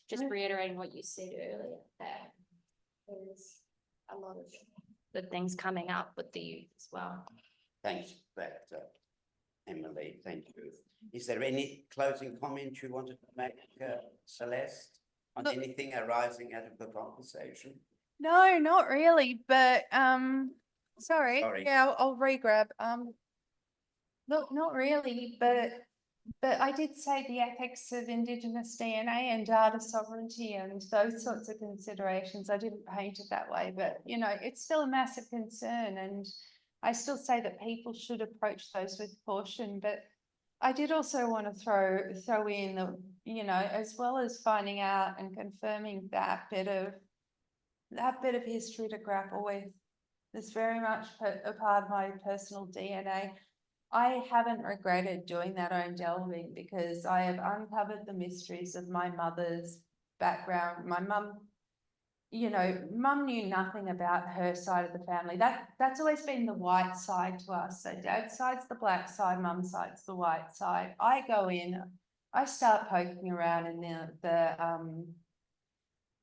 Just reiterating what you said earlier, that there's a lot of good things coming up with the youth as well. Thanks for that, Emily. Thank you. Is there any closing comment you wanted to make, Celeste, on anything arising out of the conversation? No, not really, but sorry. Yeah, I'll re-grab. Look, not really, but I did say the ethics of Indigenous DNA and data sovereignty and those sorts of considerations. I didn't paint it that way, but you know, it's still a massive concern, and I still say that people should approach those with caution. But I did also want to throw in the, you know, as well as finding out and confirming that bit of history to grapple with. It's very much a part of my personal DNA. I haven't regretted doing that own delving because I have uncovered the mysteries of my mother's background. My mum, you know, mum knew nothing about her side of the family. That's always been the white side to us. So dad's side's the black side, mum's side's the white side. I go in, I start poking around in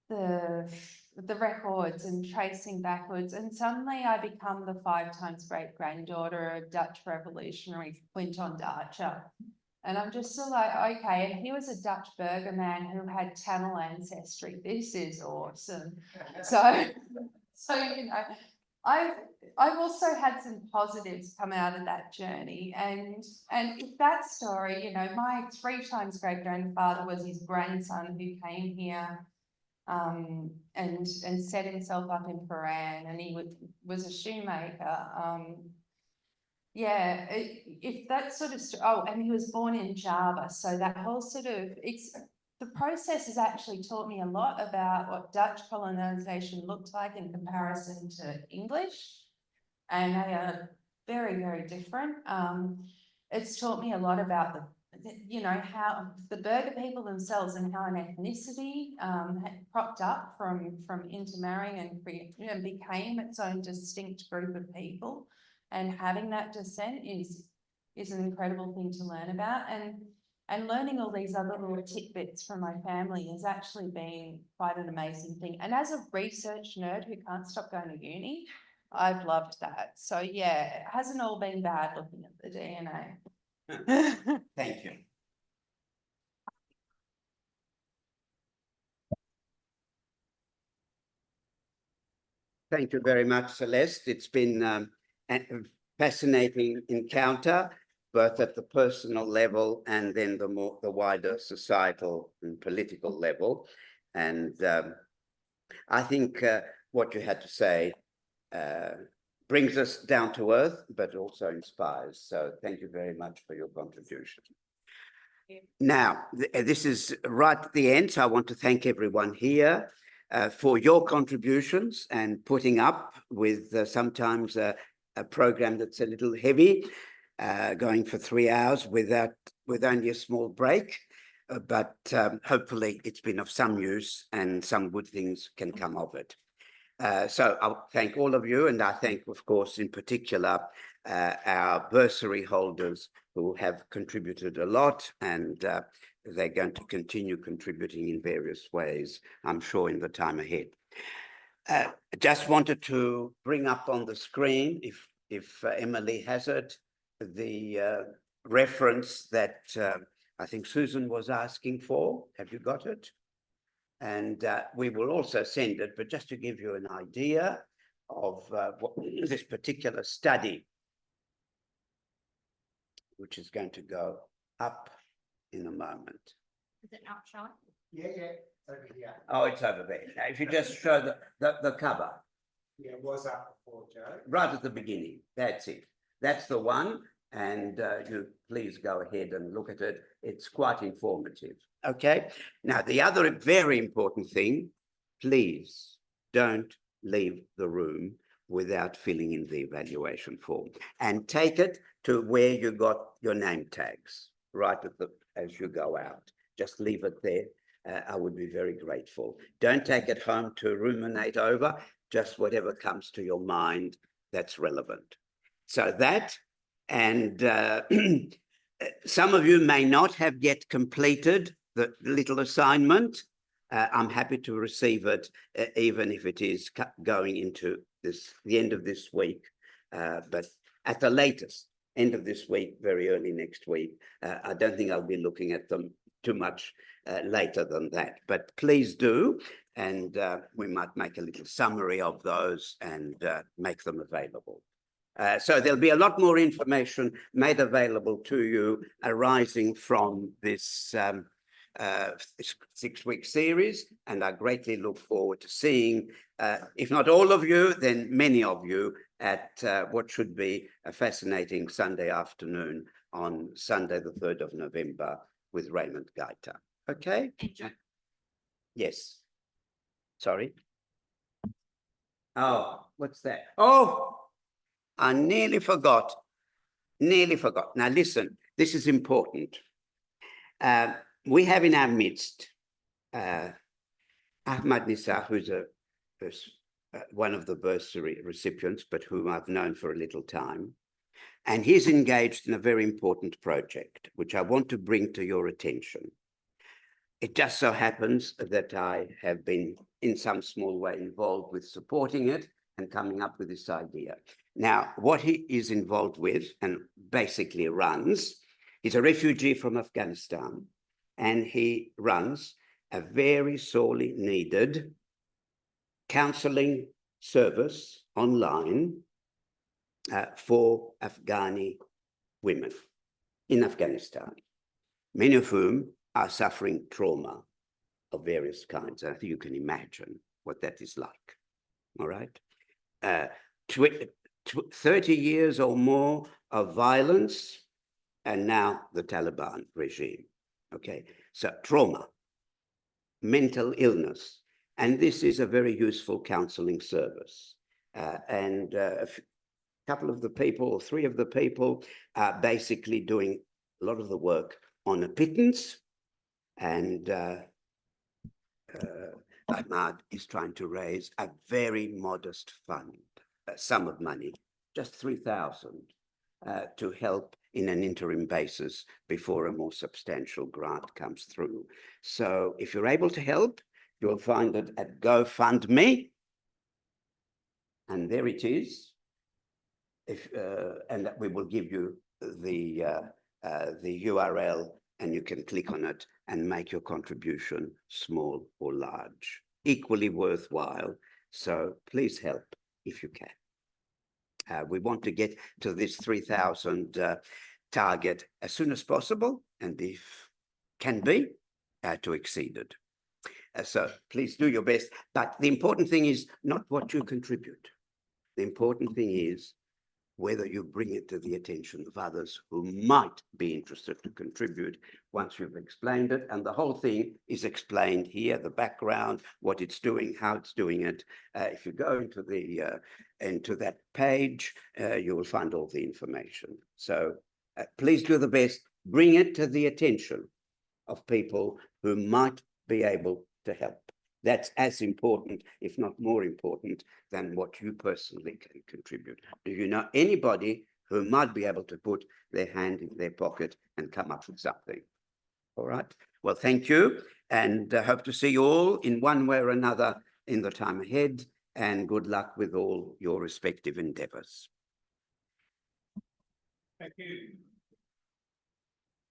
the records and tracing backwards, and suddenly I become the 5 times great granddaughter of Dutch revolutionary Quinton Darcher. And I'm just so like, okay, and he was a Dutch burger man who had Tamil ancestry. This is awesome. So you know, I've also had some positives come out of that journey, and that story, you know, my 3 times great grandfather was his grandson who came here and set himself up in Paran, and he was a shoemaker. Yeah, if that sort of, and he was born in Java, so that whole sort of, the process has actually taught me a lot about what Dutch colonization looked like in comparison to English, and they are very, very different. It's taught me a lot about you know, how the Burger people themselves and how an ethnicity had propped up from intermarrying and became its own distinct group of people, and having that descent is an incredible thing to learn about. And learning all these other little tidbits from my family has actually been quite an amazing thing. And as a research nerd who can't stop going to uni, I've loved that. So yeah, it hasn't all been bad looking at the DNA. Thank you. Thank you very much, Celeste. It's been a fascinating encounter, both at the personal level and then the wider societal and political level. And I think what you had to say brings us down to earth, but also inspires. So thank you very much for your contribution. Now, this is right at the end, so I want to thank everyone here for your contributions and putting up with sometimes a program that's a little heavy, going for 3 hours with only a small break. But hopefully it's been of some use and some good things can come of it. So I'll thank all of you, and I thank, of course, in particular, our bursary holders who have contributed a lot, and they're going to continue contributing in various ways, I'm sure, in the time ahead. Just wanted to bring up on the screen, if Emily has it, the reference that I think Susan was asking for. Have you got it? And we will also send it, but just to give you an idea of what this particular study, which is going to go up in a moment. Is it not showing? Yeah, it's over here. Oh, it's over there. Now, if you just show the cover. Yeah, it was up before, Joe. Right at the beginning, that's it. That's the one, and you please go ahead and look at it. It's quite informative. Okay, now the other very important thing, please don't leave the room without filling in the evaluation form, and take it to where you got your name tags, right as you go out. Just leave it there. I would be very grateful. Don't take it home to ruminate over, just whatever comes to your mind that's relevant. So that, and some of you may not have yet completed the little assignment. I'm happy to receive it, even if it is going into the end of this week, but at the latest, end of this week, very early next week. I don't think I'll be looking at them too much later than that, but please do, and we might make a little summary of those and make them available. So there'll be a lot more information made available to you arising from this 6-week series, and I greatly look forward to seeing, if not all of you, then many of you at what should be a fascinating Sunday afternoon on Sunday, the 3rd of November with Raymond Gaita. Okay? Yes. Sorry. Oh, what's that? Oh, I nearly forgot. Now listen, this is important. We have in our midst Ahmad Nisa, who's one of the bursary recipients, but whom I've known for a little time. And he's engaged in a very important project, which I want to bring to your attention. It just so happens that I have been in some small way involved with supporting it and coming up with this idea. Now, what he is involved with and basically runs, he's a refugee from Afghanistan, and he runs a very sorely needed counseling service online for Afghani women in Afghanistan, many of whom are suffering trauma of various kinds. I think you can imagine what that is like, all right? 30 years or more of violence, and now the Taliban regime, okay? So trauma, mental illness, and this is a very useful counseling service. And a couple of the people, or 3 of the people, are basically doing a lot of the work on a pittance, and Ahmad is trying to raise a very modest fund, sum of money, just 3,000, to help in an interim basis before a more substantial grant comes through. So if you're able to help, you'll find it at GoFundMe. And there it is. And that we will give you the URL, and you can click on it and make your contribution, small or large, equally worthwhile. So please help if you can. We want to get to this 3,000 target as soon as possible, and if can be, to exceed it. So please do your best. But the important thing is not what you contribute. The important thing is whether you bring it to the attention of others who might be interested to contribute once you've explained it. And the whole thing is explained here, the background, what it's doing, how it's doing it. If you go into that page, you will find all the information. So please do the best, bring it to the attention of people who might be able to help. That's as important, if not more important, than what you personally can contribute. Do you know anybody who might be able to put their hand in their pocket and come up with something? All right. Well, thank you, and hope to see you all in one way or another in the time ahead, and good luck with all your respective endeavors. Thank you.